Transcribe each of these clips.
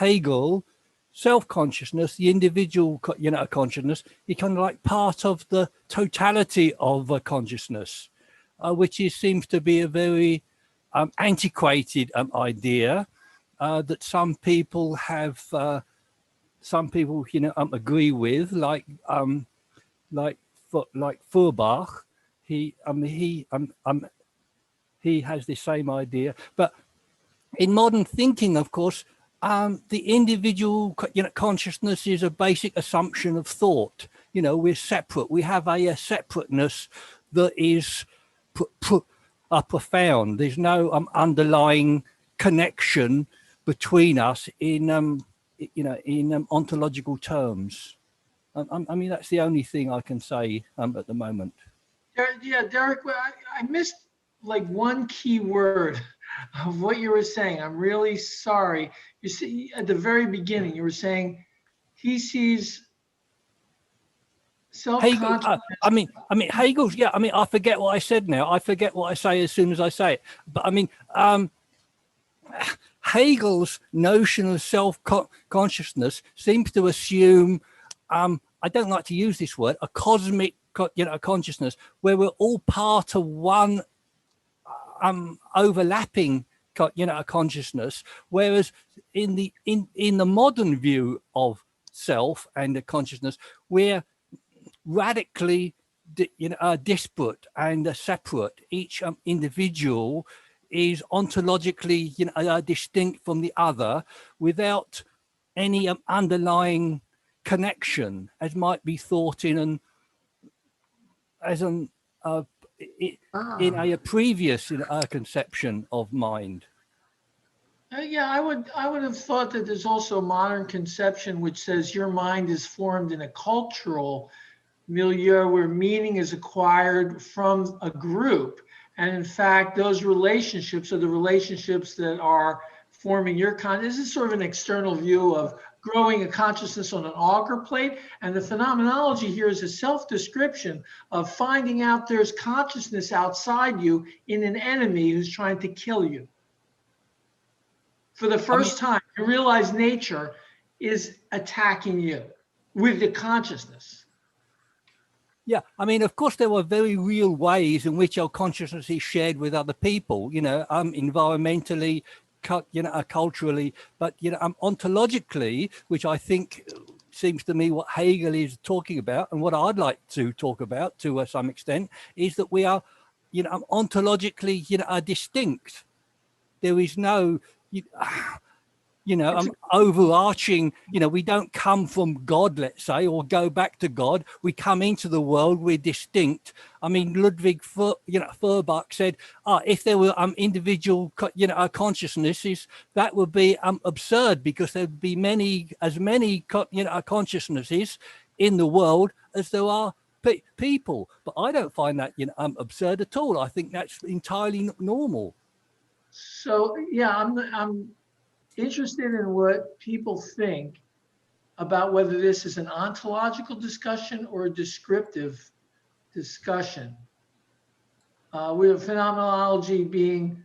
Hegel, self-consciousness, the individual, consciousness, is kind of like part of the totality of consciousness, which seems to be a very antiquated idea that some people have, agree with, like Feuerbach. He has the same idea, but in modern thinking, of course, the individual, consciousness is a basic assumption of thought. We're separate. We have a separateness that is profound. There's no underlying connection between us in ontological terms. I mean, that's the only thing I can say at the moment. Yeah, Derek, I missed like one key word of what you were saying. I'm really sorry. You see, at the very beginning, you were saying he sees self-consciousness. Hegel's, yeah, I forget what I said now. I forget what I say as soon as I say it. But Hegel's notion of self-consciousness seems to assume, I don't like to use this word, a cosmic, consciousness, where we're all part of one overlapping, consciousness. Whereas in the modern view of self and the consciousness, we're radically, disparate and separate. Each individual is ontologically, distinct from the other, without any underlying connection, as might be thought in a previous conception of mind. Yeah, I would have thought that there's also a modern conception which says your mind is formed in a cultural milieu where meaning is acquired from a group. And in fact, those relationships are the relationships that are forming your consciousness. This is sort of an external view of growing a consciousness on an auger plate. And the phenomenology here is a self-description of finding out there's consciousness outside you in an enemy who's trying to kill you. For the first time, you realize nature is attacking you with the consciousness. Yeah, of course, there are very real ways in which our consciousness is shared with other people, environmentally, culturally, but, ontologically, which I think seems to me what Hegel is talking about, and what I'd like to talk about to some extent, is that we are, ontologically, are distinct. There is no, overarching, we don't come from God, let's say, or go back to God. We come into the world, we're distinct. Ludwig Feuerbach said, if there were individual, consciousnesses, that would be absurd, because there'd be as many consciousnesses in the world as there are people. But I don't find that, absurd at all. I think that's entirely normal. So, yeah, I'm interested in what people think about whether this is an ontological discussion or a descriptive discussion. We have phenomenology being,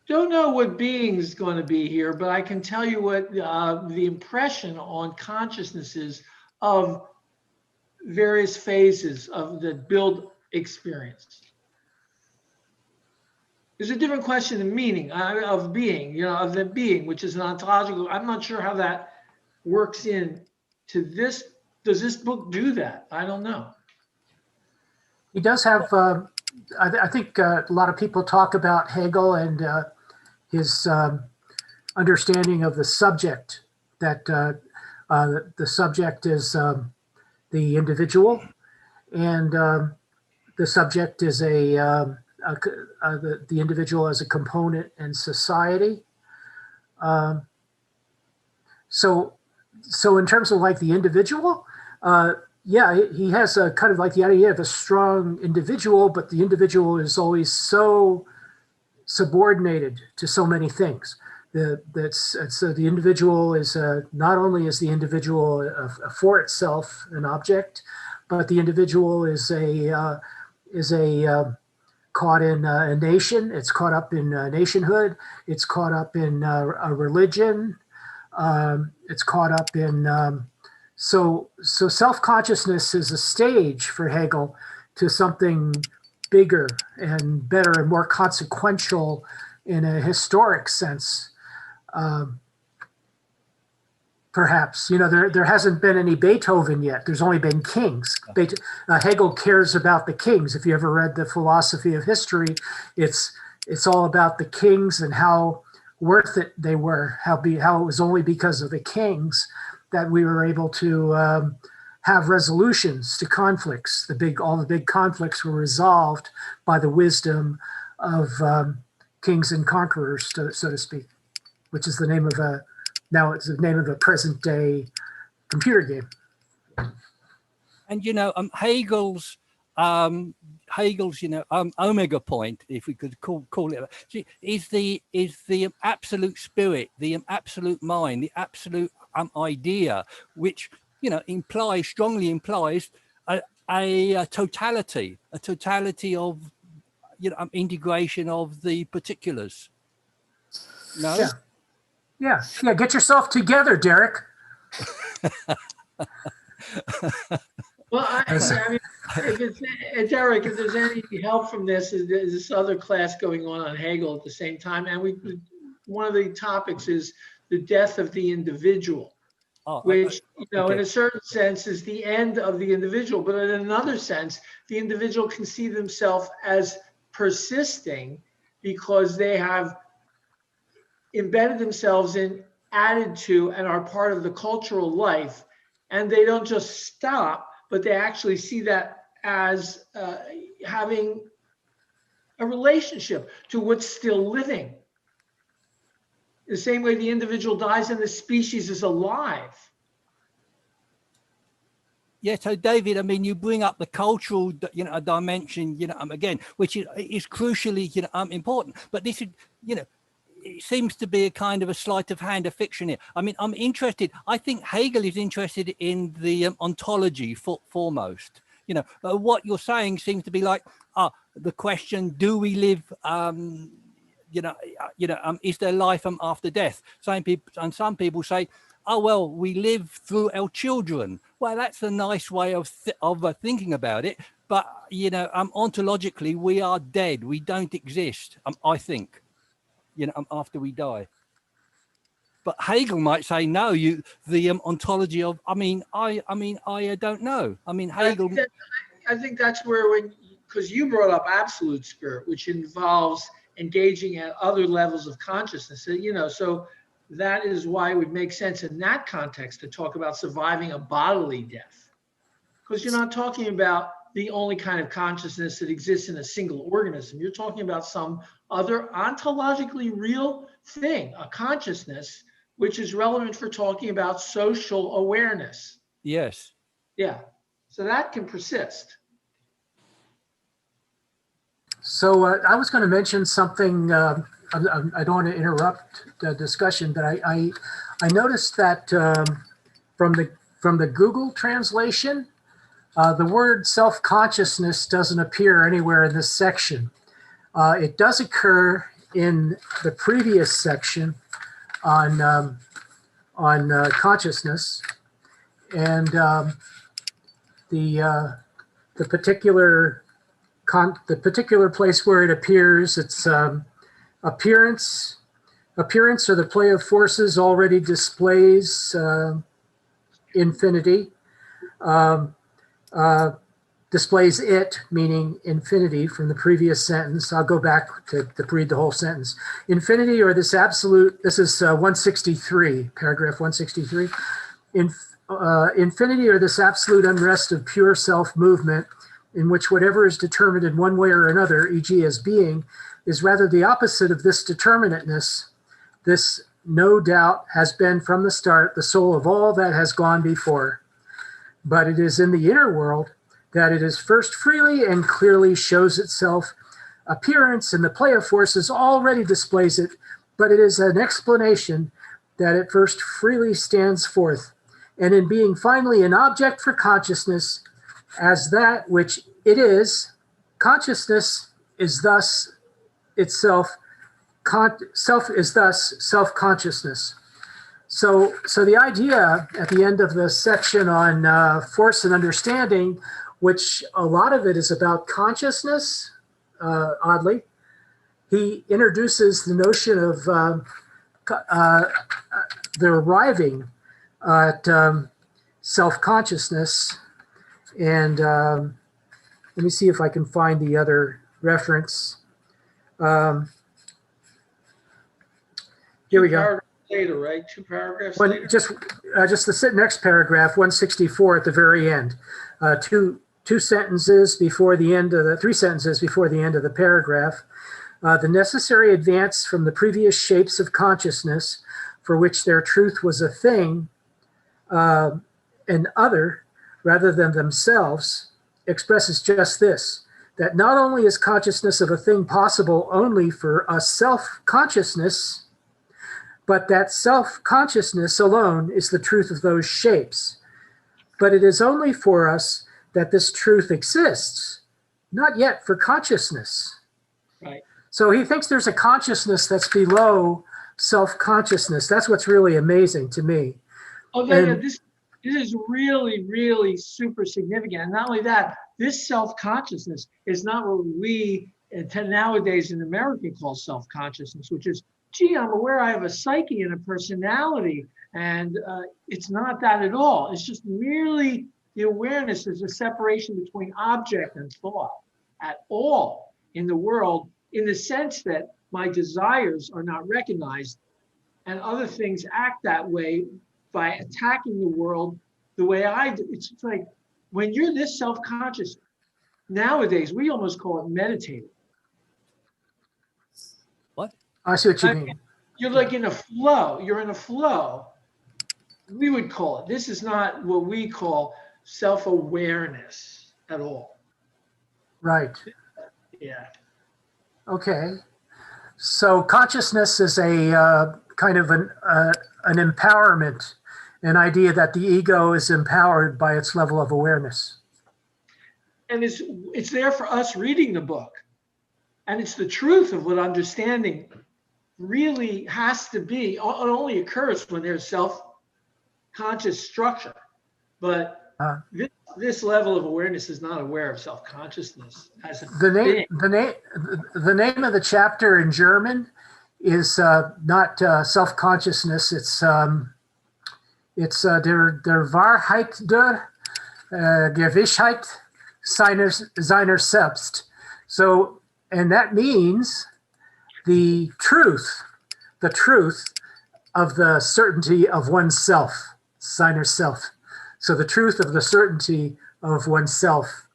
don't know what being is going to be here, but I can tell you what the impression on consciousness is of various phases of the build experience. There's a different question of meaning, of being, of the being, which is an ontological. I'm not sure how that works in to this. Does this book do that? I don't know. He does have, I think a lot of people talk about Hegel and his understanding of the subject, that the subject is the individual, and the subject is the individual as a component in society. So in terms of like the individual, yeah, he has a kind of like the idea of a strong individual, but the individual is always so subordinated to so many things. So the individual is not only is the individual for itself an object, but the individual is caught in a nation. It's caught up in nationhood. It's caught up in a religion. It's caught up in so self-consciousness is a stage for Hegel to something bigger and better and more consequential in a historic sense. Perhaps, there hasn't been any Beethoven yet. There's only been kings. Hegel cares about the kings. If you ever read the philosophy of history, it's all about the kings and how worth it they were, how it was only because of the kings that we were able to have resolutions to conflicts. All the big conflicts were resolved by the wisdom of kings and conquerors, so to speak, which is the name of now it's the name of a present day computer game. And Hegel's omega point, if we could call it, is the absolute spirit, the absolute mind, the absolute idea, which strongly implies a totality of integration of the particulars. No. Yeah. Get yourself together, Derek. Well, I mean, Derek, if there's any help from this, is this other class going on Hegel at the same time, and one of the topics is the death of the individual, which okay. In a certain sense is the end of the individual, but in another sense, the individual can see themselves as persisting because they have embedded themselves in, added to, and are part of the cultural life, and they don't just stop, but they actually see that as having a relationship to what's still living. The same way the individual dies and the species is alive. Yeah, so David, I mean, you bring up the cultural, dimension, again, which is crucially, important. But this is, it seems to be a kind of a sleight of hand of fiction here. I mean, I'm interested. I think Hegel is interested in the ontology foremost. What you're saying seems to be like, the question: do we live? Is there life after death? Some people say, oh well, we live through our children. Well, that's a nice way of thinking about it. But ontologically, we are dead. We don't exist. I think. After we die. But Hegel might say, no, the ontology of, I don't know. I mean, Hegel. I think that's where, because you brought up absolute spirit, which involves engaging at other levels of consciousness, so that is why it would make sense in that context to talk about surviving a bodily death. Because you're not talking about the only kind of consciousness that exists in a single organism. You're talking about some other ontologically real thing, a consciousness, which is relevant for talking about social awareness. Yes. Yeah. So that can persist. So I was going to mention something. I don't want to interrupt the discussion, but I noticed that from the Google translation, the word self-consciousness doesn't appear anywhere in this section. It does occur in the previous section on consciousness, and the particular place where it appears, it's appearance. Appearance, or the play of forces, already displays infinity. Displays it, meaning infinity, from the previous sentence. I'll go back to read the whole sentence. Infinity, or this absolute, this is 163, paragraph 163. Infinity, or this absolute unrest of pure self-movement, in which whatever is determined in one way or another, e.g. as being, is rather the opposite of this determinateness. This, no doubt, has been from the start the soul of all that has gone before. But it is in the inner world that it is first freely and clearly shows itself. Appearance and the play of forces already displays it, but it is an explanation that it first freely stands forth. And in being finally an object for consciousness as that which it is, consciousness is thus itself, self is thus self-consciousness. So the idea at the end of the section on force and understanding, which a lot of it is about consciousness, oddly, he introduces the notion of the arriving at self-consciousness. And let me see if I can find the other reference. Here we go. Later, right? 2 paragraphs When, later. just the next paragraph, 164 at the very end. Two sentences before the end of the, 3 sentences before the end of the paragraph. The necessary advance from the previous shapes of consciousness for which their truth was a thing, an other, rather than themselves, expresses just this, that not only is consciousness of a thing possible only for a self-consciousness, but that self-consciousness alone is the truth of those shapes. But it is only for us that this truth exists, not yet for consciousness. Right. So he thinks there's a consciousness that's below self-consciousness. That's what's really amazing to me. Oh, this is really, really super significant. And not only that, this self-consciousness is not what we nowadays in America call self-consciousness, which is, gee, I'm aware I have a psyche and a personality. And it's not that at all. It's just merely the awareness is a separation between object and thought at all in the world, in the sense that my desires are not recognized and other things act that way by attacking the world the way I do. It's like when you're this self-conscious, nowadays we almost call it meditating. What? I see what you mean. You're like in a flow. You're in a flow. We would call it. This is not what we call self-awareness at all. Right. Yeah. Okay. So consciousness is a kind of an empowerment, an idea that the ego is empowered by its level of awareness. And it's there for us reading the book. And it's the truth of what understanding really has to be. It only occurs when there's self-conscious structure. But this level of awareness is not aware of self-consciousness. The name of the chapter in German is not self-consciousness. It's der Wahrheit der Gewissheit seiner selbst. So, and that means the truth of the certainty of oneself, seiner self. So the truth of the certainty of oneself.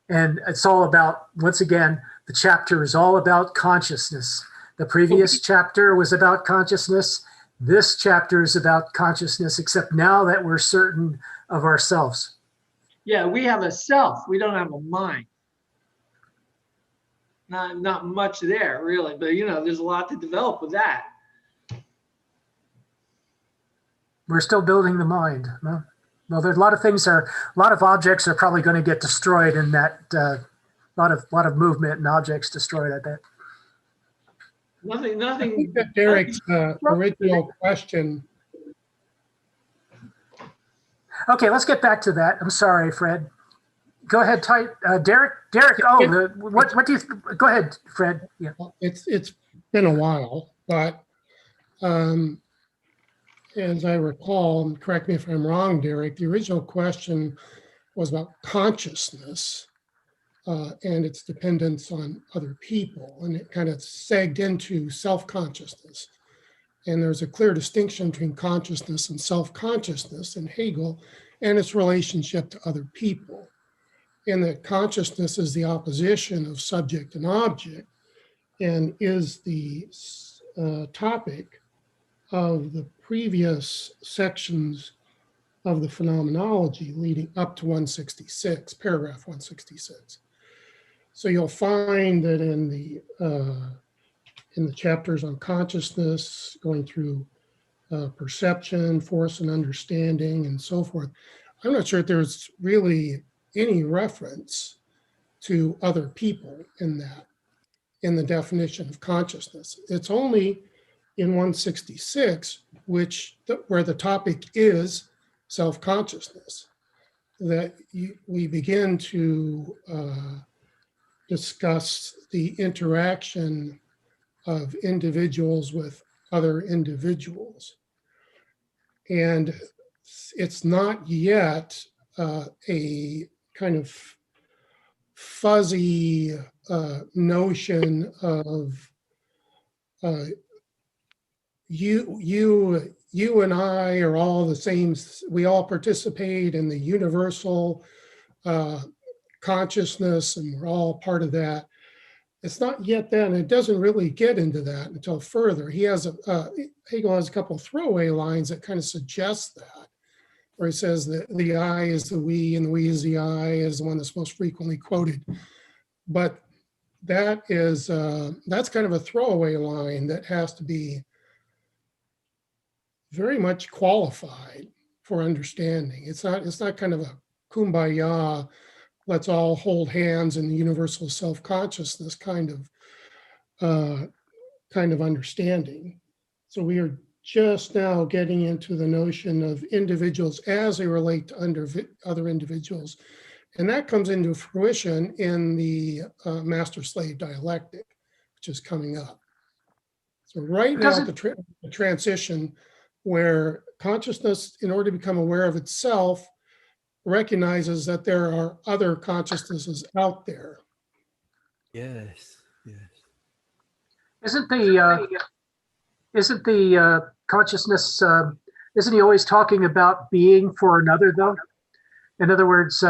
And it's all about, once again, the chapter is all about consciousness. The previous chapter was about consciousness. This chapter is about consciousness, except now that we're certain of ourselves. Yeah, we have a self. We don't have a mind. Not much there, really. But, there's a lot to develop with that. We're still building the mind. No? Well, there's a lot of things a lot of objects are probably going to get destroyed in that, lot of movement and objects destroyed, I bet. Nothing. I think that Derek's original question. Okay, let's get back to that. I'm sorry, Fred. Go ahead, Derek. What do you? Go ahead, Fred. Yeah. It's been a while, but as I recall, and correct me if I'm wrong, Derek, the original question was about consciousness and its dependence on other people, and it kind of segged into self-consciousness. And there's a clear distinction between consciousness and self-consciousness in Hegel and its relationship to other people. And that consciousness is the opposition of subject and object and is the topic of the previous sections of the phenomenology leading up to 166, paragraph 166. So you'll find that in the chapters on consciousness, going through perception, force and understanding, and so forth, I'm not sure if there's really any reference to other people in that, in the definition of consciousness. It's only in 166, where the topic is self-consciousness, that we begin to discuss the interaction of individuals with other individuals. And it's not yet a kind of fuzzy notion of you and I are all the same. We all participate in the universal consciousness, and we're all part of that. It's not yet that, and it doesn't really get into that until further. Hegel has a couple of throwaway lines that kind of suggest that, where he says that the I is the we and the we is the I is the one that's most frequently quoted. But that's kind of a throwaway line that has to be very much qualified for understanding. It's not kind of a kumbaya, let's all hold hands in the universal self-consciousness kind of understanding. So we are just now getting into the notion of individuals as they relate to other individuals. And that comes into fruition in the master-slave dialectic, which is coming up. So right now, the transition where consciousness, in order to become aware of itself, recognizes that there are other consciousnesses out there. Yes, yes. Isn't the consciousness, isn't he always talking about being for another, though? In other words,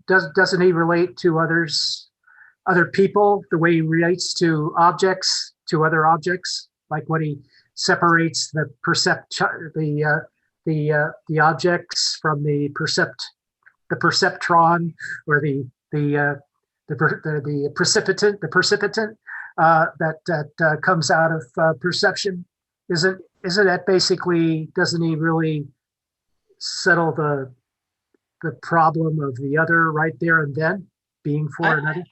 doesn't he relate to other people, the way he relates to objects, to other objects, like when he separates the objects from the perceptron, or the precipitant that comes out of perception? Isn't that basically, doesn't he really settle the problem of the other right there and then, being for another?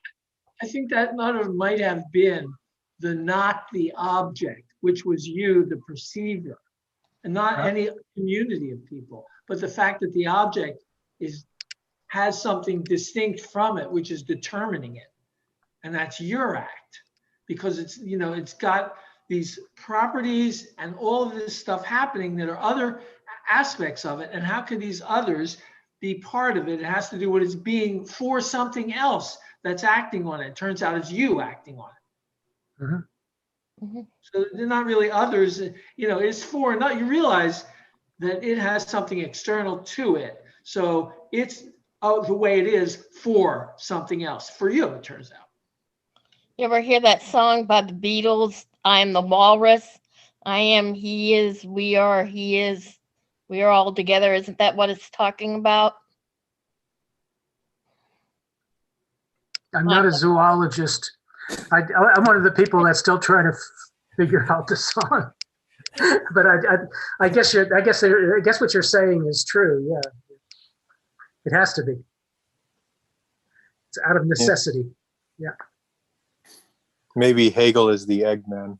I think that might have been not the object, which was you, the perceiver, and not any community of people, but the fact that the object has something distinct from it, which is determining it, and that's your act, because it's got these properties and all of this stuff happening that are other aspects of it. And how can these others be part of it? It has to do with its being for something else that's acting on it. It turns out it's you acting on it. Mm-hmm. Mhm. So they're not really others. It's for not. You realize that it has something external to it. So it's the way it is for something else. For you, it turns out. You ever hear that song by the Beatles? I am the walrus. I am, he is, we are, he is, we are all together. Isn't that what it's talking about? I'm not a zoologist. I'm one of the people that's still trying to figure out the song. But I guess what you're saying is true. Yeah, it has to be. It's out of necessity. Yeah. Maybe Hegel is the Eggman.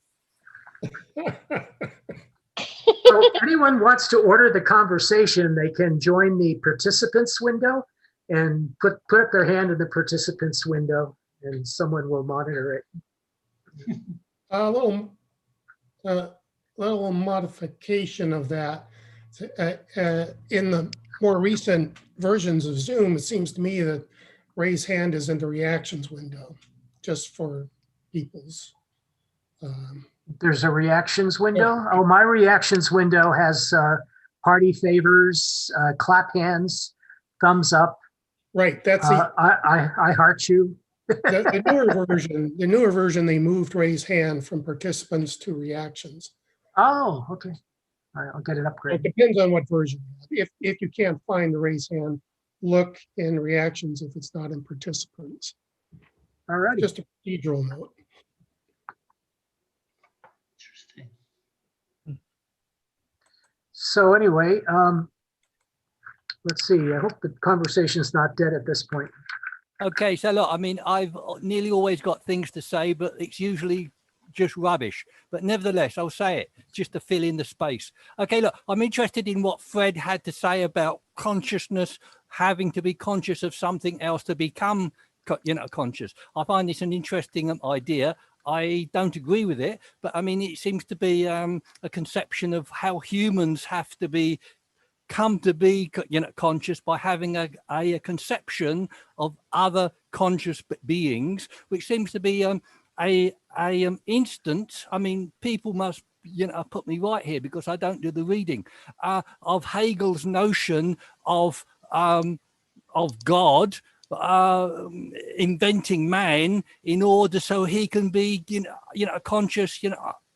So if anyone wants to order the conversation, they can join the participants window and put up their hand in the participants window, and someone will monitor it. A little modification of that. In the more recent versions of Zoom, it seems to me that raise hand is in the reactions window, just for people's. There's a reactions window. Oh, my reactions window has party favors, clap hands, thumbs up. Right, that's I heart you. the newer version. They moved raise hand from participants to reactions. Oh, okay. All right, I'll get it It upgraded. depends on what version. If you can't find the raise hand, look in reactions if it's not in participants. All righty. Just a procedural note. Interesting. So anyway, let's see. I hope the conversation's not dead at this point. Okay, so look, I mean, I've nearly always got things to say, but it's usually just rubbish. But nevertheless, I'll say it just to fill in the space. Okay, look, I'm interested in what Fred had to say about consciousness, having to be conscious of something else to become, conscious. I find this an interesting idea. I don't agree with it, but I mean, it seems to be a conception of how humans have to come to be conscious by having a conception of other conscious beings, which seems to be a instant. I mean, people must put me right here because I don't do the reading of Hegel's notion of God inventing man in order so he can be conscious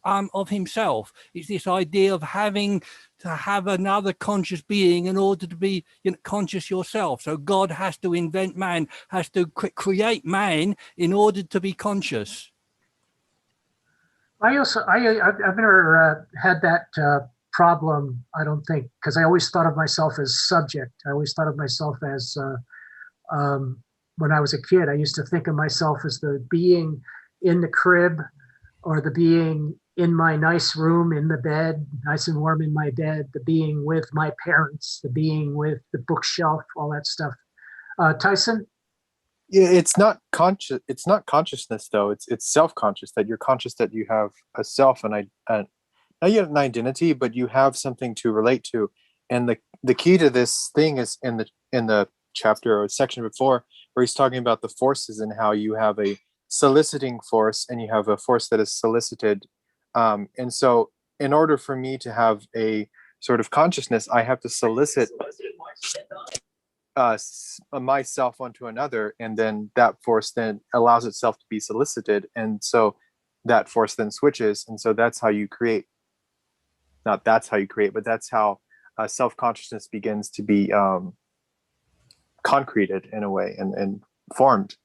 of himself. It's this idea of having to have another conscious being in order to be conscious yourself. So God has to invent man, has to create man in order to be conscious. I've never had that problem, I don't think, because I always thought of myself as subject. I always thought of myself as when I was a kid, I used to think of myself as the being in the crib or the being in my nice room in the bed, nice and warm in my bed, the being with my parents, the being with the bookshelf, all that stuff. Tyson? Yeah, it's not conscious. It's not consciousness though. It's self-conscious, that you're conscious that you have a self and not yet an identity, but you have something to relate to. And the key to this thing is in the chapter or section before, where he's talking about the forces and how you have a soliciting force and you have a force that is solicited. And so in order for me to have a sort of consciousness, I have to solicit myself onto another, and then that force then allows itself to be solicited, and so that force then switches, and so that's how you create. Not that's how you create, but that's how self-consciousness begins to be concreted in a way and formed.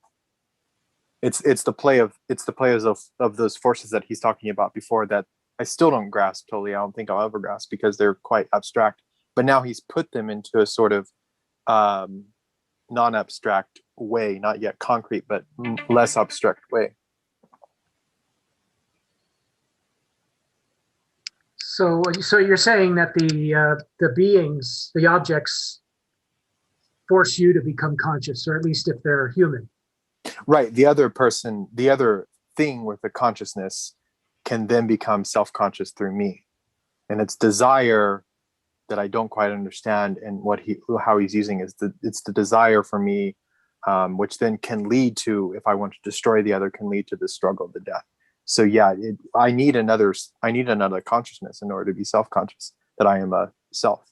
It's the play of those forces that he's talking about before that I still don't grasp totally. I don't think I'll ever grasp because they're quite abstract. But now he's put them into a sort of non-abstract way, not yet concrete, but less abstract way. So you're saying that the beings, the objects, force you to become conscious, or at least if they're human. Right. The other person, the other thing with the consciousness can then become self-conscious through me. And it's desire that I don't quite understand, and how he's using it's the desire for me, which then can lead to, if I want to destroy the other, can lead to the struggle, the death. So yeah, I need another consciousness in order to be self-conscious that I am a self.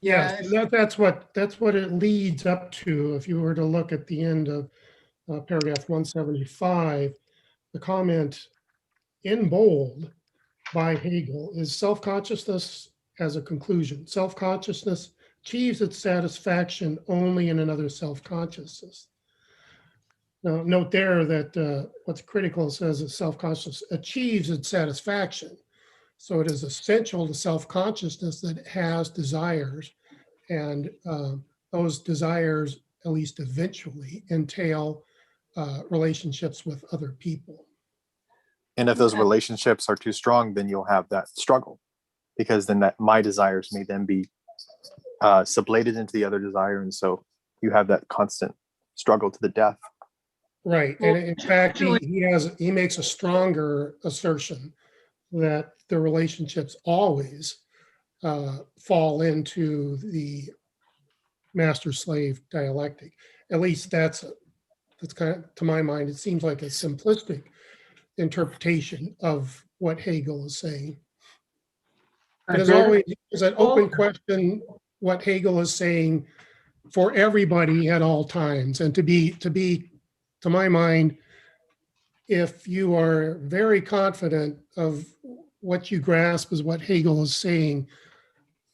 Yes, that's what it leads up to. If you were to look at the end of paragraph 175, the comment in bold by Hegel is self-consciousness as a conclusion. Self-consciousness achieves its satisfaction only in another self-consciousness. Now, note there that what's critical says that self-consciousness achieves its satisfaction. So it is essential to self-consciousness that it has desires, and those desires, at least eventually, entail relationships with other people. And if those relationships are too strong, then you'll have that struggle, because then my desires may then be sublated into the other desire, and so you have that constant struggle to the death. Right, and in fact, he makes a stronger assertion that the relationships always fall into the master-slave dialectic. At least that's kind of, to my mind, it seems like a simplistic interpretation of what Hegel is saying. But as always, it's an open question what Hegel is saying for everybody at all times. And to my mind, if you are very confident of what you grasp as what Hegel is saying,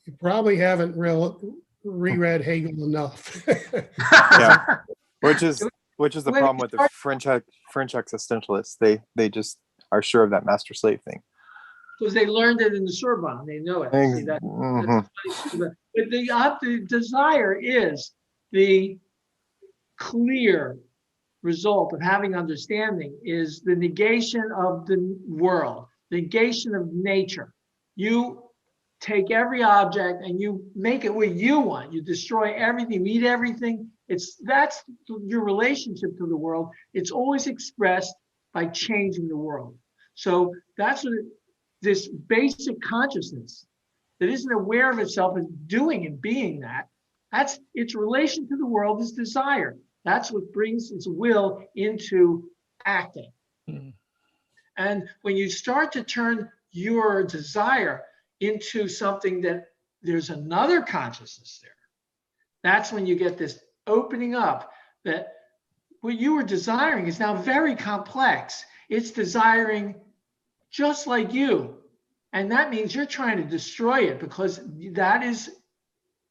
you probably haven't reread Hegel enough. Yeah, which is the problem with the French existentialists. They just are sure of that master-slave thing. Because they learned it in the Sorbonne, they know it. See, that's but the desire is the clear result of having understanding is the negation of the world, the negation of nature. You take every object and you make it what you want. You destroy everything, you eat everything. That's your relationship to the world. It's always expressed by changing the world. So that's what this basic consciousness that isn't aware of itself is doing and being that. That's its relation to the world is desire. That's what brings its will into acting. And when you start to turn your desire into something that there's another consciousness there, that's when you get this opening up that what you were desiring is now very complex. It's desiring just like you. And that means you're trying to destroy it because that is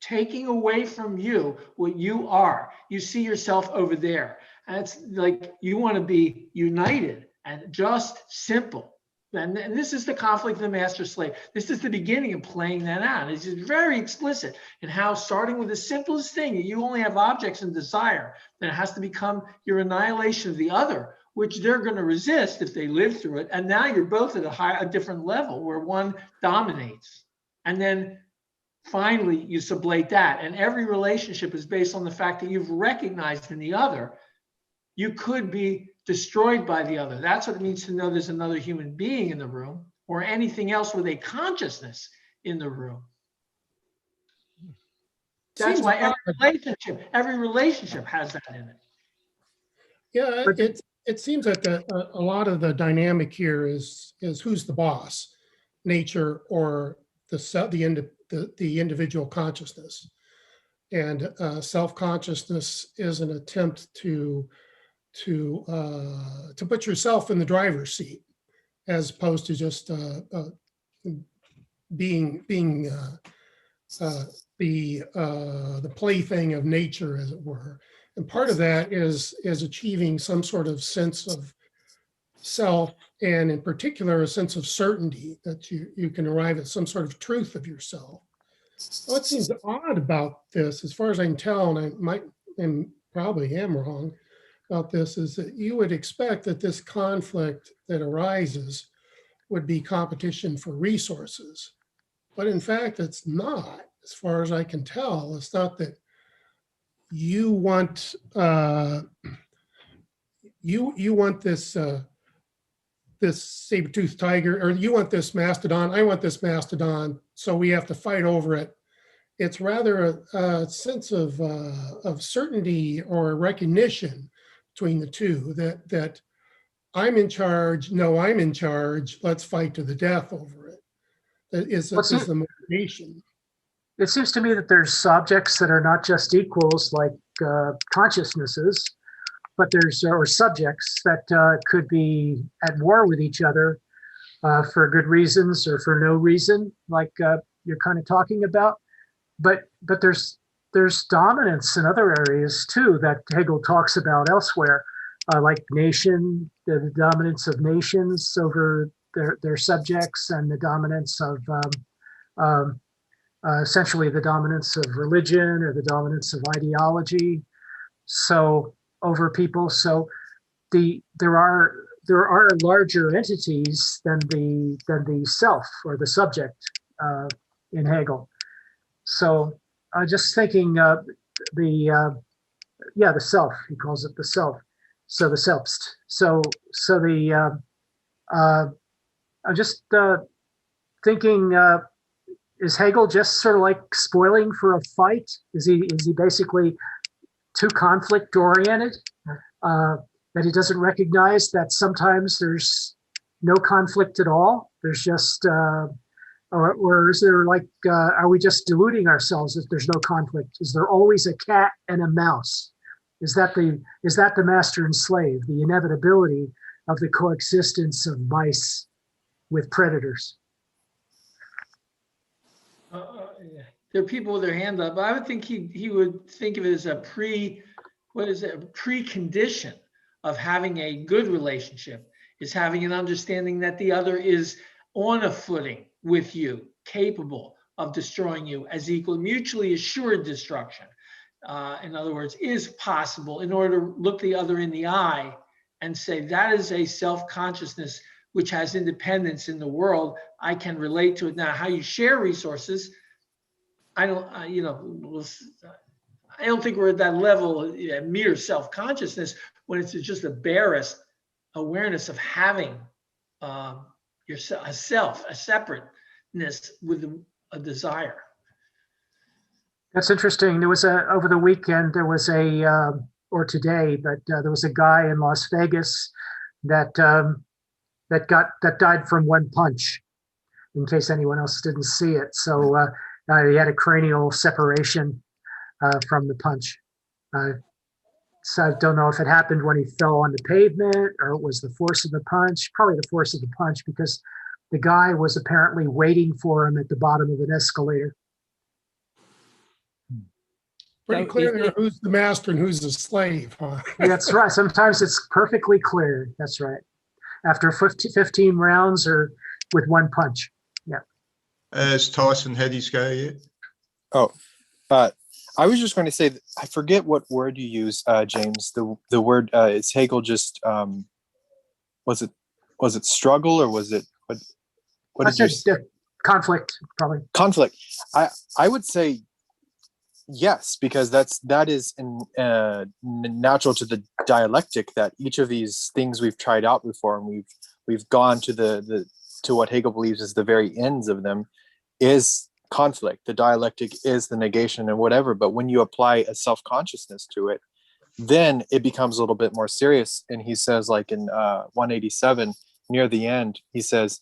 taking away from you what you are. You see yourself over there. And it's like you want to be united and just simple. And this is the conflict of the master-slave. This is the beginning of playing that out. It's just very explicit in how, starting with the simplest thing, you only have objects and desire, then it has to become your annihilation of the other, which they're going to resist if they live through it. And now you're both at a different level where one dominates. And then finally, you sublate that. And every relationship is based on the fact that you've recognized in the other, you could be destroyed by the other. That's what it means to know there's another human being in the room or anything else with a consciousness in the room. That's why every relationship has that in it. Yeah, it seems like a lot of the dynamic here is who's the boss, nature or the individual consciousness. And self-consciousness is an attempt to put yourself in the driver's seat, as opposed to just being the plaything of nature, as it were. And part of that is achieving some sort of sense of self, and in particular, a sense of certainty that you can arrive at some sort of truth of yourself. What seems odd about this, as far as I can tell, and probably am wrong about this, is that you would expect that this conflict that arises would be competition for resources. But in fact, it's not, as far as I can tell. It's not that you want you want this this saber-toothed tiger, or you want this mastodon, I want this mastodon, so we have to fight over it. It's rather a sense of certainty or recognition between the two, that I'm in charge, no, I'm in charge, let's fight to the death over it. That is the motivation. It seems to me that there's objects that are not just equals, like consciousnesses, but there's or subjects that could be at war with each other for good reasons or for no reason, like you're kind of talking about. But there's dominance in other areas too that Hegel talks about elsewhere, like nation, the dominance of nations over their subjects, and the dominance of essentially the dominance of religion or the dominance of ideology, so over people. So there are larger entities than the self or the subject in Hegel. So just thinking the self, he calls it the self. So the selbst. So I'm just thinking, is Hegel just sort of like spoiling for a fight? Is he basically too conflict oriented, that he doesn't recognize that sometimes there's no conflict at all? There's just or is there like, are we just deluding ourselves that there's no conflict? Is there always a cat and a mouse? Is that the master and slave, the inevitability of the coexistence of mice with predators? There are people with their hand up. I would think he would think of it as a precondition of having a good relationship, is having an understanding that the other is on a footing with you, capable of destroying you as equal, mutually assured destruction. in other words, is possible in order to look the other in the eye and say that is a self-consciousness which has independence in the world. I can relate to it. Now, how you share resources, I don't think we're at that level of mere self-consciousness when it's just the barest awareness of having yourself, a self, a separateness with a desire. That's interesting. There was over the weekend, there was or today, but there was a guy in Las Vegas that died from one punch, in case anyone else didn't see it. So he had a cranial separation from the punch. So I don't know if it happened when he fell on the pavement or it was the force of the punch, probably the force of the punch, because the guy was apparently waiting for him at the bottom of an escalator. Pretty clear there who's the master and who's the slave, huh? That's right. Sometimes it's perfectly clear. That's right. After 15 rounds or with one punch. Yeah. Has Tyson had his go yet? Oh, I was just going to say, I forget what word you use, James. The word is Hegel. Just was it struggle or was it what did you? Conflict, probably. Conflict. I would say yes, because that is natural to the dialectic, that each of these things we've tried out before and we've gone to to what Hegel believes is the very ends of them is conflict. The dialectic is the negation and whatever, but when you apply a self-consciousness to it, then it becomes a little bit more serious. And he says, like in 187 near the end, he says,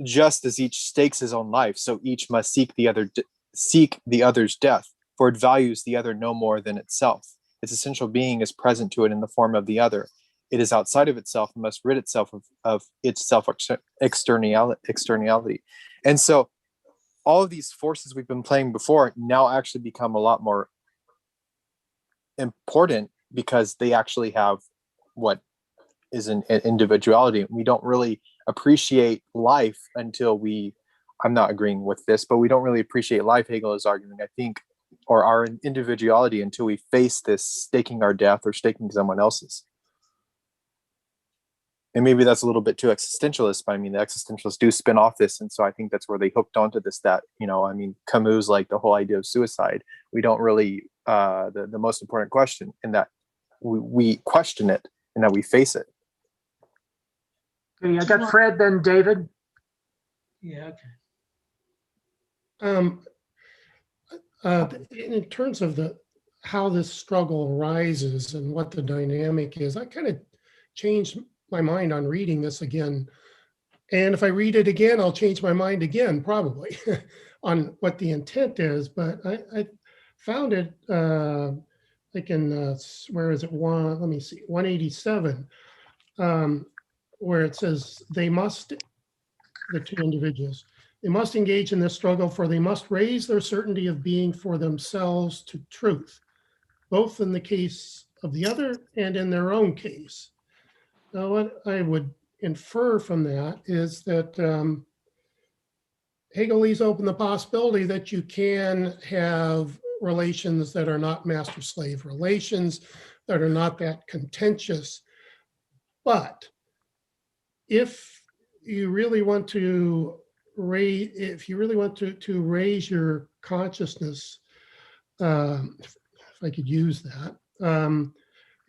just as each stakes his own life, so each must seek the other's death, for it values the other no more than itself. Its essential being is present to it in the form of the other. It is outside of itself and must rid itself of its externality. And so all of these forces we've been playing before now actually become a lot more important because they actually have what is an individuality. We don't really appreciate life until I'm not agreeing with this, but we don't really appreciate life, Hegel is arguing, I think, or our individuality until we face this staking our death or staking someone else's. And maybe that's a little bit too existentialist, but I mean, the existentialists do spin off this. And so I think that's where they hooked onto this, that, I mean, Camus, like the whole idea of suicide, we don't really, the most important question in that we question it and that we face it. Okay, I got Fred, then David. Yeah, okay. In terms of how this struggle arises and what the dynamic is, I kind of changed my mind on reading this again. And if I read it again, I'll change my mind again, probably, on what the intent is. But I found it like in, where is it? Let me see, 187, where it says the two individuals, they must engage in this struggle, for they must raise their certainty of being for themselves to truth, both in the case of the other and in their own case. Now, what I would infer from that is that Hegel leaves open the possibility that you can have relations that are not master-slave relations, that are not that contentious. But if you really want to raise your consciousness, if I could use that,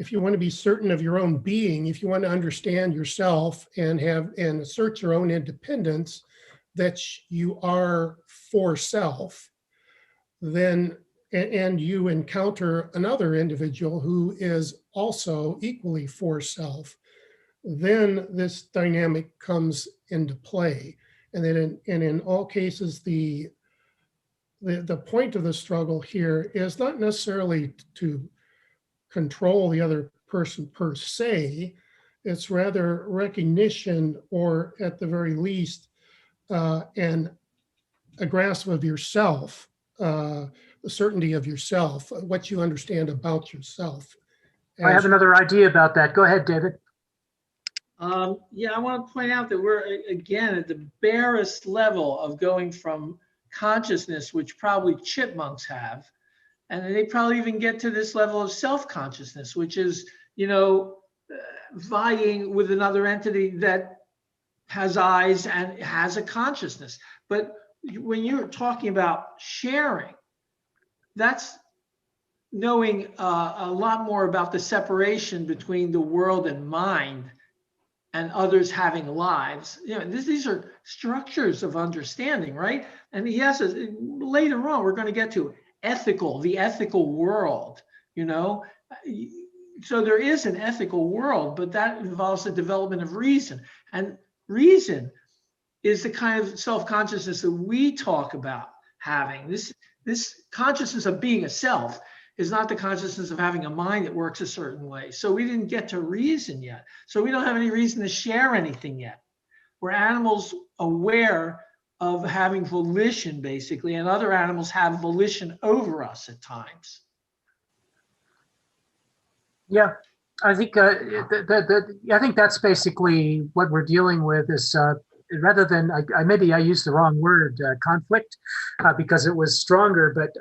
if you want to be certain of your own being, if you want to understand yourself and assert your own independence, that you are for self, then, and you encounter another individual who is also equally for self, then this dynamic comes into play. And then in all cases, the point of the struggle here is not necessarily to control the other person per se. It's rather recognition, or at the very least, and a grasp of yourself, the certainty of yourself, what you understand about yourself. I have another idea about that. Go ahead, David. Yeah, I want to point out that we're, again, at the barest level of going from consciousness, which probably chipmunks have, And they probably even get to this level of self-consciousness, which is, vying with another entity that has eyes and has a consciousness. But when you're talking about sharing, that's knowing a lot more about the separation between the world and mind and others having lives. These are structures of understanding, right? And yes, later on, we're going to get to the ethical world, So there is an ethical world, but that involves the development of reason. And reason is the kind of self-consciousness that we talk about having. This consciousness of being a self is not the consciousness of having a mind that works a certain way. So we didn't get to reason yet. So we don't have any reason to share anything yet. We're animals aware of having volition, basically, and other animals have volition over us at times. Yeah, I think I think that's basically what we're dealing with. Is rather than maybe I used the wrong word, conflict, because it was stronger. But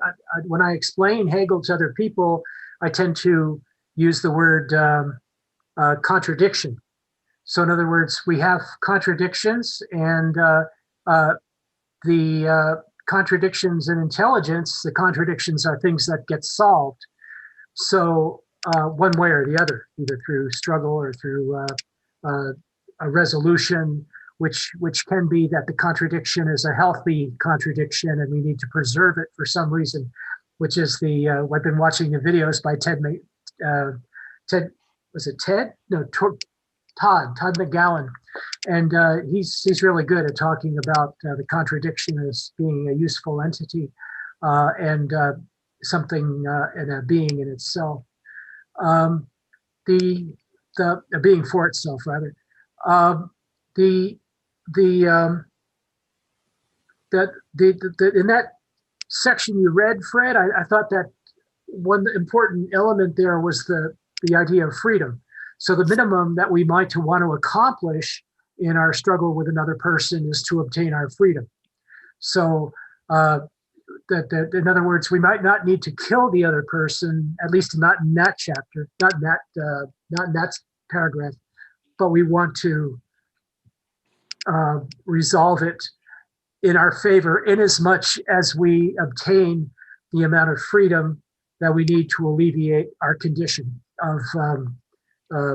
when I explain Hegel to other people, I tend to use the word contradiction. So in other words, we have contradictions, and the contradictions in intelligence, the contradictions are things that get solved. So one way or the other, either through struggle or through a resolution, which can be that the contradiction is a healthy contradiction and we need to preserve it for some reason, which is I've been watching the videos by Todd McGowan, and he's really good at talking about the contradiction as being a useful entity and something and a being in itself, the being for itself rather. In that section you read, Fred, I thought that one important element there was the idea of freedom. So the minimum that we might want to accomplish in our struggle with another person is to obtain our freedom. So that in other words, we might not need to kill the other person, at least not in that chapter, not in that paragraph, but we want to resolve it in our favor, in as much as we obtain the amount of freedom that we need to alleviate our condition of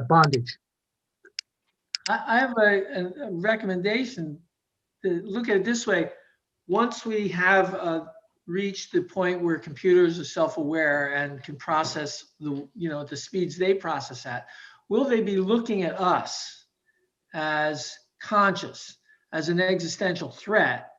bondage. I have a recommendation to look at it this way. Once we have reached the point where computers are self-aware and can process the speeds they process at, will they be looking at us as conscious, as an existential threat,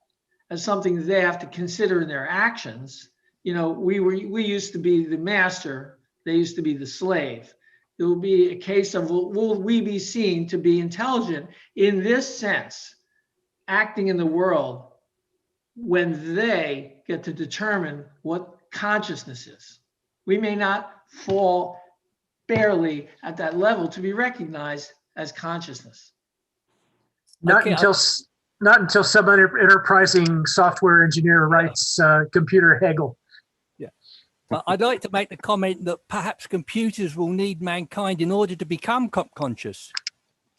as something they have to consider in their actions? We used to be the master, they used to be the slave. It will be a case of, will we be seen to be intelligent in this sense, acting in the world, when they get to determine what consciousness is? We may not fall barely at that level to be recognized as consciousness. Not until some enterprising software engineer writes computer Hegel. But I'd like to make the comment that perhaps computers will need mankind in order to become conscious,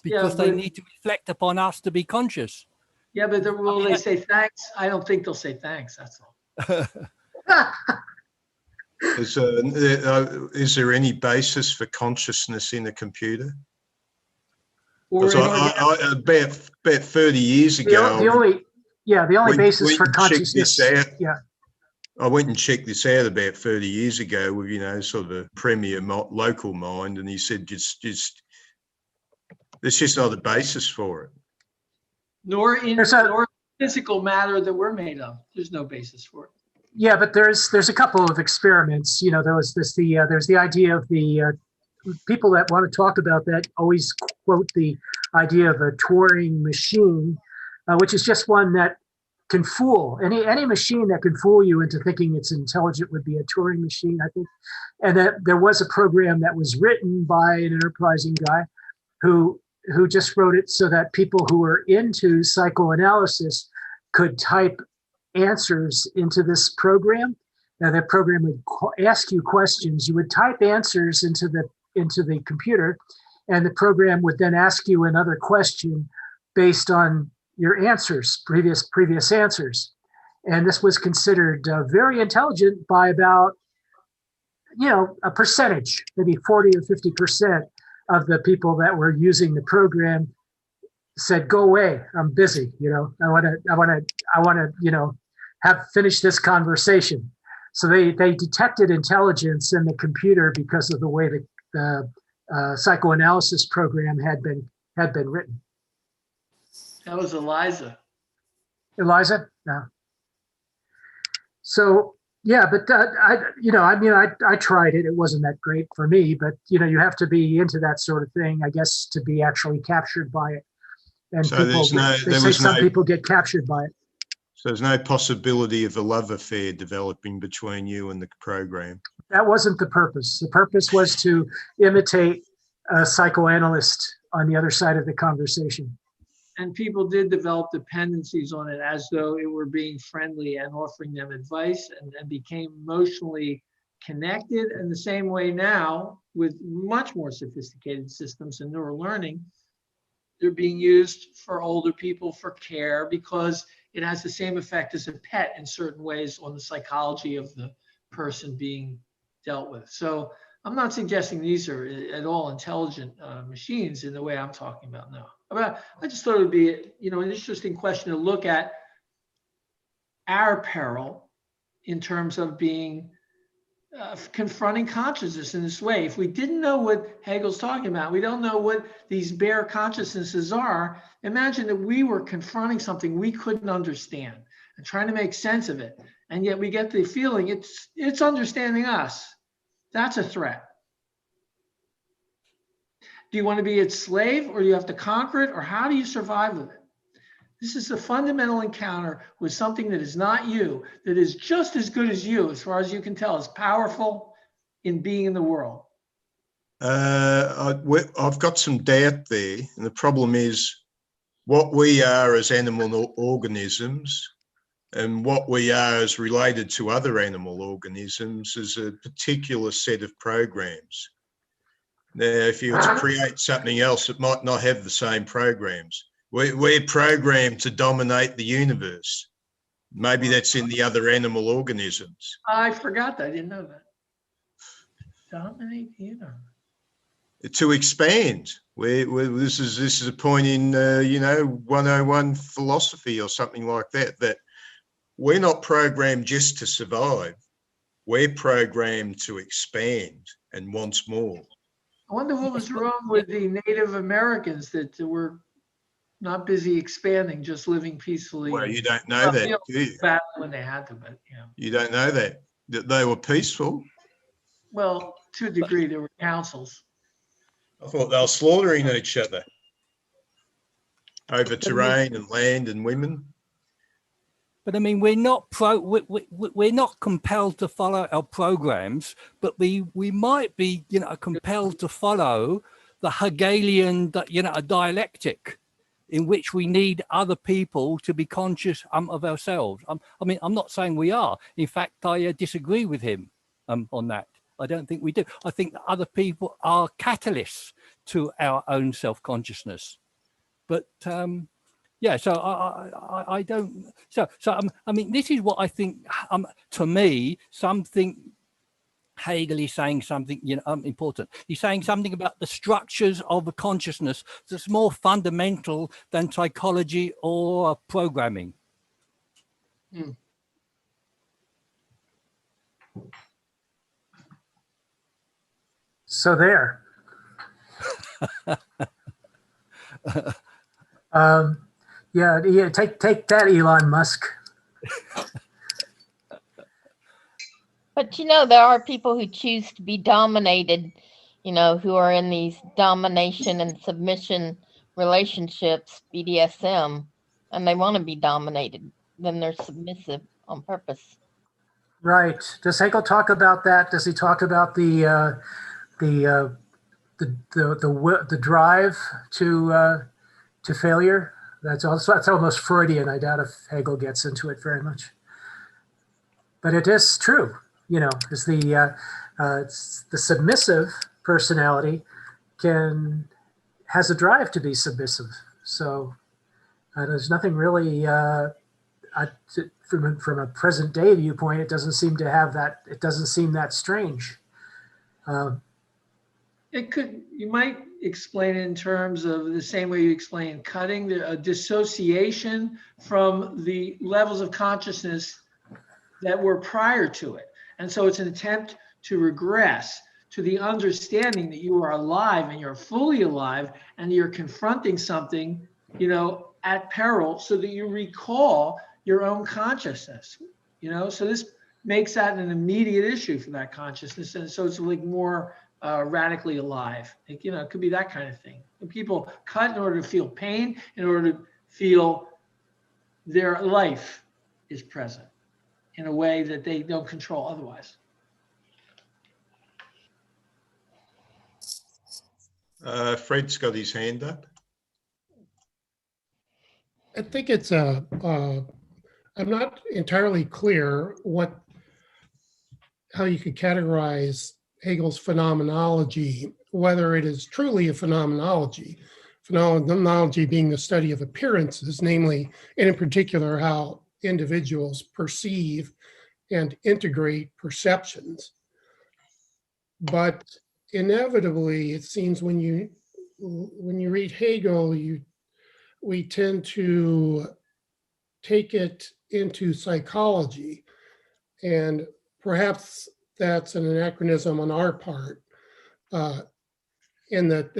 because they need to reflect upon us to be conscious. Yeah, but will they say thanks? I don't think they'll say thanks, that's all. Is there any basis for consciousness in a computer? About 30 years ago, the only basis for consciousness. I went and checked this out about 30 years ago with, sort of a premier local mind, and he said there's just not a basis for it. Nor physical matter that we're made of. There's no basis for it. Yeah, but there's a couple of experiments. There was there's the idea of the people that want to talk about that always quote the idea of a Turing machine, which is just one that can fool. Any machine that can fool you into thinking it's intelligent would be a Turing machine, I think. And that there was a program that was written by an enterprising guy who just wrote it so that people who were into psychoanalysis could type answers into this program, Now the program would ask you questions. You would type answers into the computer, and the program would then ask you another question based on your answers, previous answers. And this was considered very intelligent by about, a percentage, maybe 40 or 50% of the people that were using the program said, "Go away, I'm busy. I want to, have finished this conversation." So they detected intelligence in the computer because of the way the psychoanalysis program had been written. That was Eliza. Eliza? No. So yeah, but I tried it. It wasn't that great for me, but you have to be into that sort of thing, I guess, to be actually captured by it. And So some people get captured by it. So there's no possibility of a love affair developing between you and the program. That wasn't the purpose. The purpose was to imitate a psychoanalyst on the other side of the conversation. And people did develop dependencies on it as though it were being friendly and offering them advice, and became emotionally connected. And the same way now, with much more sophisticated systems and neural learning, they're being used for older people for care, because it has the same effect as a pet in certain ways on the psychology of the person being dealt with. So I'm not suggesting these are at all intelligent machines in the way I'm talking about now. But I just thought it would be, an interesting question to look at our peril in terms of being confronting consciousness in this way. If we didn't know what Hegel's talking about, we don't know what these bare consciousnesses are. Imagine that we were confronting something we couldn't understand and trying to make sense of it, and yet we get the feeling it's understanding us. That's a threat. Do you want to be its slave, or do you have to conquer it, or how do you survive with it? This is a fundamental encounter with something that is not you, that is just as good as you, as far as you can tell, is powerful in being in the world. I've got some doubt there. And the problem is what we are as animal organisms and what we are as related to other animal organisms is a particular set of programs. Now, if you were to create something else, it might not have the same programs. We're programmed to dominate the universe. Maybe that's in the other animal organisms. I forgot that. I didn't know that. Dominate the universe. To expand. This is a point in 101 philosophy or something like that. That we're not programmed just to survive. We're programmed to expand and want more. I wonder what was wrong with the Native Americans that were not busy expanding, just living peacefully. Well, you don't know that, do you? Battle when they had to, but you don't know that they were peaceful. Well, to a degree, there were councils. I thought they were slaughtering each other over terrain and land and women. But I mean, we're not we're not compelled to follow our programs, but we might be, compelled to follow the Hegelian, a dialectic, in which we need other people to be conscious of ourselves. I'm not saying we are. In fact, I disagree with him on that. I don't think we do. I think that other people are catalysts to our own self-consciousness. But so I don't. So I mean, this is what I think. To me, something. Hegel is saying something, important. He's saying something about the structures of a consciousness that's more fundamental than psychology or programming. So there. Take that, Elon Musk. But there are people who choose to be dominated, who are in these domination and submission relationships, BDSM, and they want to be dominated. Then they're submissive on purpose. Right. Does Hegel talk about that? Does he talk about the drive to failure? That's almost Freudian. I doubt if Hegel gets into it very much. But it is true. because the submissive personality has a drive to be submissive. So there's nothing really from a present day viewpoint. It doesn't seem to have that. It doesn't seem that strange. You might explain it in terms of the same way you explain cutting, the dissociation from the levels of consciousness that were prior to it. And so it's an attempt to regress to the understanding that you are alive and you're fully alive and you're confronting something, at peril, so that you recall your own consciousness, so this makes that an immediate issue for that consciousness. And so it's like more radically alive. It could be that kind of thing. And people cut in order to feel pain, in order to feel their life is present in a way that they don't control otherwise. Fred's got his hand up. I think it's I'm not entirely clear how you could categorize Hegel's phenomenology, whether it is truly a phenomenology. Phenomenology being the study of appearances, namely, and in particular, how individuals perceive and integrate perceptions. But inevitably, it seems when you read Hegel, we tend to take it into psychology, and perhaps that's an anachronism on our part, in that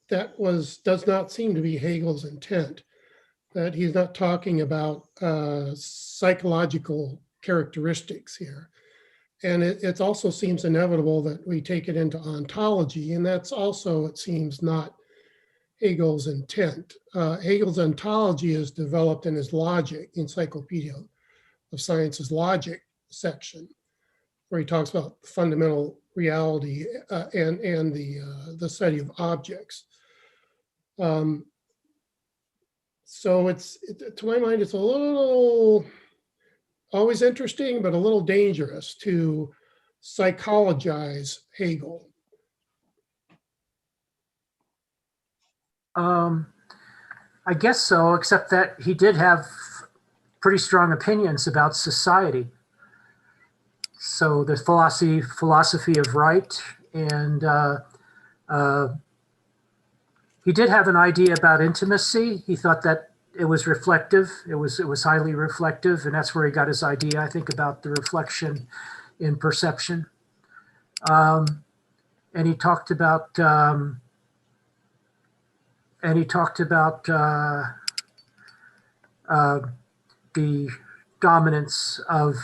does not seem to be Hegel's intent. That he's not talking about psychological characteristics here. And it also seems inevitable that we take it into ontology, and that's also, it seems, not Hegel's intent. Hegel's ontology is developed in his logic, Encyclopedia of Science's logic section, where he talks about fundamental reality and the study of objects. So to my mind, it's a little, always interesting, but a little dangerous to psychologize Hegel. I guess so, except that he did have pretty strong opinions about society. So the philosophy of right, and he did have an idea about intimacy. He thought that it was reflective. It was highly reflective, and that's where he got his idea, I think, about the reflection in perception. And he talked about the dominance of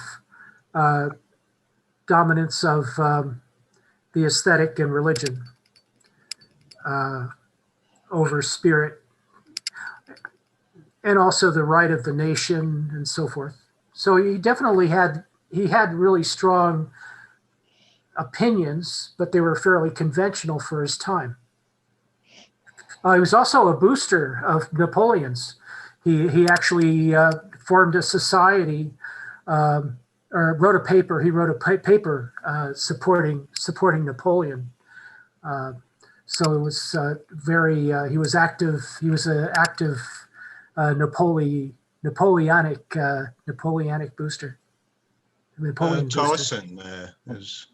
the aesthetic and religion over spirit, and also the right of the nation and so forth. So he definitely had really strong opinions, but they were fairly conventional for his time. He was also a booster of Napoleon's. He actually formed a society, or wrote a paper. He wrote a paper supporting Napoleon. So it was he was active. He was an active Napoleonic booster. Napoleon Tyson is.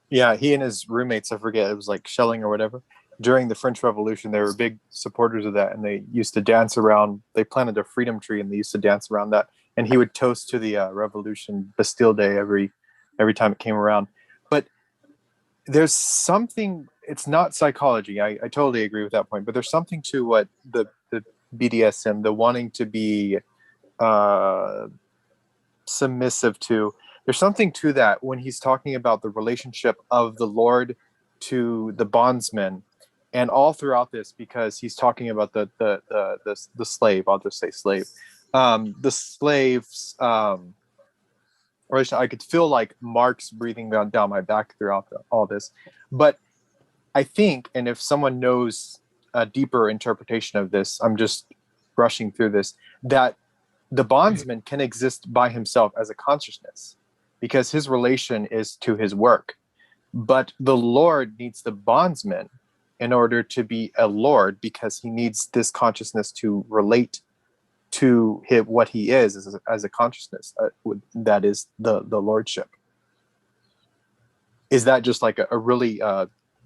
Yeah, he and his roommates, I forget, it was like Schelling or whatever. During the French Revolution, they were big supporters of that, and they used to dance around. They planted a freedom tree, and they used to dance around that. And he would toast to the Revolution, Bastille Day, every time it came around. But there's something. It's not psychology. I totally agree with that point. But there's something to what the BDSM, the wanting to be submissive to. There's something to that when he's talking about the relationship of the Lord to the bondsman, and all throughout this, because he's talking about the slave. I'll just say slave. The slaves, or I could feel like marks breathing down my back throughout all this. But I think, and if someone knows a deeper interpretation of this, I'm just rushing through this, that the bondsman can exist by himself as a consciousness. because his relation is to his work. But the Lord needs the bondsman in order to be a Lord, because he needs this consciousness to relate to him, what he is as a consciousness that is the lordship. Is that just like a really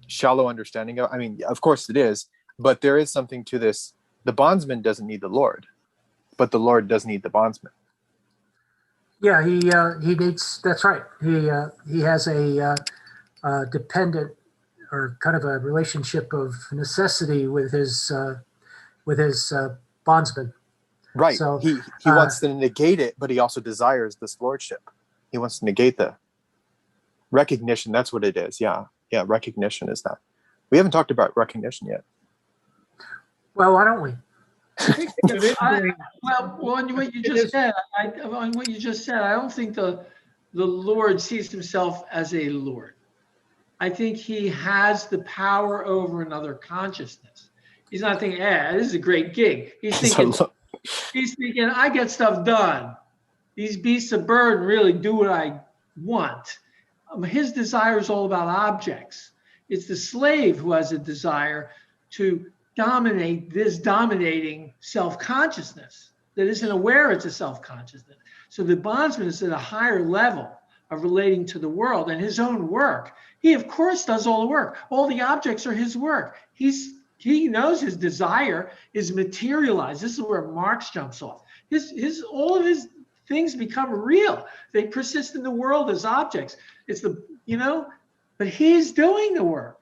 shallow understanding of? I mean, of course it is, but there is something to this. The bondsman doesn't need the Lord, but the Lord does need the bondsman. Yeah, he needs. That's right. He has a dependent or kind of a relationship of necessity with his bondsman. Right. So he wants to negate it, but he also desires this lordship. He wants to negate the recognition. That's what it is. Yeah. Recognition is that. We haven't talked about recognition yet. Well, why don't we? I think that it is very- Well, on what you just said, I don't think the Lord sees himself as a Lord. I think he has the power over another consciousness. He's not thinking, this is a great gig. He's thinking, I get stuff done. These beasts of burden really do what I want. His desire is all about objects. It's the slave who has a desire to dominate this dominating self-consciousness that isn't aware it's a self-consciousness. So the bondsman is at a higher level of relating to the world and his own work. He, of course, does all the work. All the objects are his work. He knows his desire is materialized. This is where Marx jumps off. All of his things become real. They persist in the world as objects. But he's doing the work.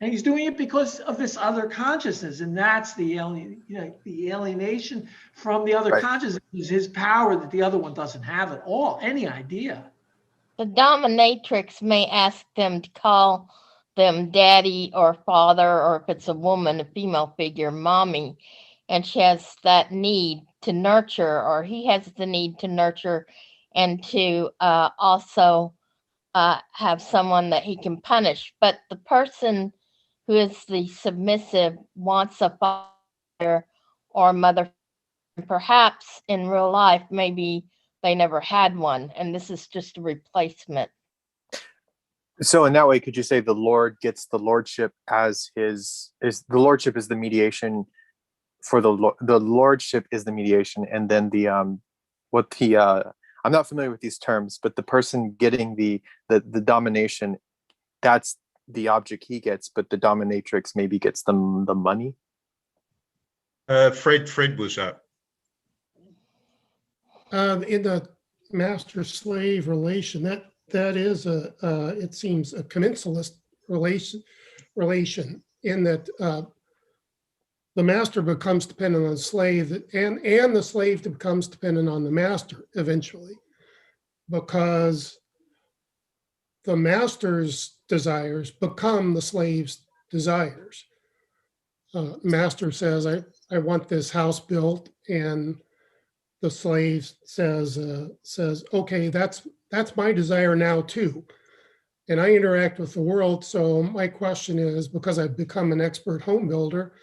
And he's doing it because of this other consciousness, and that's the alienation from the other consciousness is his power that the other one doesn't have at all, any idea. The dominatrix may ask them to call them daddy or father, or if it's a woman, a female figure, mommy, and she has that need to nurture, or he has the need to nurture and to also have someone that he can punish. But the person who is the submissive wants a father or mother. Perhaps in real life, maybe they never had one, and this is just a replacement. So in that way, could you say the Lord gets the lordship as the lordship is the mediation for the lordship is the mediation, and then I'm not familiar with these terms, but the person getting the domination, that's the object he gets, but the dominatrix maybe gets them the money. Fred was up. In the master-slave relation, that is it seems a commensalist relation in that the master becomes dependent on the slave, and the slave becomes dependent on the master eventually, because the master's desires become the slave's desires. Master says, I want this house built, and the slave says, okay, that's my desire now too. And I interact with the world. So my question is, because I've become an expert home builder,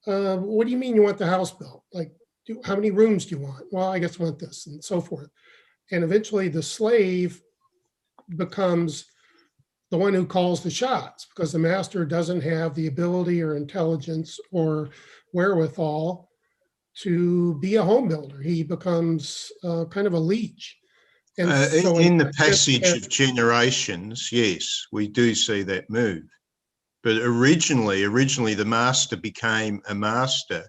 what do you mean you want the house built? Like, how many rooms do you want? Well, I guess I want this, and so forth. And eventually the slave becomes the one who calls the shots, because the master doesn't have the ability or intelligence or wherewithal to be a home builder. He becomes kind of a leech. And so in the passage of generations, yes, we do see that move. But originally the master became a master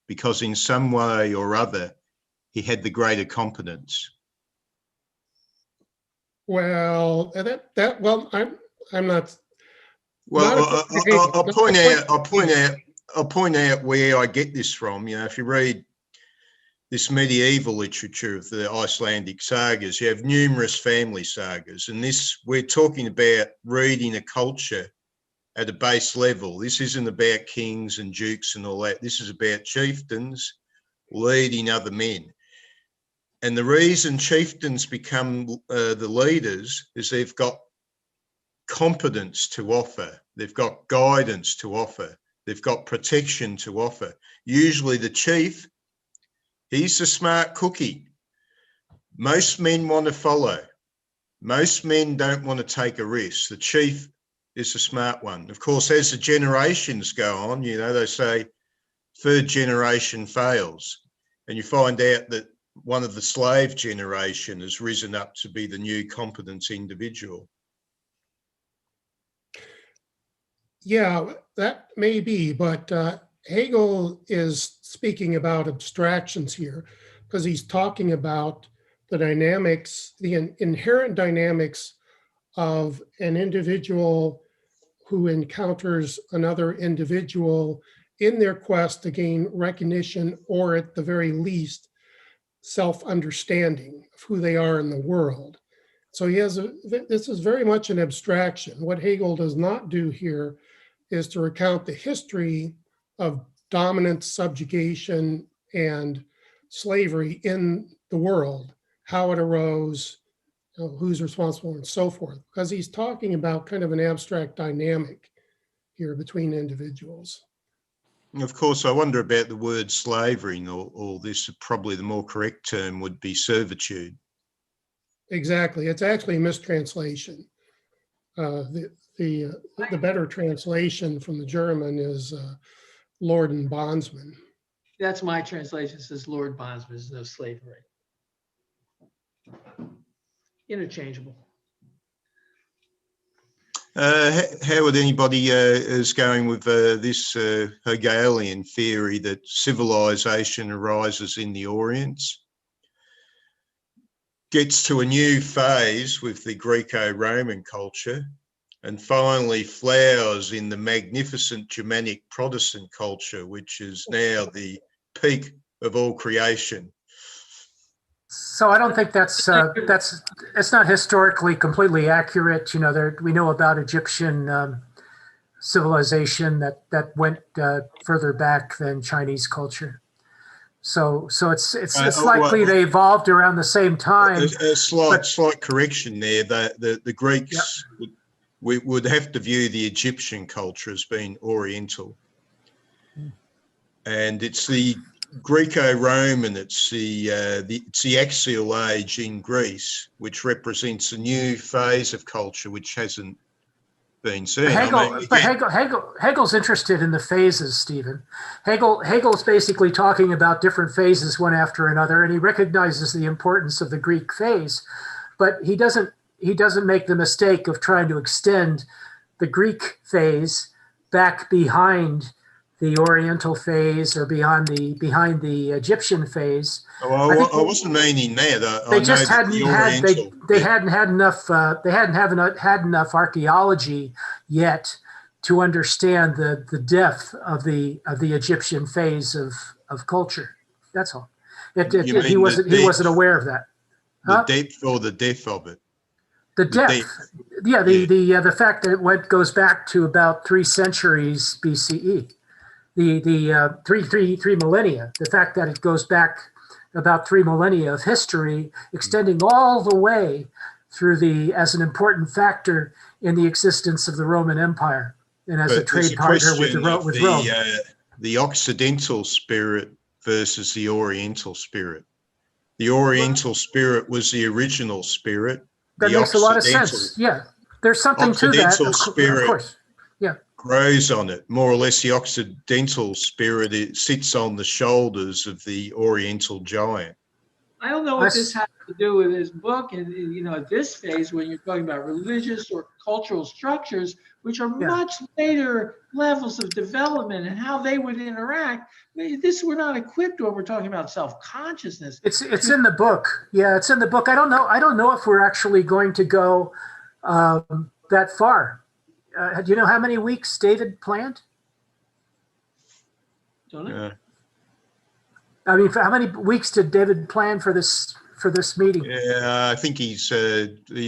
because in some way or other he had the greater competence. Well, I'm not. Well, I'll point out where I get this from. If you read this medieval literature of the Icelandic sagas, you have numerous family sagas, and we're talking about reading a culture at a base level. This isn't about kings and dukes and all that. This is about chieftains leading other men. And the reason chieftains become the leaders is they've got competence to offer. They've got guidance to offer. They've got protection to offer. Usually the chief, he's the smart cookie. Most men want to follow. Most men don't want to take a risk. The chief is the smart one. Of course, as the generations go on, you know, they say third generation fails. And you find out that one of the slave generation has risen up to be the new competent individual. Yeah, that may be, but Hegel is speaking about abstractions here because he's talking about the dynamics, the inherent dynamics of an individual who encounters another individual in their quest to gain recognition, or at the very least, self-understanding of who they are in the world. So this is very much an abstraction. What Hegel does not do here is to recount the history of dominance, subjugation, and slavery in the world, how it arose, who's responsible, and so forth, because he's talking about kind of an abstract dynamic here between individuals. Of course, I wonder about the word slavery in all this. Probably the more correct term would be servitude. Exactly. It's actually a mistranslation. The better translation from the German is lord and bondsman. That's my translation. It says Lord bondsman. There's no slavery. Interchangeable. How would anybody is going with this Hegelian theory that civilization arises in the Orient, gets to a new phase with the Greco-Roman culture, and finally flowers in the magnificent Germanic Protestant culture, which is now the peak of all creation? So I don't think it's not historically completely accurate. You know, we know about Egyptian civilization that went further back than Chinese culture. So it's likely they evolved around the same time. A slight correction there. The Greeks would have to view the Egyptian culture as being Oriental, and it's the Greco-Roman, it's the axial age in Greece, which represents a new phase of culture which hasn't been seen. Hegel's interested in the phases, Stephen. Hegel's basically talking about different phases one after another, and he recognizes the importance of the Greek phase, but he doesn't make the mistake of trying to extend the Greek phase back behind the Oriental phase or behind the Egyptian phase. Well, I wasn't meaning that. They just hadn't had enough archaeology yet to understand the depth of the Egyptian phase of culture. That's all. He wasn't aware of that. The depth or the depth of it. The depth. The fact that it goes back to about 3 centuries BCE. The three millennia, the fact that it goes back about 3 millennia of history, extending all the way through as an important factor in the existence of the Roman Empire and as a trade partner with Rome. The Occidental spirit versus the Oriental spirit. The Oriental spirit was the original spirit. That makes a lot of sense. Yeah, there's something to that. Spirit, of course. Yeah. Grows on it. More or less, the Occidental spirit, it sits on the shoulders of the Oriental giant. I don't know what this has to do with his book, and you know, at this phase when you're talking about religious or cultural structures, which are much later levels of development and how they would interact. We're not equipped when we're talking about self-consciousness. It's in the book. Yeah, it's in the book. I don't know if we're actually going to go that far. Do you know how many weeks David planned? Don't know. I mean, how many weeks did David plan for this meeting? Yeah, I think he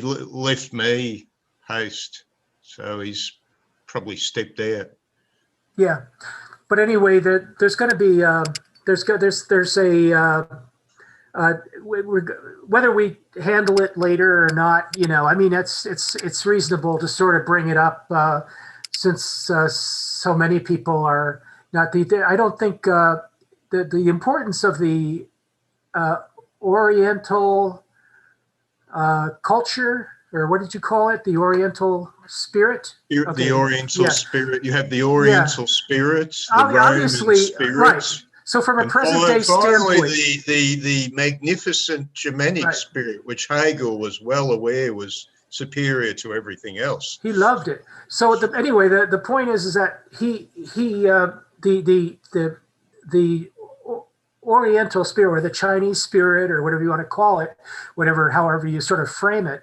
left me host, so he's probably stepped out. Yeah, but anyway, there's going to be whether we handle it later or not, you know, I mean, it's reasonable to sort of bring it up since so many people are not. I don't think the importance of the Oriental culture or what did you call it? The Oriental spirit? Okay. The Oriental Yeah. spirit. You have the Oriental spirits, the Obviously, Roman spirits. right. So from a And present day finally, standpoint, the magnificent Germanic Right. spirit, which Hegel was well aware was superior to everything else. he loved it. So anyway, the point is that the Oriental spirit, or the Chinese spirit, or whatever you want to call it, however you sort of frame it,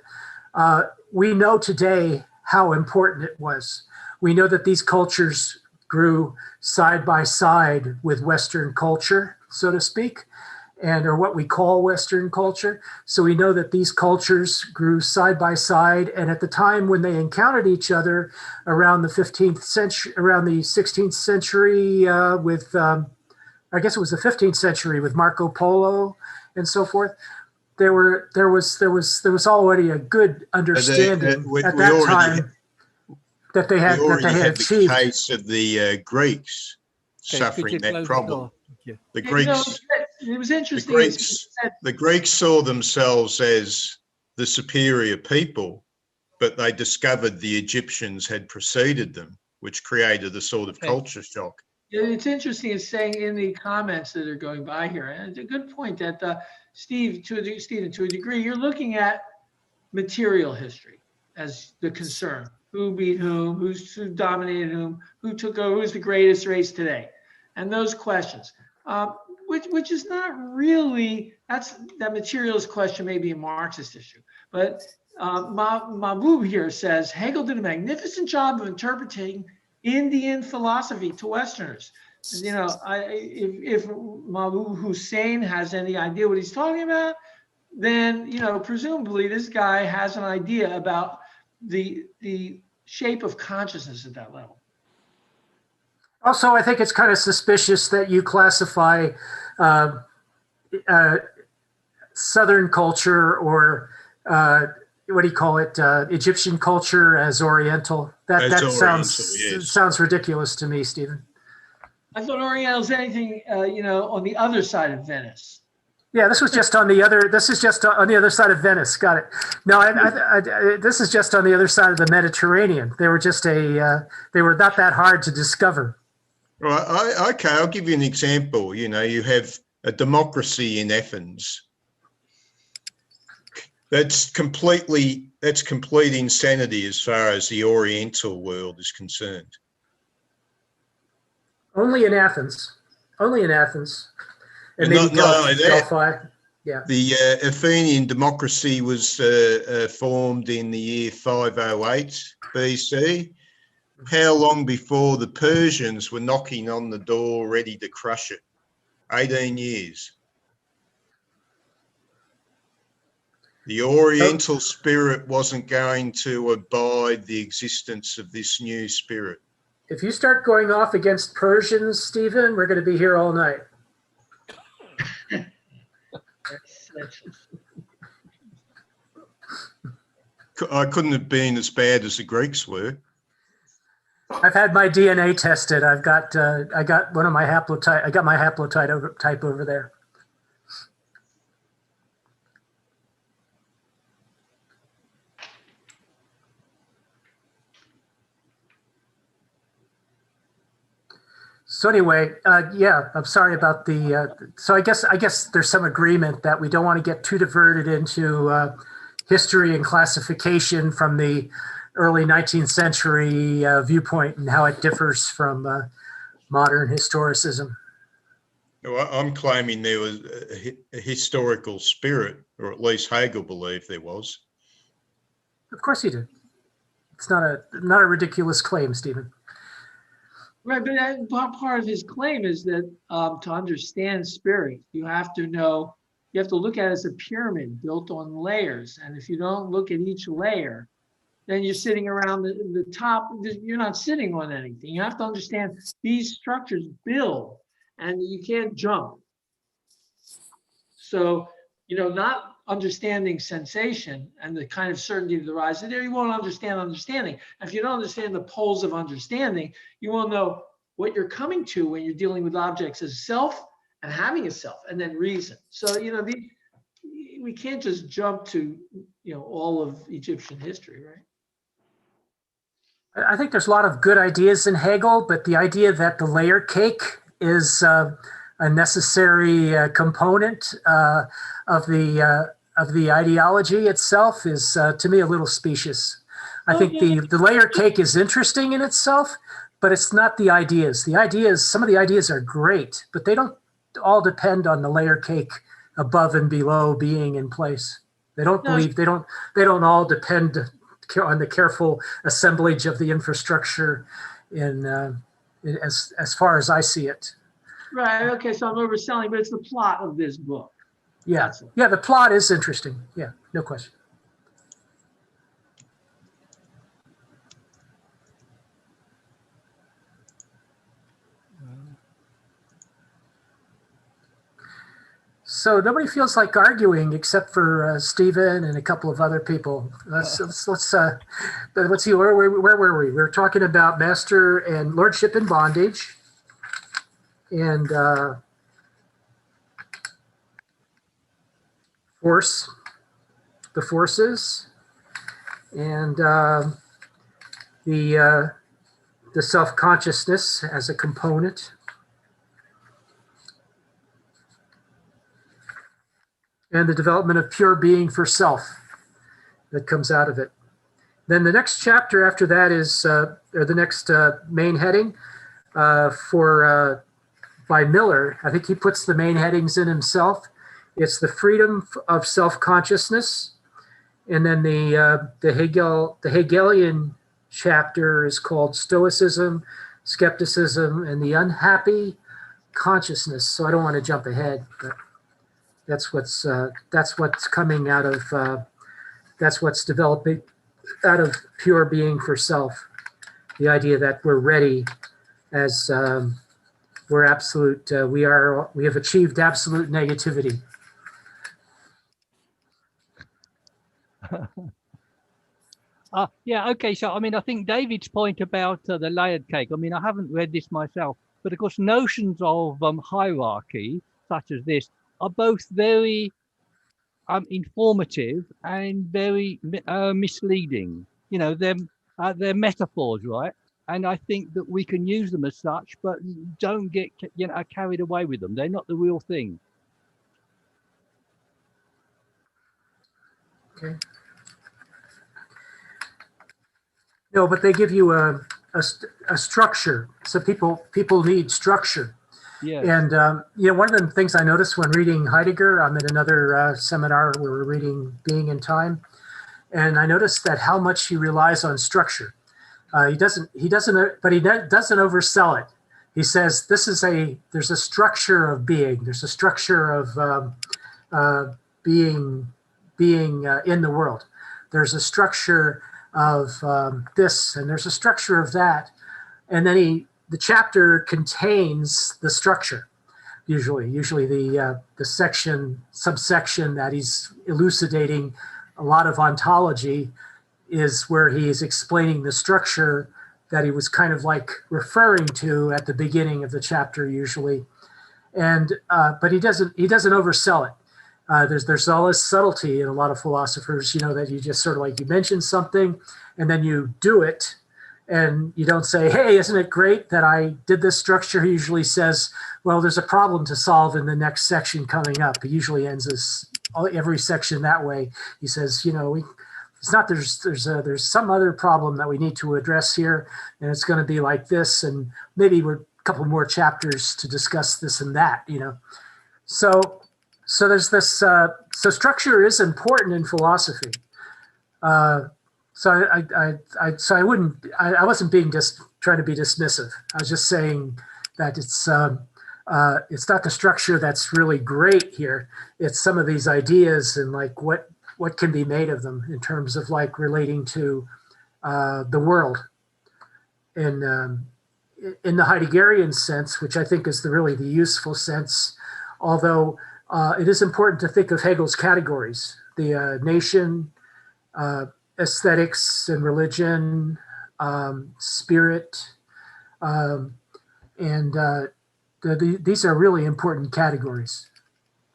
we know today how important it was. We know that these cultures grew side by side with Western culture, so to speak, or what we call Western culture. So we know that these cultures grew side by side, and at the time when they encountered each other around the 15th century, around the 16th century, with I guess it was the 15th century with Marco Polo and so forth, there was already a good understanding at that time that they had achieved. The case of the Greeks suffering that problem. The Greeks, it was interesting. the Greeks saw themselves as the superior people, but they discovered the Egyptians had preceded them, which created a sort of culture shock. It's interesting, it's saying in the comments that are going by here, and it's a good point that Stephen, to a degree, you're looking at material history as the concern. Who beat whom, who dominated whom, who took over, who's the greatest race today, and those questions, which is not really, that materialist question may be a Marxist issue, but Mahbub here says Hegel did a magnificent job of interpreting Indian philosophy to Westerners. You know, if Mahbub Hussein has any idea what he's talking about, then, you know, presumably this guy has an idea about the shape of consciousness at that level. Also, I think it's kind of suspicious that you classify Southern culture, or what do you call it, Egyptian culture, as Oriental. That sounds ridiculous to me, Stephen. I thought Oriental is anything, you know, on the other side of Venice. Yeah, this was just on the other. This is just on the other side of Venice. Got it. No, this is just on the other side of the Mediterranean. They were just they were not that hard to discover. Right. Okay, I'll give you an example. You know, you have a democracy in Athens. That's complete insanity as far as the Oriental world is concerned. Only in Athens. Only in Athens. And not only that, Delphi. Yeah. The Athenian Democracy was formed in the year 508 BC. How long before the Persians were knocking on the door ready to crush it? 18 years. The Oriental spirit wasn't going to abide the existence of this new spirit. If you start going off against Persians, Stephen, we're going to be here all night. I couldn't have been as bad as the Greeks were. I've had my DNA tested. I got one of my haplotype. I got my haplotype over there. So anyway, yeah, I'm sorry about the. So I guess there's some agreement that we don't want to get too diverted into history and classification from the early 19th century viewpoint and how it differs from modern historicism. Well, I'm claiming there was a historical spirit, or at least Hegel believed there was. Of course he did. It's not a ridiculous claim, Stephen. Right, but part of his claim is that to understand spirit, you have to look at it as a pyramid built on layers. And if you don't look at each layer, then you're sitting around the top. You're not sitting on anything. You have to understand these structures build, and you can't jump. So, not understanding sensation and the kind of certainty that arises there, you won't understand understanding. And if you don't understand the poles of understanding, you won't know what you're coming to when you're dealing with objects as self and having a self, and then reason. So, we can't just jump to, all of Egyptian history, right? I think there's a lot of good ideas in Hegel, but the idea that the layer cake is a necessary component of the ideology itself is, to me, a little specious. I think the layer cake is interesting in itself, but it's not the ideas. Some of the ideas are great, but they don't all depend on the layer cake above and below being in place. They don't all depend on the careful assemblage of the infrastructure as far as I see it. Right. Okay. So I'm overselling, but it's the plot of this book. Yeah. Yeah. The plot is interesting. Yeah. No question. So nobody feels like arguing except for Stephen and a couple of other people. Let's see, where were we? We were talking about master and lordship in bondage, and the forces, and the self-consciousness as a component. And the development of pure being for self that comes out of it. Then the next chapter after that is, or the next main heading by Miller. I think he puts the main headings in himself. It's the freedom of self-consciousness. And then the Hegelian chapter is called Stoicism, Skepticism, and the Unhappy Consciousness. So I don't want to jump ahead, but that's what's coming out of, that's what's developing out of pure being for self. The idea that we're ready as we're absolute, we have achieved absolute negativity. Yeah, okay. So, I mean, I think David's point about the layered cake, I mean, I haven't read this myself, but of course, notions of hierarchy, such as this, are both very informative and very misleading. They're metaphors, right? And I think that we can use them as such, but don't get carried away with them. They're not the real thing. Okay. No, but they give you a structure. So people need structure. Yeah. And one of the things I noticed when reading Heidegger, I'm at another seminar where we're reading Being and Time, and I noticed that how much he relies on structure. He doesn't oversell it. He says there's a structure of being. There's a structure of being in the world. There's a structure of this, and there's a structure of that, and then the chapter contains the structure. Usually the subsection that he's elucidating a lot of ontology is where he is explaining the structure that he was kind of like referring to at the beginning of the chapter usually. And but he doesn't oversell it. There's all this subtlety in a lot of philosophers, that you just sort of like, you mention something and then you do it, and you don't say, hey, isn't it great that I did this structure? He usually says, well, there's a problem to solve in the next section coming up. He usually ends every section that way. He says, it's not, there's some other problem that we need to address here, and it's going to be like this, and maybe we're a couple more chapters to discuss this and that, So there's this, so structure is important in philosophy. So I wasn't being trying to be dismissive. I was just saying that it's not the structure that's really great here. It's some of these ideas and like what can be made of them in terms of like relating to the world. And in the Heideggerian sense, which I think is really the useful sense, although it is important to think of Hegel's categories, the nation, aesthetics and religion, spirit, and these are really important categories.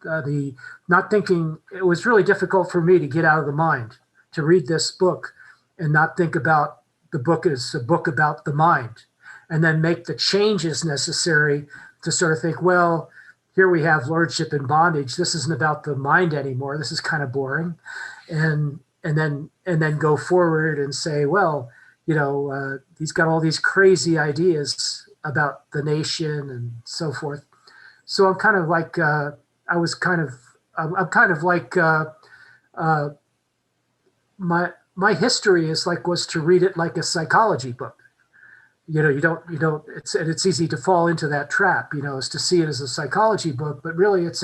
the not thinking. It was really difficult for me to get out of the mind, to read this book and not think about the book as a book about the mind, and then make the changes necessary to sort of think, well, here we have lordship and bondage. This isn't about the mind anymore. This is kind of boring. And then go forward and say, well, he's got all these crazy ideas about the nation and so forth. So I'm kind of like, I'm kind of like, my history was to read it like a psychology book. It's easy to fall into that trap, is to see it as a psychology book, but really it's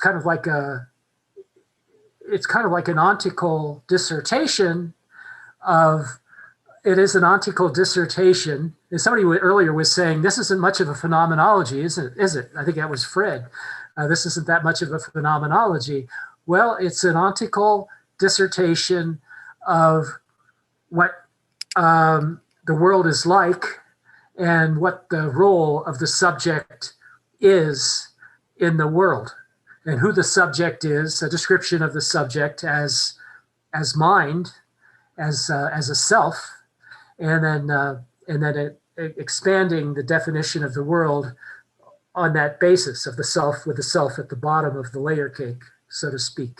kind of like an ontical dissertation it is an ontical dissertation. And somebody earlier was saying, this isn't much of a phenomenology, is it? I think that was Fred. This isn't that much of a phenomenology. Well, it's an ontical dissertation of what the world is like and what the role of the subject is in the world, and who the subject is, a description of the subject as mind, as a self, and then expanding the definition of the world on that basis of the self, with the self at the bottom of the layer cake, so to speak.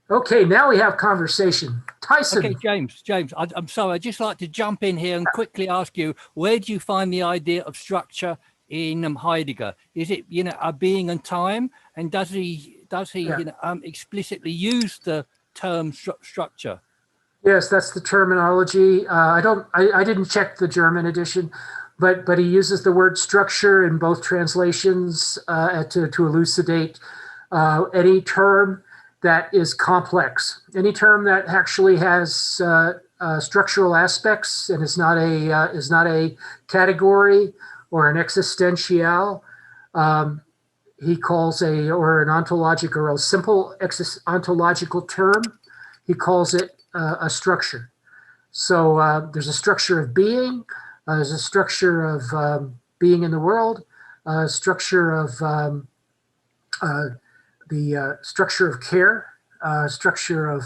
Okay, now we have conversation. Tyson. Okay, James, I'm sorry. I'd just like to jump in here and quickly ask you, where do you find the idea of structure in Heidegger? Is it, a being and time? And does he explicitly use the term structure? Yes, that's the terminology. I didn't check the German edition, but he uses the word structure in both translations to elucidate any term that is complex, any term that actually has structural aspects and is not a category or an existential. He calls or an ontological or a simple ontological term. He calls it a structure. So there's a structure of being. There's a structure of being in the world. A structure of the structure of care, structure of,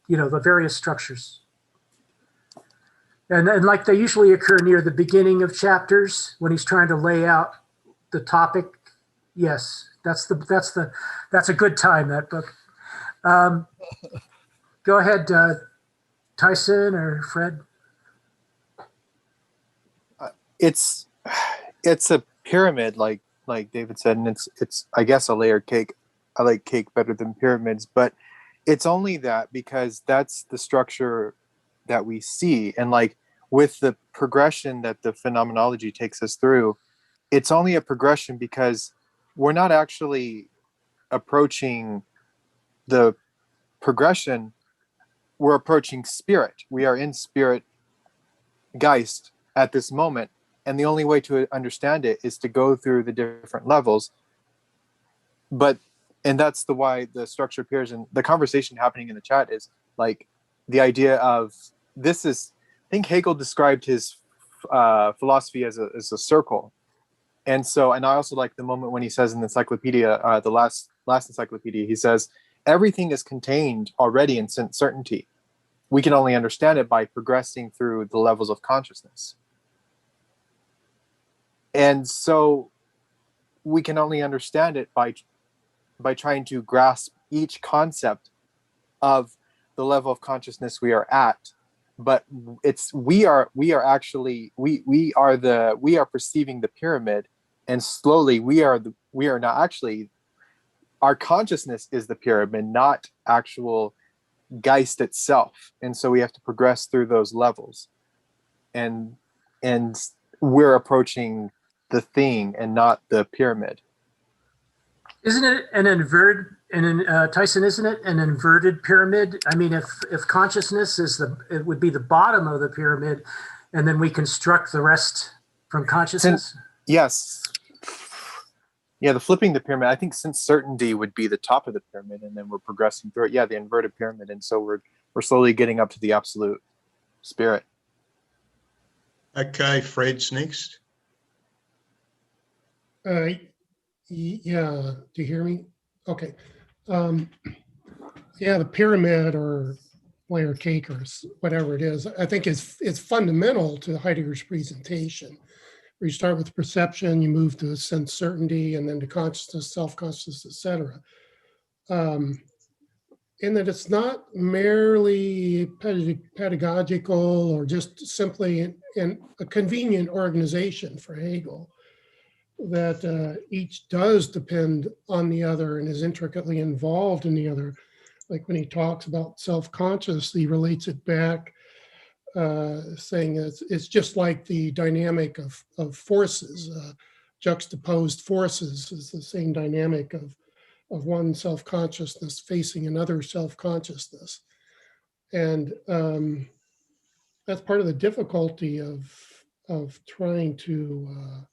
the various structures. And like they usually occur near the beginning of chapters when he's trying to lay out the topic. Yes, that's a good time, that book. Go ahead, Tyson or Fred. It's a pyramid, like David said, and it's I guess a layered cake. I like cake better than pyramids, but it's only that because that's the structure that we see. And like with the progression that the phenomenology takes us through, it's only a progression because we're not actually approaching the progression. We're approaching spirit. We are in spirit Geist at this moment. And the only way to understand it is to go through the different levels. And that's why the structure appears, and the conversation happening in the chat is like the idea of this is, I think Hegel described his philosophy as a circle. And I also like the moment when he says in the encyclopedia, the last encyclopedia, he says, everything is contained already in certainty. We can only understand it by progressing through the levels of consciousness. And so we can only understand it by trying to grasp each concept of the level of consciousness we are at. But we are perceiving the pyramid, and slowly we are not actually, our consciousness is the pyramid, not actual Geist itself. And so we have to progress through those levels, and we're approaching the thing and not the pyramid. Isn't it an inverted, Tyson, isn't it an inverted pyramid? I mean, if consciousness it would be the bottom of the pyramid, and then we construct the rest from consciousness? Yes. Yeah, the flipping the pyramid, I think since certainty would be the top of the pyramid, and then we're progressing through it. Yeah, the inverted pyramid. And so we're slowly getting up to the absolute spirit. Okay, Fred's next. Yeah, do you hear me? Okay. Yeah, the pyramid or layer cake or whatever it is, I think it's fundamental to Heidegger's presentation, where you start with perception, you move to sense certainty, and then to consciousness, self-consciousness, etc. In that it's not merely pedagogical or just simply in a convenient organization for Hegel, that each does depend on the other and is intricately involved in the other. Like when he talks about self-conscious, he relates it back, saying it's just like the dynamic of forces, juxtaposed forces is the same dynamic of one self-consciousness facing another self-consciousness. And that's part of the difficulty of trying to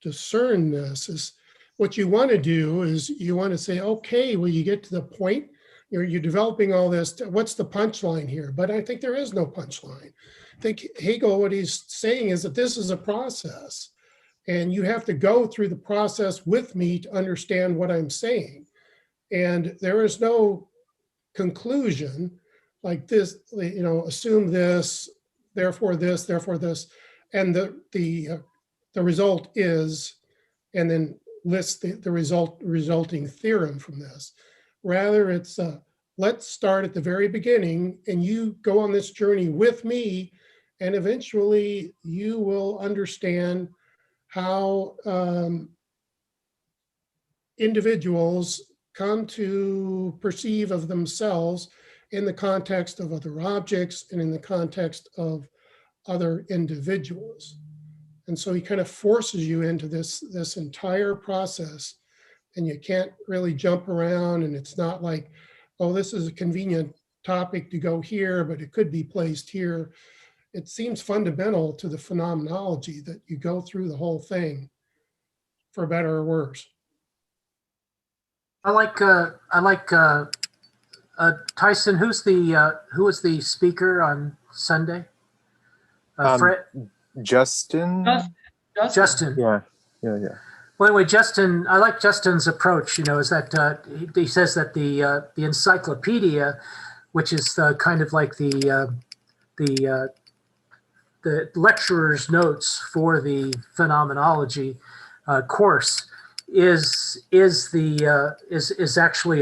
discern this. Is what you want to do is you want to say, okay, well, you get to the point, you're developing all this, what's the punchline here? But I think there is no punchline. I think Hegel, what he's saying is that this is a process, and you have to go through the process with me to understand what I'm saying. And there is no conclusion like this, assume this, therefore this, and the result is, and then list the resulting theorem from this. Rather, it's let's start at the very beginning, and you go on this journey with me, and eventually you will understand how individuals come to perceive of themselves in the context of other objects and in the context of other individuals. And so he kind of forces you into this entire process, and you can't really jump around, and it's not like, oh, this is a convenient topic to go here, but it could be placed here. It seems fundamental to the phenomenology that you go through the whole thing, for better or worse. I like Tyson. Who was the speaker on Sunday? Fred? Justin. Justin. Yeah. Well, anyway, Justin. I like Justin's approach. Is that he says that the encyclopedia, which is kind of like the lecturer's notes for the phenomenology course, is actually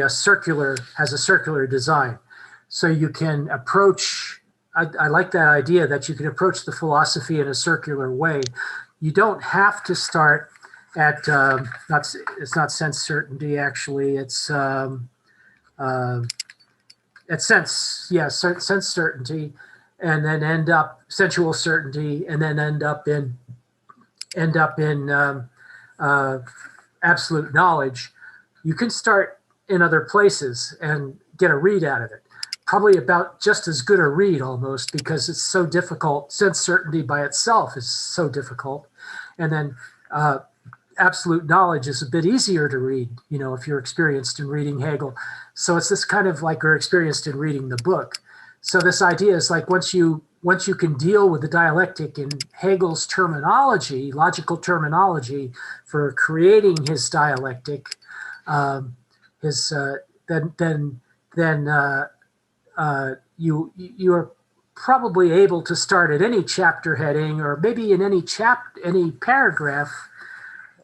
has a circular design. So you can approach, I like that idea that you can approach the philosophy in a circular way. You don't have to start at, it's not sense certainty, actually, it's at sense certainty, and then end up sensual certainty, and then end up in absolute knowledge. You can start in other places and get a read out of it. Probably about just as good a read almost, because it's so difficult. Sense certainty by itself is so difficult. And then absolute knowledge is a bit easier to read, if you're experienced in reading Hegel. So it's this kind of like we're experienced in reading the book. So this idea is like once you can deal with the dialectic in Hegel's terminology, logical terminology for creating his dialectic, then you are probably able to start at any chapter heading, or maybe in any paragraph,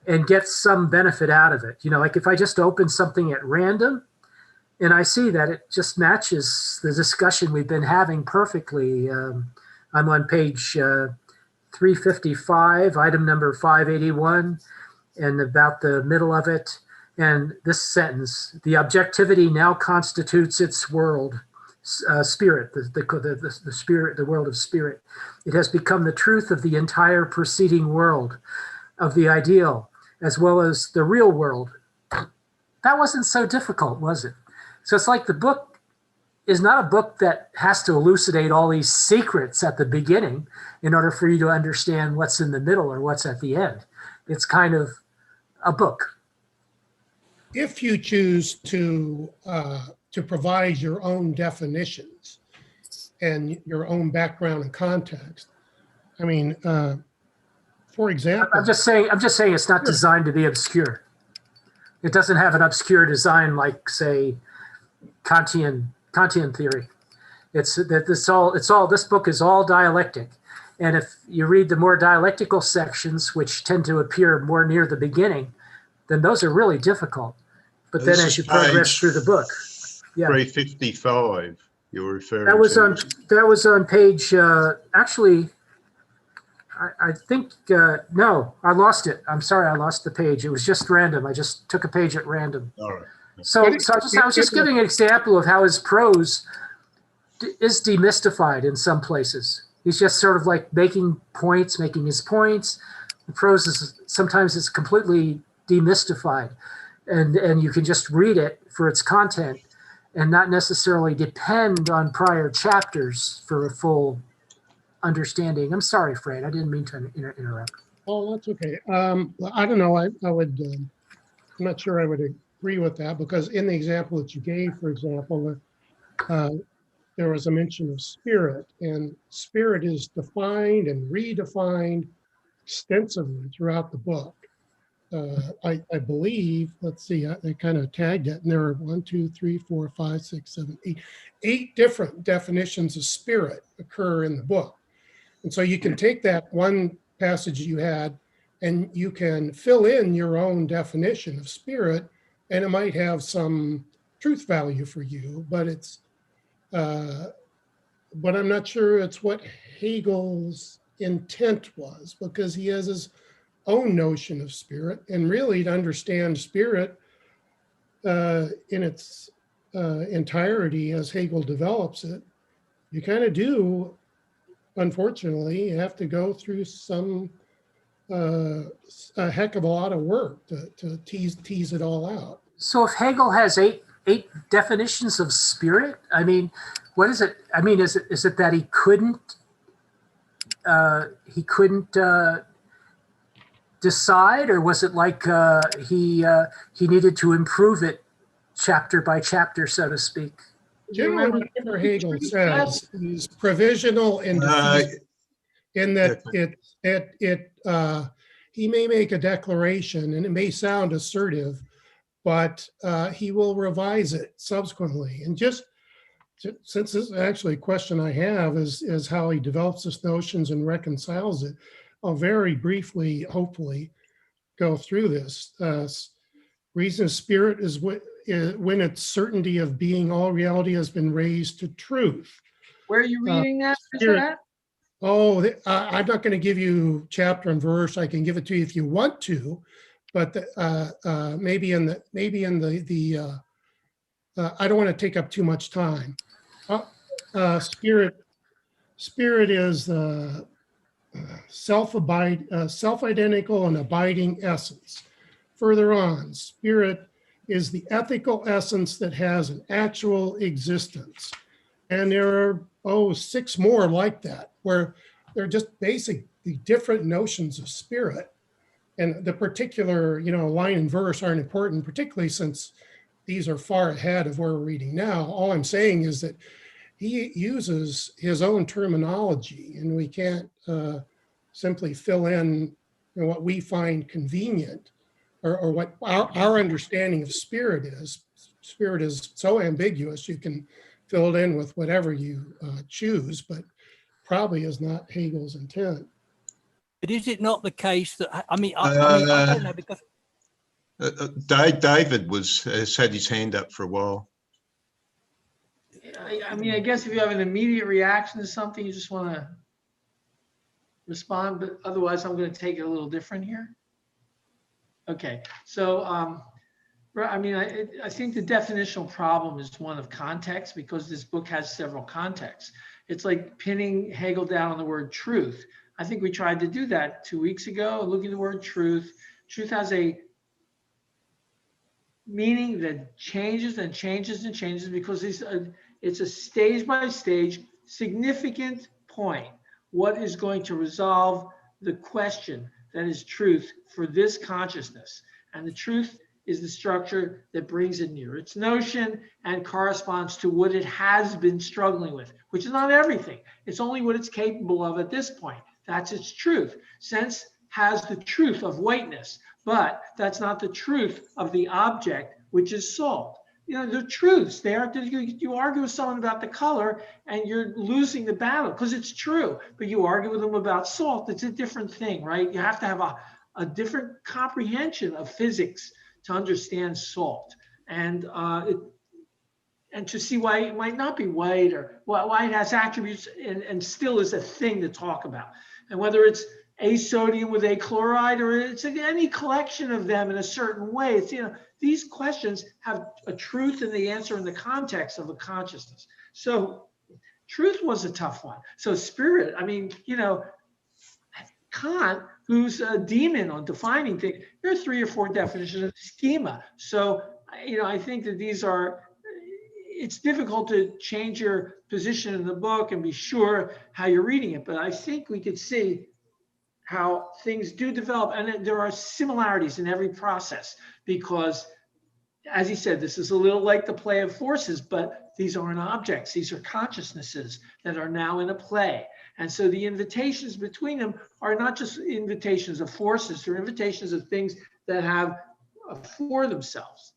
and get some benefit out of it. Like if I just open something at random, and I see that it just matches the discussion we've been having perfectly. I'm on page 355, item number 581, and about the middle of it. And this sentence: the objectivity now constitutes its world, spirit, the spirit, the world of spirit. It has become the truth of the entire preceding world, of the ideal, as well as the real world. That wasn't so difficult, was it? So it's like the book is not a book that has to elucidate all these secrets at the beginning in order for you to understand what's in the middle or what's at the end. It's kind of a book. If you choose to provide your own definitions and your own background and context, I mean, For example, I'm just saying it's not designed to be obscure. It doesn't have an obscure design like, say, Kantian theory. It's that this book is all dialectic. And if you read the more dialectical sections, which tend to appear more near the beginning, then those are really difficult. But then as you progress through the book, 355 you're referring that was to. that was on page, actually, I think, no, I lost it. I'm sorry, I lost the page. It was just random. I just took a page at random. All right. So I was just giving an example of how his prose is demystified in some places. He's just sort of like making his points. The prose is sometimes it's completely demystified, and you can just read it for its content and not necessarily depend on prior chapters for a full understanding. I'm sorry, Fred. I didn't mean to interrupt. oh, that's okay. I don't know. I would. I'm not sure I would agree with that, because in the example that you gave, for example, there was a mention of spirit, and spirit is defined and redefined extensively throughout the book. I believe, let's see, I kind of tagged it, and there are 1, 2, 3, 4, 5, 6, 7, 8, 8 different definitions of spirit occur in the book. And so you can take that one passage you had and you can fill in your own definition of spirit, and it might have some truth value for you, but I'm not sure it's what Hegel's intent was, because he has his own notion of spirit, and really to understand spirit in its entirety as Hegel develops it, you kind of do, unfortunately, you have to go through a heck of a lot of work to tease it all out. So if Hegel has eight definitions of spirit, I mean, what is it? I mean, is it that he couldn't decide, or was it like he needed to improve it chapter by chapter, so to speak? Generally, whatever Hegel says is provisional and diffuse, in that he may make a declaration and it may sound assertive, but he will revise it subsequently. And just since this is actually a question I have is how he develops his notions and reconciles it, I'll very briefly, hopefully, go through this. Reason of spirit is when its certainty of being all reality has been raised to truth. Where are you reading that? Oh, I'm not going to give you chapter and verse. I can give it to you if you want to, but maybe in the I don't want to take up too much time. Spirit is self-identical and abiding essence. Further on, spirit is the ethical essence that has an actual existence. And there are, 6 more like that, where they're just basically different notions of spirit. And the particular, line and verse aren't important, particularly since these are far ahead of where we're reading now. All I'm saying is that he uses his own terminology, and we can't simply fill in what we find convenient, or what our understanding of spirit is. Spirit is so ambiguous, you can fill it in with whatever you choose, but probably is not Hegel's intent. But is it not the case that, I don't know, because David has had his hand up for a while. I guess if you have an immediate reaction to something, you just want to respond, but otherwise I'm going to take it a little different here. Okay, so I think the definitional problem is one of context, because this book has several contexts. It's like pinning Hegel down on the word truth. I think we tried to do that 2 weeks ago, looking at the word truth. Truth has a meaning that changes and changes and changes, because it's a stage by stage significant point. What is going to resolve the question that is truth for this consciousness? And the truth is the structure that brings it near its notion and corresponds to what it has been struggling with, which is not everything. It's only what it's capable of at this point. That's its truth. Since has the truth of whiteness, but that's not the truth of the object, which is salt. You know, the truths there. You argue with someone about the color and you're losing the battle because it's true, but you argue with them about salt. It's a different thing, right? You have to have a different comprehension of physics to understand salt, and to see why it might not be white, or why it has attributes and still is a thing to talk about, and whether it's a sodium with a chloride or it's any collection of them in a certain way. It's, you know, these questions have a truth and the answer in the context of a consciousness. So truth was a tough one. So spirit, I mean, you know, Kant, who's a demon on defining things, there are 3 or 4 definitions of schema. So, you know, I think that these are, it's difficult to change your position in the book and be sure how you're reading it, but I think we could see how things do develop, and there are similarities in every process, because as he said, this is a little like the play of forces, but these aren't objects, these are consciousnesses that are now in a play. And so the invitations between them are not just invitations of forces, they're invitations of things that have for themselves.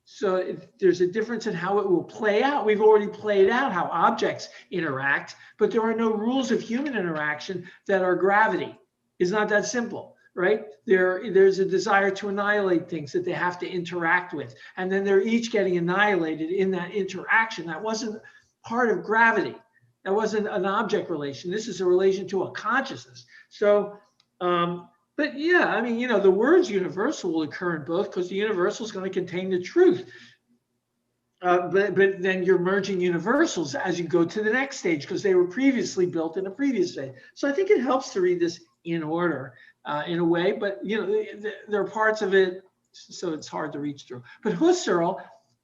So there's a difference in how it will play out. We've already played out how objects interact, but there are no rules of human interaction that are gravity. It's not that simple, right? There's a desire to annihilate things that they have to interact with. And then they're each getting annihilated in that interaction. That wasn't part of gravity. That wasn't an object relation. This is a relation to a consciousness. So, but yeah, I mean, you know, the words universal will occur in both because the universal is going to contain the truth. But then you're merging universals as you go to the next stage because they were previously built in a previous stage. So I think it helps to read this in order in a way, but you know, there are parts of it, so it's hard to reach through. But Husserl,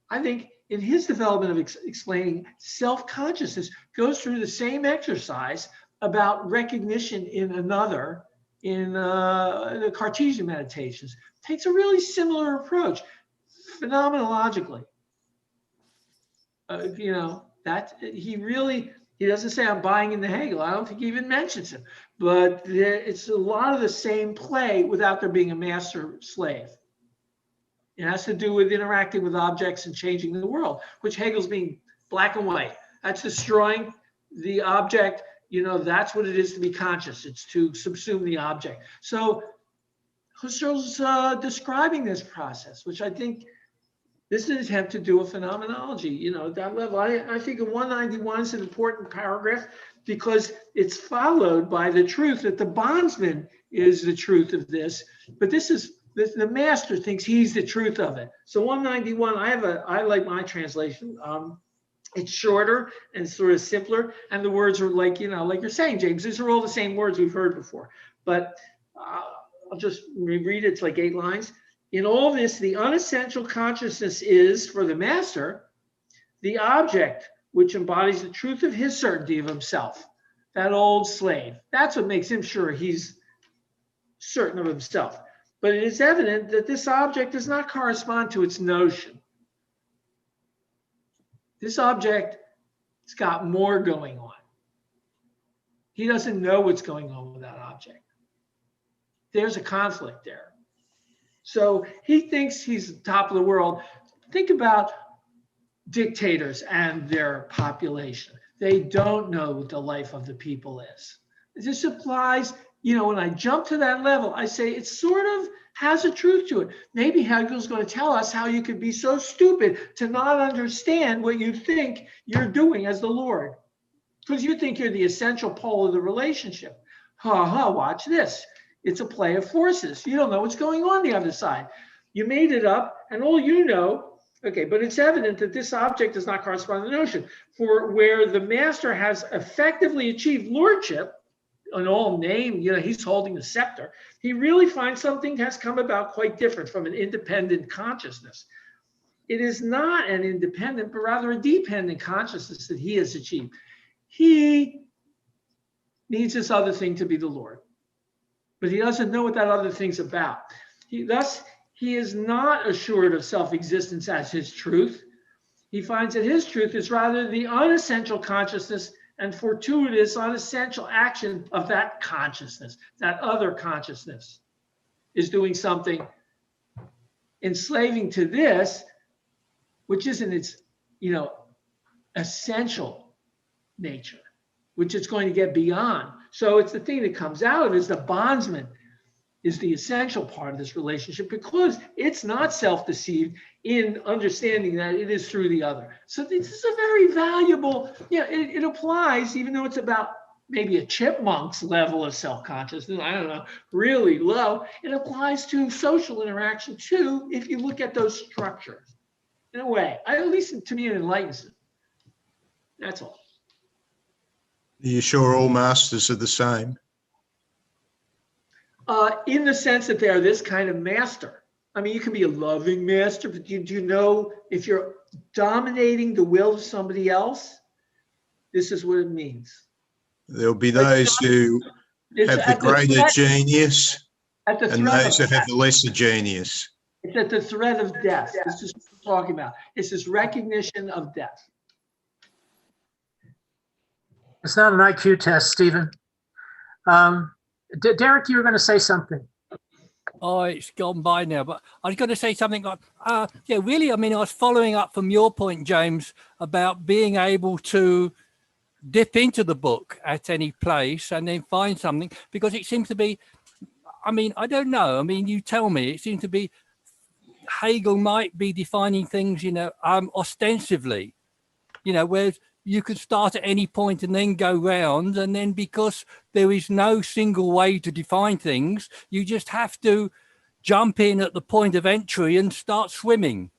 I think in his development of explaining self-consciousness, goes through the same exercise about recognition in another in the Cartesian meditations. Takes a really similar approach phenomenologically. You know, that he doesn't say I'm buying into Hegel. I don't think he even mentions him, but it's a lot of the same play without there being a master slave. It has to do with interacting with objects and changing the world, which Hegel's being black and white. That's destroying the object. You know, that's what it is to be conscious. It's to subsume the object. So Husserl's describing this process, which I think this is an attempt to do a phenomenology, you know, at that level. I think 191 is an important paragraph because it's followed by the truth that the bondsman is the truth of this, but this is, the master thinks he's the truth of it. So 191, I like my translation. It's shorter and sort of simpler, and the words are like, you know, like you're saying, James, these are all the same words we've heard before, but I'll just reread it. It's like 8 lines. In all this, the unessential consciousness is, for the master, the object which embodies the truth of his certainty of himself, that old slave. That's what makes him sure he's certain of himself. But it is evident that this object does not correspond to its notion. This object has got more going on. He doesn't know what's going on with that object. There's a conflict there. So he thinks he's the top of the world. Think about dictators and their population. They don't know what the life of the people is. This applies, you know, when I jump to that level, I say it sort of has a truth to it. Maybe Hegel's going to tell us how you could be so stupid to not understand what you think you're doing as the Lord. Because you think you're the essential pole of the relationship. Watch this. It's a play of forces. You don't know what's going on the other side. You made it up, and all you know, okay, but it's evident that this object does not correspond to the notion. For where the master has effectively achieved lordship, an all name, you know, he's holding the scepter, he really finds something has come about quite different from an independent consciousness. It is not an independent, but rather a dependent consciousness that he has achieved. He needs this other thing to be the Lord, but he doesn't know what that other thing's about. Thus, he is not assured of self-existence as his truth. He finds that his truth is rather the unessential consciousness and fortuitous, unessential action of that consciousness, that other consciousness is doing something enslaving to this, which isn't its, essential nature, which it's going to get beyond. So it's the thing that comes out of it is the bondsman is the essential part of this relationship, because it's not self-deceived in understanding that it is through the other. So this is a very valuable, it applies, even though it's about maybe a chipmunk's level of self-consciousness, I don't know, really low, it applies to social interaction too, if you look at those structures. In a way, at least to me, it enlightens it. That's all. Are you sure all masters are the same? In the sense that they are this kind of master. I mean, you can be a loving master, but do you know if you're dominating the will of somebody else, this is what it means. There'll be those who have the greater genius and those who have the lesser genius. It's at the threat of death. This is what we're talking about. It's this recognition of death. It's not an IQ test, Stephen. Derek, you were going to say something. Oh, it's gone by now, but I was going to say something like, really, I mean, I was following up from your point, James, about being able to dip into the book at any place and then find something, because it seems to be, I mean, I don't know. I mean, you tell me, it seems to be Hegel might be defining things, ostensively, whereas you could start at any point and then go round, and then because there is no single way to define things, you just have to jump in at the point of entry and start swimming.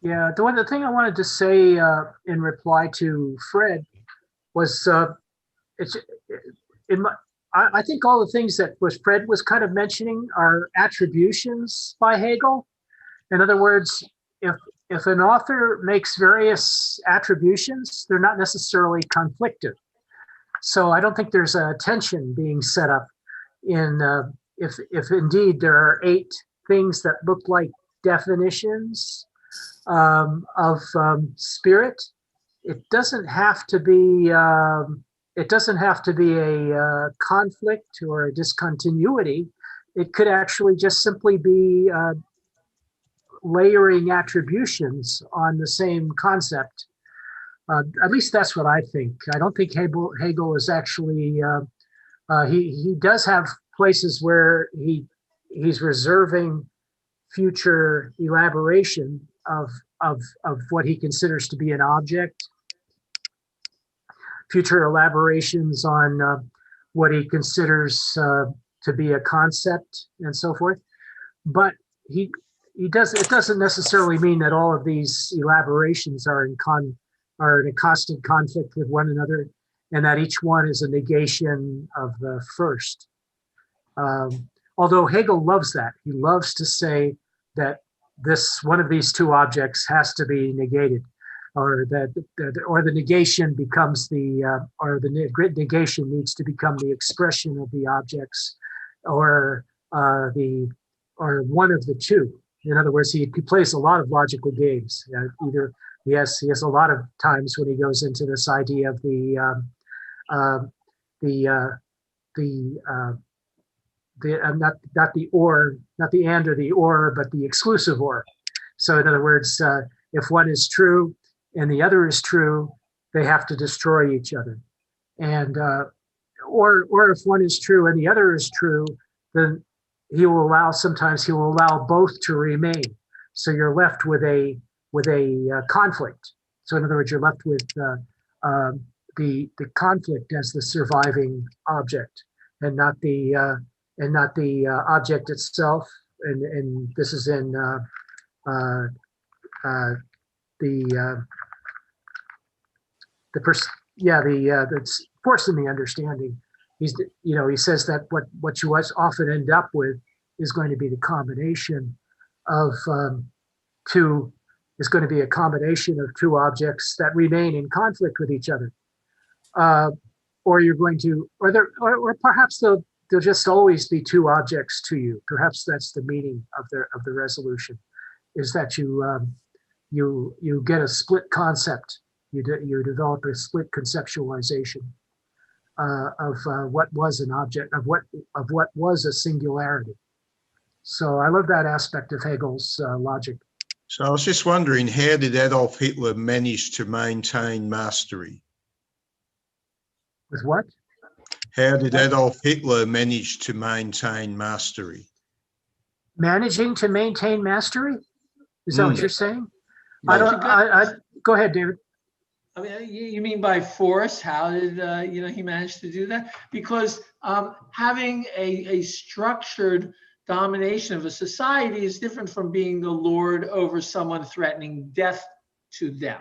Yeah, the thing I wanted to say in reply to Fred was, I think all the things that Fred was kind of mentioning are attributions by Hegel. In other words, if an author makes various attributions, they're not necessarily conflictive. So I don't think there's a tension being set up in if indeed there are 8 things that look like definitions of spirit. It doesn't have to be a conflict or a discontinuity. It could actually just simply be layering attributions on the same concept. At least that's what I think. I don't think Hegel is actually, he does have places where he's reserving future elaboration of what he considers to be an object, future elaborations on what he considers to be a concept and so forth. But it doesn't necessarily mean that all of these elaborations are in a constant conflict with one another, and that each one is a negation of the first. Although Hegel loves that. He loves to say that one of these 2 objects has to be negated, or the negation becomes negation needs to become the expression of the objects, or one of the 2. In other words, he plays a lot of logical games. Either he has a lot of times when he goes into this idea of not the and or the or, but the exclusive or. So in other words, if one is true and the other is true, they have to destroy each other. And or if one is true and the other is true, then sometimes he will allow both to remain. So you're left with a conflict. So in other words, you're left with the conflict as the surviving object, and not the object itself. And this is in that's Force in the Understanding. He says that what you often end up with is going to be the combination of 2 objects that remain in conflict with each other, or perhaps there'll just always be 2 objects to you. Perhaps that's the meaning of the resolution, is that you get a split concept You develop a split conceptualization of what was an object, of what was a singularity. So I love that aspect of Hegel's logic. So I was just wondering, how did Adolf Hitler manage to maintain mastery? With what? How did Adolf Hitler manage to maintain mastery? Managing to maintain mastery? Is that what you're saying? I Yeah. don't. Go ahead, David. I mean, you mean by force? How did he manage to do that? Because having a structured domination of a society is different from being the lord over someone threatening death to them.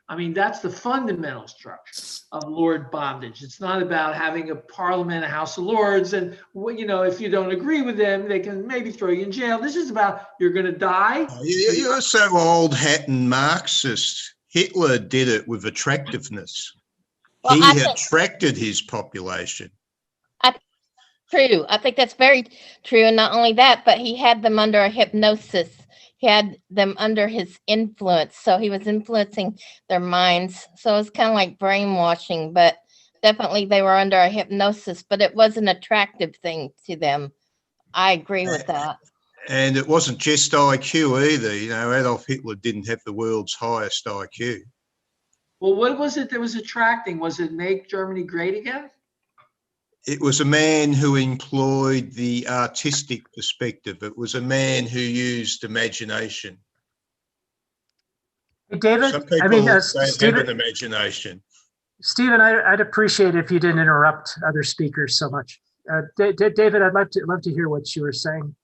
I mean, that's the fundamental structure of lord bondage. It's not about having a parliament, a House of Lords, and if you don't agree with them, they can maybe throw you in jail. This is about you're going to die. You're so old hat and Marxist. Hitler did it with attractiveness. Well, He attracted his population. True. I think that's very true. And not only that, but he had them under a hypnosis. He had them under his influence. So he was influencing their minds. So it's kind of like brainwashing, but definitely they were under a hypnosis, but it was an attractive thing to them. I agree with that. And it wasn't just IQ either. Adolf Hitler didn't have the world's highest IQ. Well, what was it that was attracting? Was it make Germany great again? It was a man who employed the artistic perspective. It was a man who used imagination. Hey, David, Some people don't have an imagination. Stephen, I'd appreciate it if you didn't interrupt other speakers so much. David, I'd love to hear what you were saying.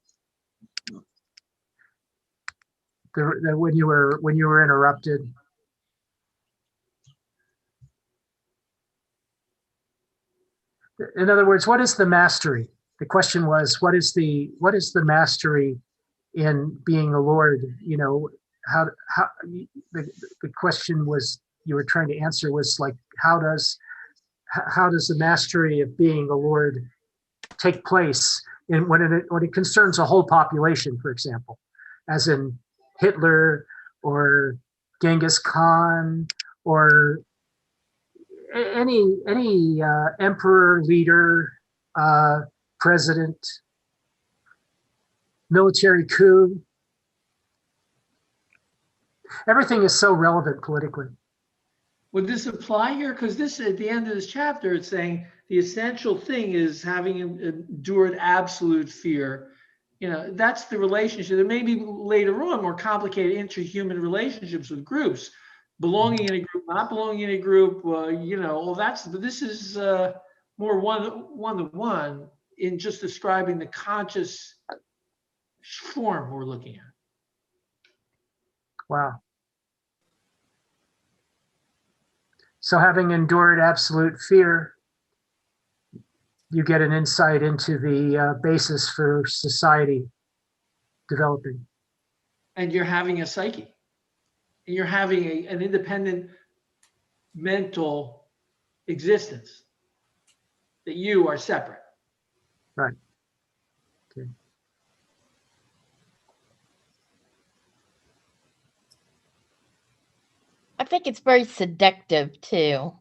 When you were interrupted. In other words, what is the mastery? The question was, what is the mastery in being a lord? How the question was you were trying to answer was like, how does the mastery of being a lord take place when it concerns a whole population, for example, as in Hitler or Genghis Khan or any emperor, leader, president, military coup. Everything is so relevant politically. Would this apply here? Because this, at the end of this chapter, it's saying the essential thing is having endured absolute fear. That's the relationship. There may be later on more complicated interhuman relationships with groups. Belonging in a group, not belonging in a group, all that's, but this is more one-to-one in just describing the conscious form we're looking at. Wow. So having endured absolute fear, you get an insight into the basis for society developing. And you're having a psyche. And you're having an independent mental existence, that you are separate. Right. Okay. I think it's very seductive too.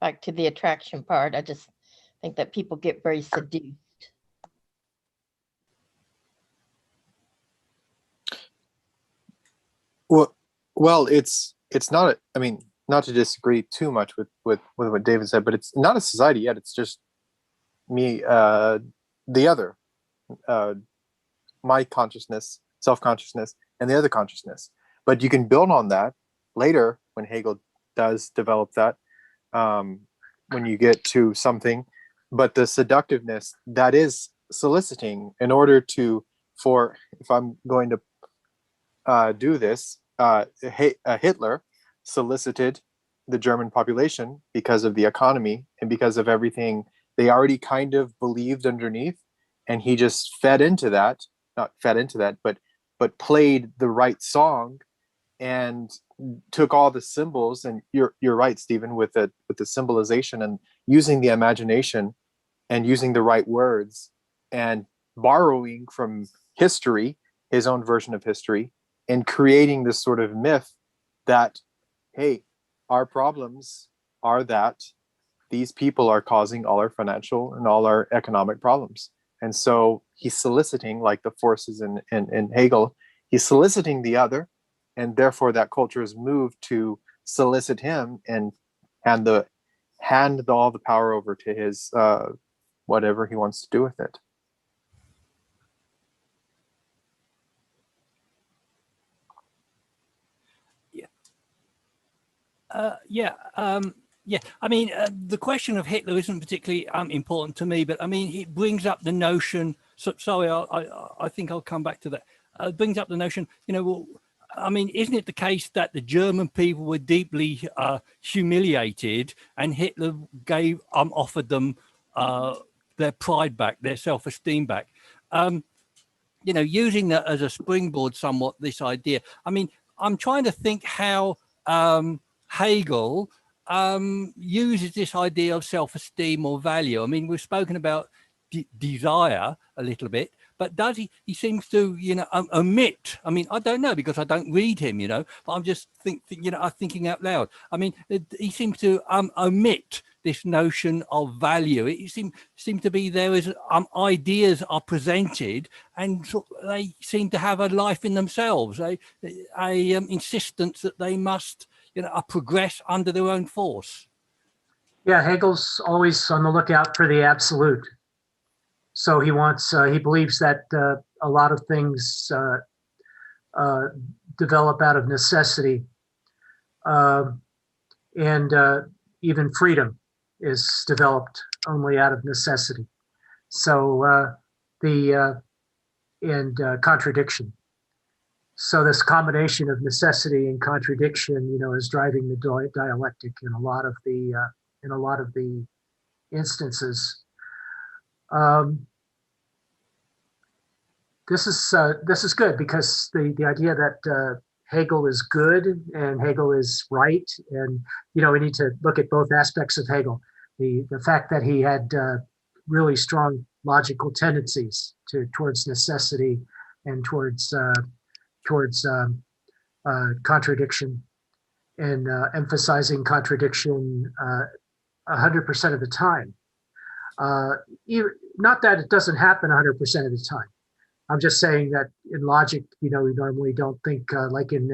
Back to the attraction part. I just think that people get very seduced. Well, it's not. I mean, not to disagree too much with what David said, but it's not a society yet. It's just me, the other, my consciousness, self-consciousness, and the other consciousness. But you can build on that later when Hegel does develop that. When you get to something, but the seductiveness that is soliciting in order to, if I'm going to do this. Hitler solicited the German population because of the economy and because of everything they already kind of believed underneath, and he just not fed into that, but played the right song and took all the symbols. And you're right, Stephen, with the symbolization and using the imagination and using the right words and borrowing from history, his own version of history, and creating this sort of myth that, hey, our problems are that these people are causing all our financial and all our economic problems. And so he's soliciting, like the forces in Hegel, he's soliciting the other, and therefore that culture is moved to solicit him and hand all the power over to his whatever he wants to do with it. Yeah. I mean, the question of Hitler isn't particularly important to me, but I mean, it brings up the notion. So, sorry, I think I'll come back to that. It brings up the notion, well, I mean, isn't it the case that the German people were deeply humiliated, and Hitler offered them their pride back, their self-esteem back? Using that as a springboard, somewhat, this idea. I mean, I'm trying to think how Hegel uses this idea of self-esteem or value. I mean, we've spoken about desire a little bit, but does he seems to, omit, I mean, I don't know because I don't read him, but I'm just thinking out loud. I mean, he seems to omit this notion of value. It seems to be there is ideas are presented and they seem to have a life in themselves, a insistence that they must progress under their own force. Yeah, Hegel's always on the lookout for the absolute. So he believes that a lot of things develop out of necessity, and even freedom is developed only out of necessity. So contradiction. So this combination of necessity and contradiction, is driving the dialectic in a lot of the instances. This is good because the idea that Hegel is good and Hegel is right, and we need to look at both aspects of Hegel. The fact that he had really strong logical tendencies towards necessity and towards contradiction, and emphasizing contradiction 100% of the time. Not that it doesn't happen 100% of the time. I'm just saying that in logic, we normally don't think like in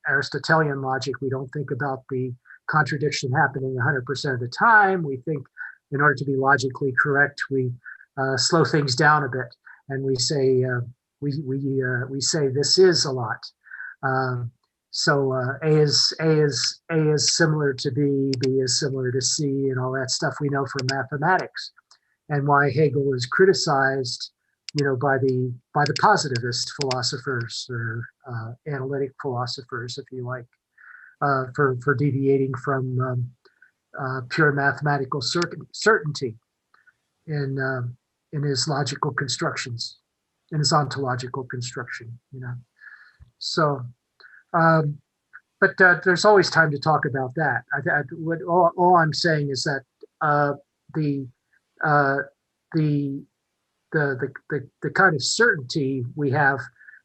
Aristotelian logic, we don't think about the contradiction happening 100% of the time. We think in order to be logically correct, we slow things down a bit, and we say we say this is a lot. So A is similar to B, B is similar to C, and all that stuff we know from mathematics, and why Hegel is criticized, by the positivist philosophers or analytic philosophers, if you like, for deviating from pure mathematical certainty in his logical constructions, in his ontological construction, So, but there's always time to talk about that. All I'm saying is that the kind of certainty we have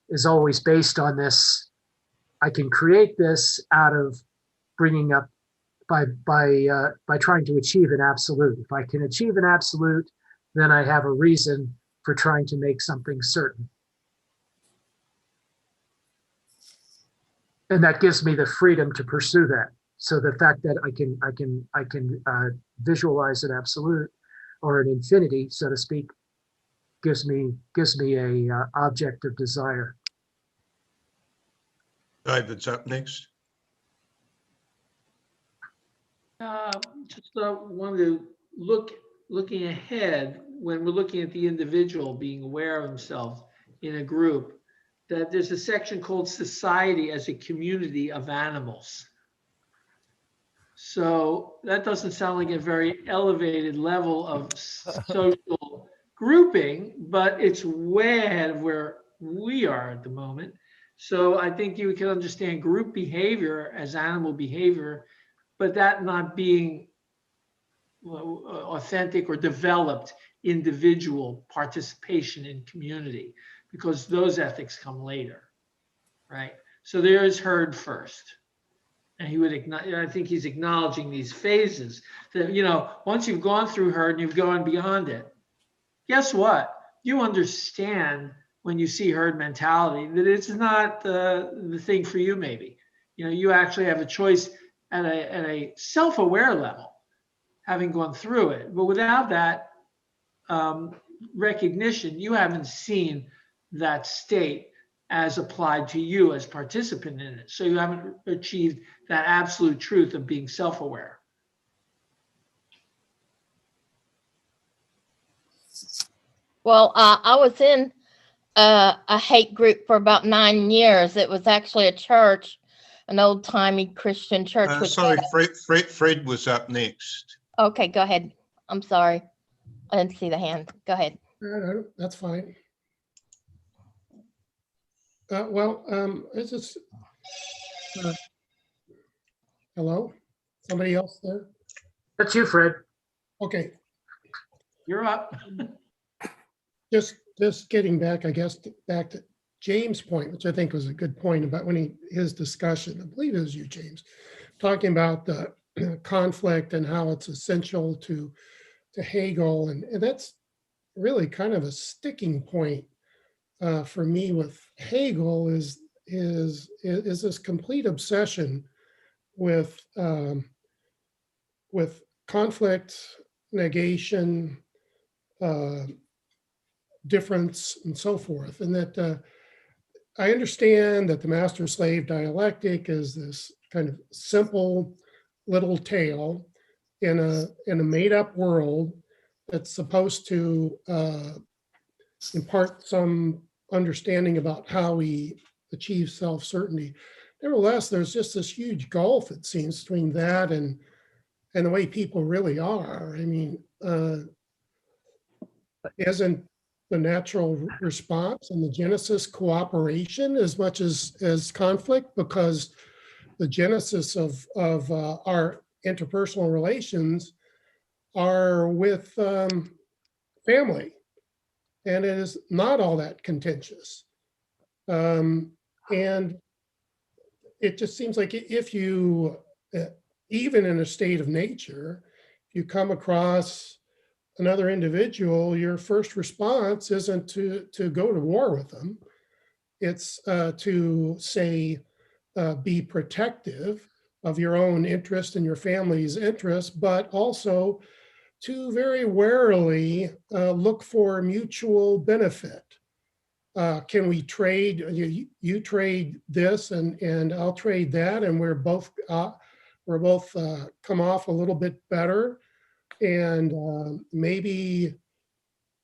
is always based on this. I can create this out of bringing up by trying to achieve an absolute. If I can achieve an absolute, then I have a reason for trying to make something certain. And that gives me the freedom to pursue that. So the fact that I can visualize an absolute or an infinity, so to speak, gives me a object of desire. David's up next. Just wanted to looking ahead when we're looking at the individual being aware of himself in a group, that there's a section called society as a community of animals. So that doesn't sound like a very elevated level of social grouping, but it's way ahead of where we are at the moment. So I think you can understand group behavior as animal behavior, but that not being authentic or developed individual participation in community, because those ethics come later, right? So there is herd first. And he would I think he's acknowledging these phases that, once you've gone through hurt and you've gone beyond it, guess what? You understand when you see herd mentality that it's not the thing for you, maybe. You actually have a choice at a self-aware level, having gone through it. But without that recognition, you haven't seen that state as applied to you as participant in it. So you haven't achieved that absolute truth of being self-aware. Well, I was in a hate group for about 9 years. It was actually a church, an old-timey Christian church. Sorry, Fred was up next. Okay, go ahead. I'm sorry. I didn't see the hand. Go ahead. No, that's fine. It's just, hello? Somebody else there? That's you, Fred. Okay, You're up. just getting back, I guess, back to James' point, which I think was a good point about his discussion. I believe it was you, James, talking about the conflict and how it's essential to Hegel, and that's really kind of a sticking point for me with Hegel is this complete obsession with conflict, negation, difference, and so forth. And that I understand that the master-slave dialectic is this kind of simple little tale in a made-up world that's supposed to impart some understanding about how we achieve self-certainty. Nevertheless, there's just this huge gulf, it seems, between that and the way people really are. I mean, isn't the natural response and the genesis cooperation as much as conflict? Because the genesis of our interpersonal relations are with family, and it is not all that contentious. And it just seems like if you, even in a state of nature, you come across another individual, your first response isn't to go to war with them. It's to say, be protective of your own interest and your family's interest, but also to very warily look for mutual benefit. Can we trade? You trade this, and I'll trade that, and we're both come off a little bit better, and maybe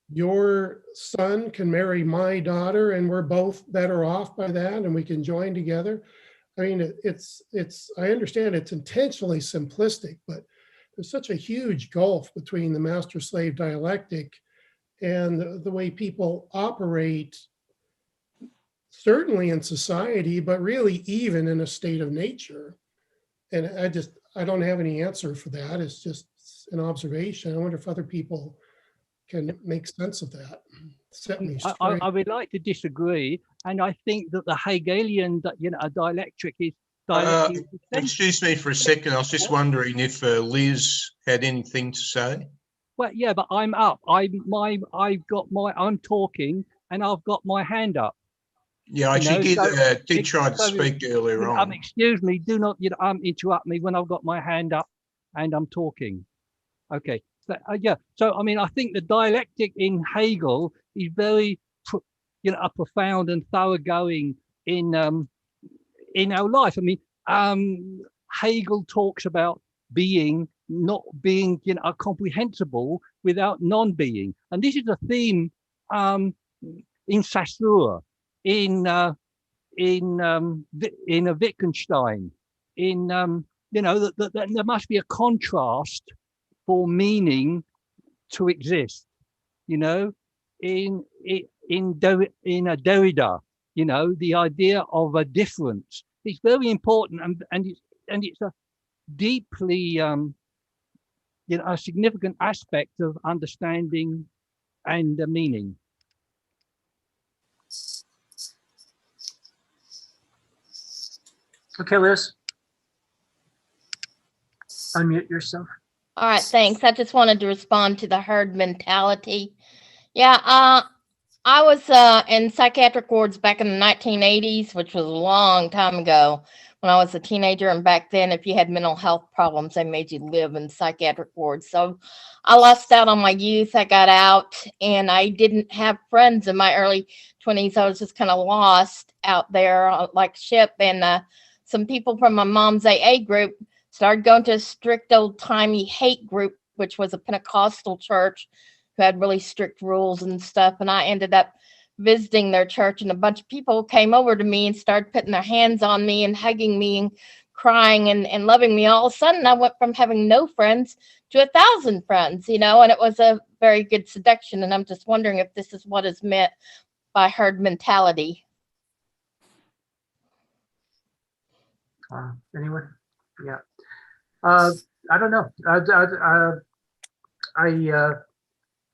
your son can marry my daughter, and we're both better off by that, and we can join together. I mean, it's. I understand it's intentionally simplistic, but there's such a huge gulf between the master-slave dialectic and the way people operate, certainly in society, but really even in a state of nature. And I don't have any answer for that. It's just an observation. I wonder if other people can make sense of that. Set me straight. I would like to disagree, and I think that the Hegelian, dialectic is. Excuse me for a second. I was just wondering if Liz had anything to say. Well, yeah, but I'm up. I'm talking, and I've got my hand up. Yeah, she did try to speak earlier on. Excuse me. Do not interrupt me when I've got my hand up and I'm talking. Okay. But, yeah. So I mean, I think the dialectic in Hegel is very, a profound and thoroughgoing in our life. I mean, Hegel talks about not being, comprehensible without non-being, and this is a theme in Saussure, in a Wittgenstein, that there must be a contrast for meaning to exist. In a Derrida, the idea of a difference. It's very important, and it's a deeply, a significant aspect of understanding and meaning. Okay, Liz. unmute yourself. All right, thanks. I just wanted to respond to the herd mentality. Yeah, I was in psychiatric wards back in the 1980s, which was a long time ago when I was a teenager. And back then, if you had mental health problems, they made you live in psychiatric wards. So I lost out on my youth. I got out and I didn't have friends in my early 20s. I was just kind of lost out there like a ship. And some people from my mom's AA group started going to a strict old-timey hate group, which was a Pentecostal church who had really strict rules and stuff. And I ended up visiting their church, and a bunch of people came over to me and started putting their hands on me and hugging me and crying and loving me. All of a sudden, I went from having no friends to 1,000 friends, and it was a very good seduction. And I'm just wondering if this is what is meant by herd mentality. Anyone? Yeah. I don't know. I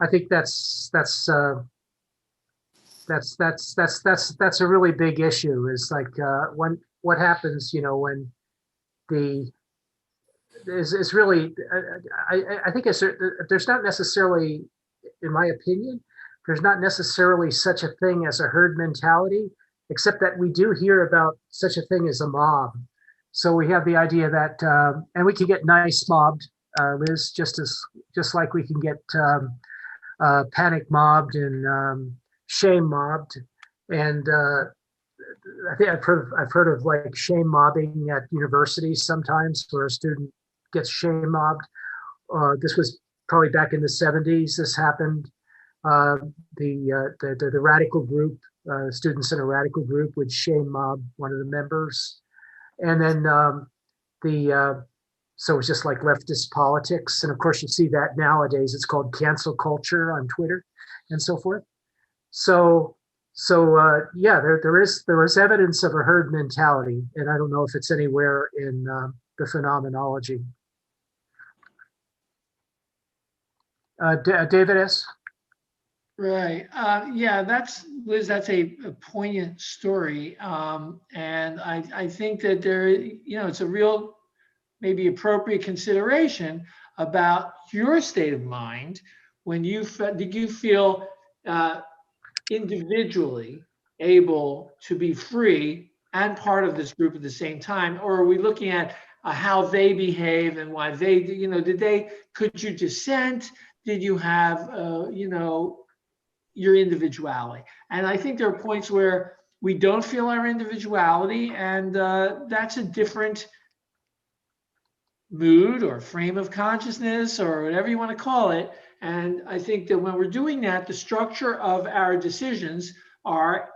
think that's a really big issue. Is like what happens, when is really. I think there's not necessarily, in my opinion, there's not necessarily such a thing as a herd mentality, except that we do hear about such a thing as a mob. So we have the idea that, and we can get nice mobbed, Liz, just like we can get panic mobbed and shame mobbed. And I think I've heard of like shame mobbing at universities sometimes, where a student gets shame mobbed. This was probably back in the 70s. This happened. The radical group, students in a radical group would shame mob one of the members. And then so it's just like leftist politics. And of course, you see that nowadays. It's called cancel culture on Twitter and so forth. So yeah, there is evidence of a herd mentality, and I don't know if it's anywhere in the phenomenology. David S. Right. Yeah, Liz, that's a poignant story. And I think that there, it's a real, maybe appropriate consideration about your state of mind when did you feel individually able to be free and part of this group at the same time? Or are we looking at how they behave and why they, could you dissent? Did you have, your individuality? And I think there are points where we don't feel our individuality, and that's a different mood or frame of consciousness or whatever you want to call it. And I think that when we're doing that, the structure of our decisions are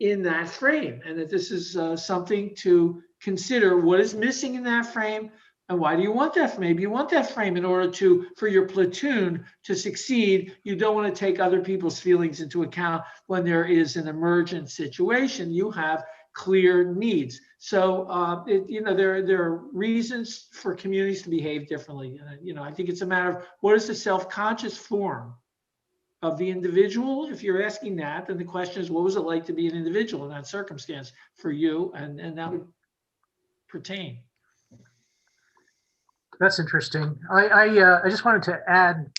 in that frame, and that this is something to consider. What is missing in that frame? And why do you want that? Maybe you want that frame in order for your platoon to succeed. You don't want to take other people's feelings into account when there is an emergent situation. You have clear needs. So, there are reasons for communities to behave differently. I think it's a matter of what is the self-conscious form of the individual. If you're asking that, then the question is, what was it like to be an individual in that circumstance for you? And that would pertain. That's interesting. I just wanted to add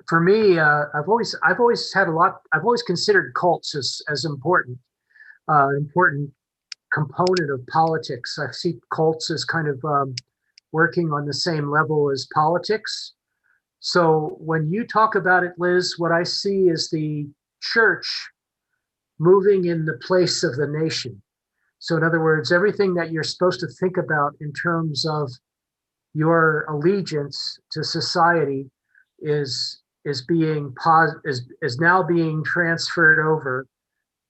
for me, I've always considered cults as important component of politics. I see cults as kind of working on the same level as politics. So when you talk about it, Liz, what I see is the church moving in the place of the nation. So in other words, everything that you're supposed to think about in terms of your allegiance to society is now being transferred over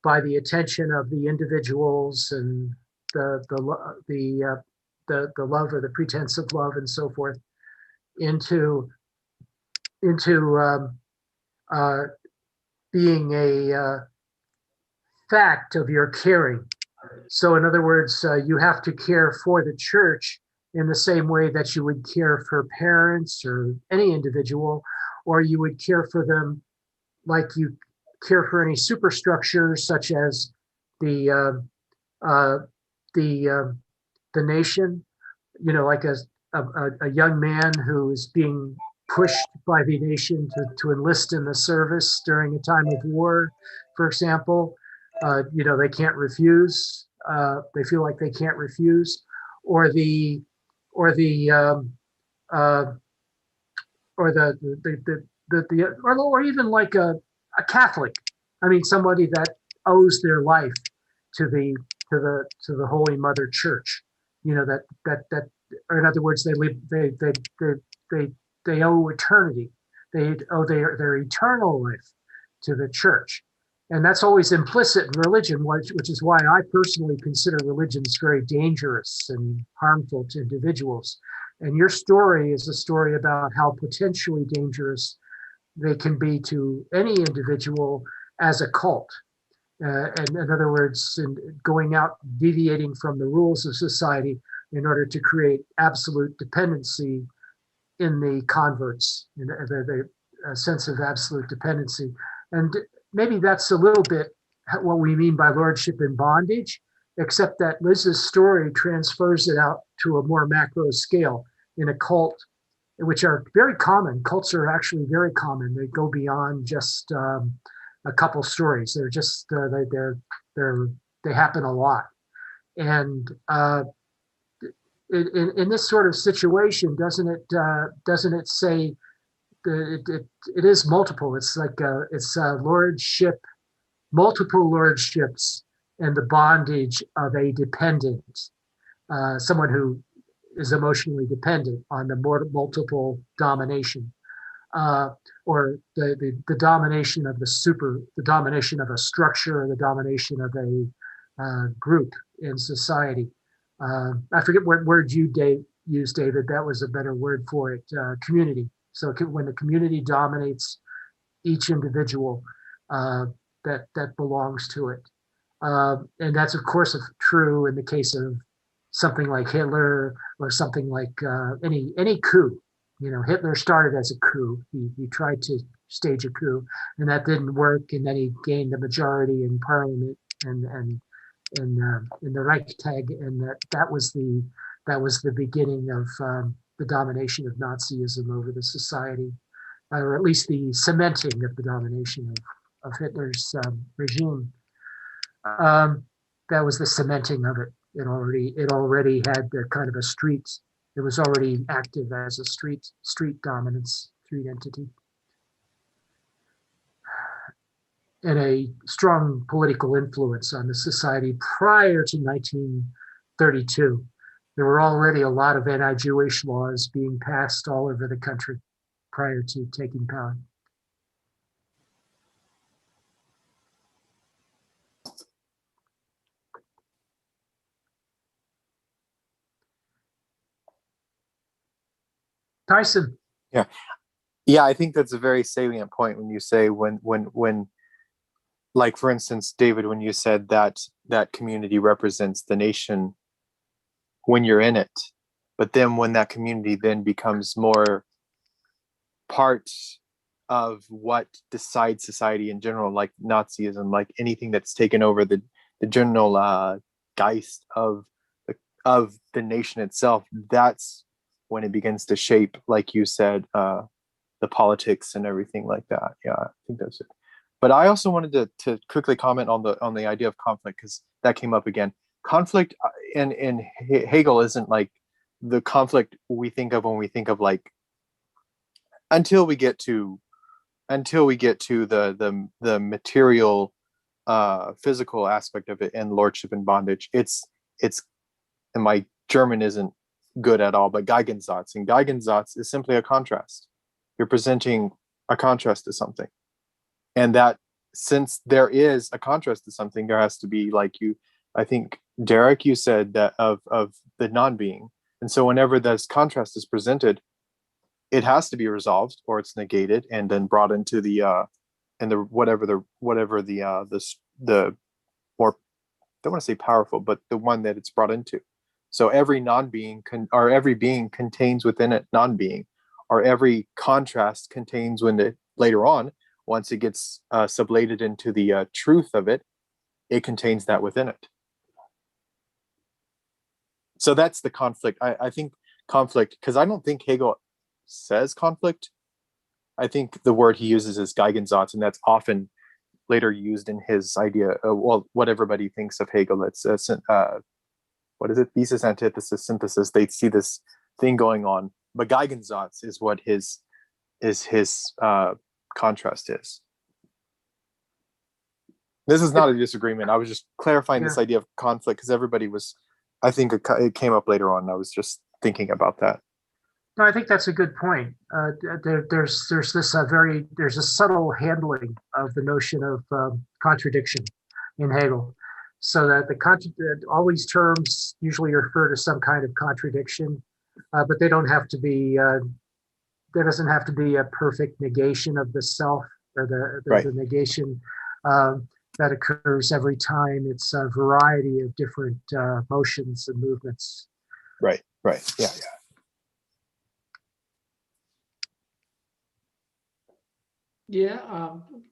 by the attention of the individuals and the love or the pretense of love and so forth into being a fact of your caring. So in other words, you have to care for the church in the same way that you would care for parents or any individual, or you would care for them like you care for any superstructure, such as the nation. Like a young man who is being pushed by the nation to enlist in the service during a time of war, for example. They can't refuse. They feel like they can't refuse, or the or the or or even like a Catholic. I mean, somebody that owes their life to the Holy Mother Church. Or in other words, they owe eternity. They owe their eternal life to the church. And that's always implicit in religion, which is why I personally consider religions very dangerous and harmful to individuals. And your story is a story about how potentially dangerous they can be to any individual as a cult. And in other words, going out, deviating from the rules of society in order to create absolute dependency in the converts, in the sense of absolute dependency. And maybe that's a little bit what we mean by lordship in bondage, except that Liz's story transfers it out to a more macro scale in a cult, which are very common. Cults are actually very common. They go beyond just a couple stories. They're just they happen a lot. And in this sort of situation, doesn't it say it is multiple? It's like it's lordship, multiple lordships, and the bondage of a dependent, someone who is emotionally dependent on the multiple domination, or the domination of the domination of a structure, or the domination of a group in society. I forget what word you used, David. That was a better word for it. Community. So when the community dominates each individual that belongs to it, and that's of course true in the case of something like Hitler, or something like any coup. Hitler started as a coup. He tried to stage a coup, and that didn't work. And then he gained the majority in parliament and in the Reichstag, and that was the beginning of the domination of Nazism over the society, or at least the cementing of the domination of Hitler's regime. That was the cementing of it. It already had the kind of a street. It was already active as a street dominance, street entity, and a strong political influence on the society prior to 1932. There were already a lot of anti-Jewish laws being passed all over the country prior to taking power. Tyson. Yeah, I think that's a very salient point when you say when like, for instance, David, when you said that community represents the nation when you're in it, but then when that community then becomes more part of what decides society in general, like Nazism, like anything that's taken over the general geist of the nation itself, that's when it begins to shape, like you said, the politics and everything like that. Yeah, I think that's it. But I also wanted to quickly comment on the idea of conflict, because that came up again. Conflict in Hegel isn't like the conflict we think of when we think of like, until we get to the material physical aspect of it and lordship and bondage. It's and my German isn't good at all, but Gegensatz, and Gegensatz is simply a contrast. You're presenting a contrast to something, and that since there is a contrast to something, there has to be, like I think Derek, you said that of the non-being, and so whenever this contrast is presented, it has to be resolved, or it's negated and then brought into the whatever the more, I don't want to say powerful, but the one that it's brought into. So every non-being or every being contains within it non-being, or every contrast contains when it later on, once it gets sublated into the truth of it, it contains that within it. So that's the conflict. I think conflict, because I don't think Hegel says conflict. I think the word he uses is Geigensatz, and that's often later used in his idea. Well, what everybody thinks of Hegel, it's what is it? Thesis, antithesis, synthesis. They see this thing going on, but Geigensatz is what his contrast is. This is not a disagreement. I was just clarifying this idea of conflict because everybody was, I think it came up later on. I was just thinking about that. No, I think that's a good point. There's a subtle handling of the notion of contradiction in Hegel, so that all these terms usually refer to some kind of contradiction, but they don't have to be. There doesn't have to be a perfect negation of the self or the negation that occurs every time. It's a variety of different motions and movements. Right. Yeah. Yeah,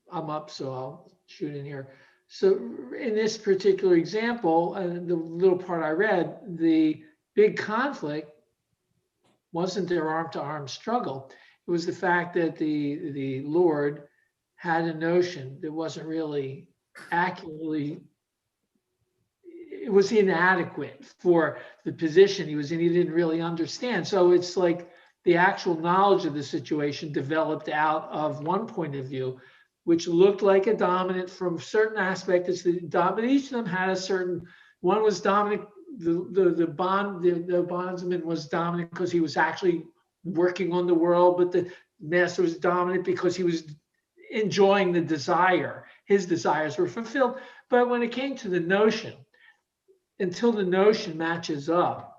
I'm up, so I'll shoot in here. So in this particular example, the little part I read, the big conflict wasn't their arm-to-arm struggle. It was the fact that the Lord had a notion that wasn't really accurately, it was inadequate for the position he was in. He didn't really understand. So it's like the actual knowledge of the situation developed out of one point of view, which looked like a dominant from certain aspects. But each of them had a certain, one was dominant, the bondsman was dominant because he was actually working on the world, but the master was dominant because he was enjoying the desire. His desires were fulfilled. But when it came to the notion, until the notion matches up,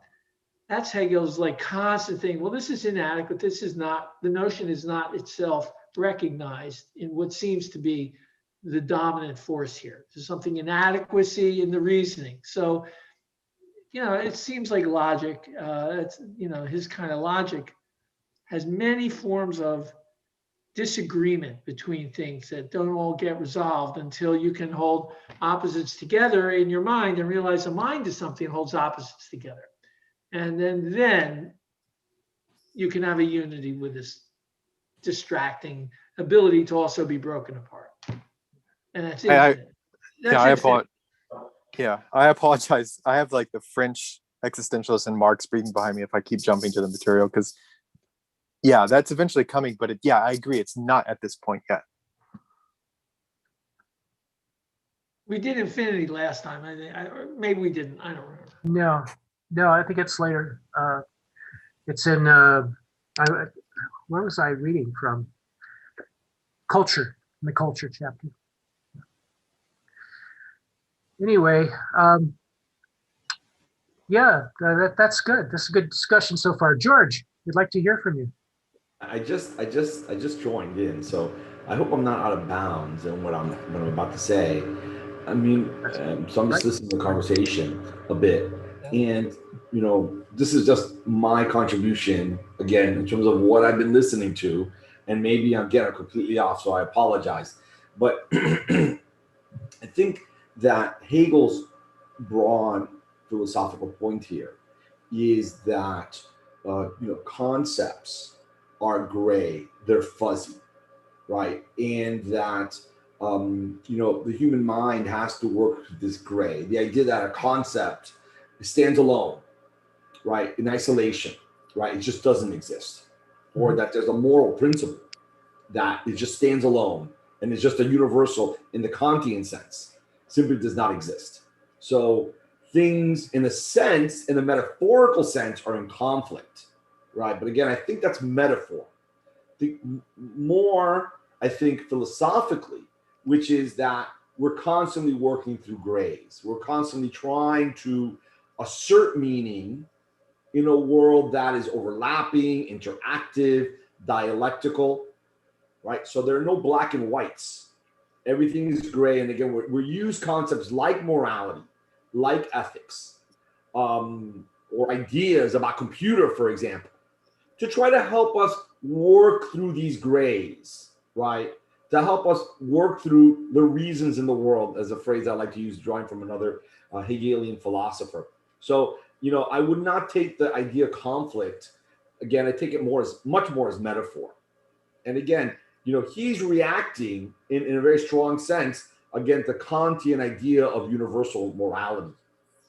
that's Hegel's like constant thing. Well, this is inadequate. This is not, the notion is not itself recognized in what seems to be the dominant force here. There's something inadequacy in the reasoning. So, it seems like logic, his kind of logic has many forms of disagreement between things that don't all get resolved until you can hold opposites together in your mind and realize a mind is something that holds opposites together. And then you can have a unity with this distracting ability to also be broken apart. And that's infinite. I apologize. I have like the French existentialist and Marx reading behind me if I keep jumping to the material, because that's eventually coming. But I agree. It's not at this point yet. We did infinity last time. Maybe we didn't. I don't remember. No, I think it's later. It's in, where was I reading from? Culture, in the culture chapter. Anyway, that's good. This is a good discussion so far. George, we'd like to hear from you. I just joined in, so I hope I'm not out of bounds in what I'm about to say. I mean, so I'm just listening to the conversation a bit, and this is just my contribution again in terms of what I've been listening to, and maybe I'm getting completely off, so I apologize. But I think that Hegel's broad philosophical point here is that concepts are gray, they're fuzzy, right? And that the human mind has to work with this gray. The idea that a concept stands alone, right, in isolation, right, it just doesn't exist, or that there's a moral principle that it just stands alone and is just a universal in the Kantian sense, simply does not exist. So things, in a sense, in a metaphorical sense, are in conflict, right? But again, I think that's metaphor. I think philosophically, which is that we're constantly working through grays. We're constantly trying to assert meaning in a world that is overlapping, interactive, dialectical, right? So there are no black and whites. Everything is gray. And again, we use concepts like morality, like ethics, or ideas about computer, for example, to try to help us work through these grays, right? To help us work through the reasons in the world, as a phrase I like to use, drawing from another Hegelian philosopher. So, I would not take the idea of conflict. Again, I take it much more as metaphor. And again, he's reacting in a very strong sense against the Kantian idea of universal morality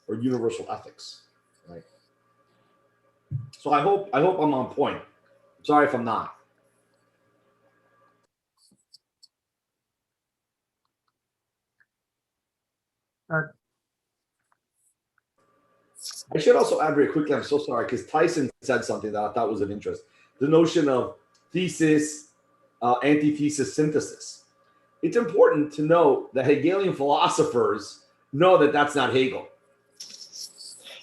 or universal ethics, right? So I hope I'm on point. I'm sorry if I'm not. I should also add very quickly, I'm so sorry, because Tyson said something that I thought was of interest. The notion of thesis, antithesis, synthesis. It's important to note that Hegelian philosophers know that that's not Hegel.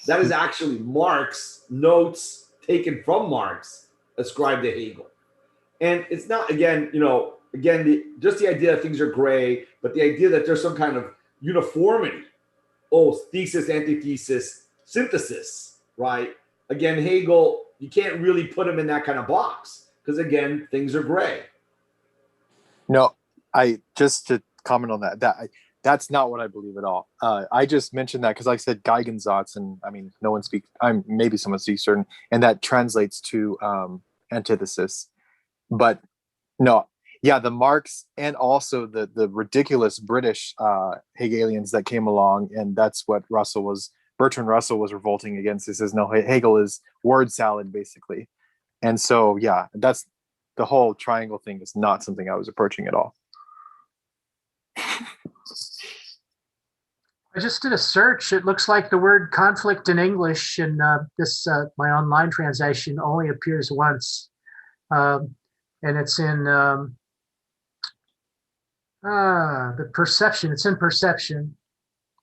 That is actually Marx notes taken from Marx ascribed to Hegel. And it's not, again, just the idea that things are gray, but the idea that there's some kind of uniformity. Oh, thesis, antithesis, synthesis, right? Again, Hegel, you can't really put him in that kind of box because, again, things are gray. No, I just to comment on that's not what I believe at all. I just mentioned that because I said Geigensatz, and I mean, no one speaks. Maybe someone speaks certain, and that translates to antithesis. But no, yeah, the Marx and also the ridiculous British Hegelians that came along, and that's what Bertrand Russell was revolting against. He says, no, Hegel is word salad, basically. And so, yeah, that's the whole triangle thing is not something I was approaching at all. I just did a search. It looks like the word conflict in English in this my online translation only appears once, and it's in the perception. It's in perception,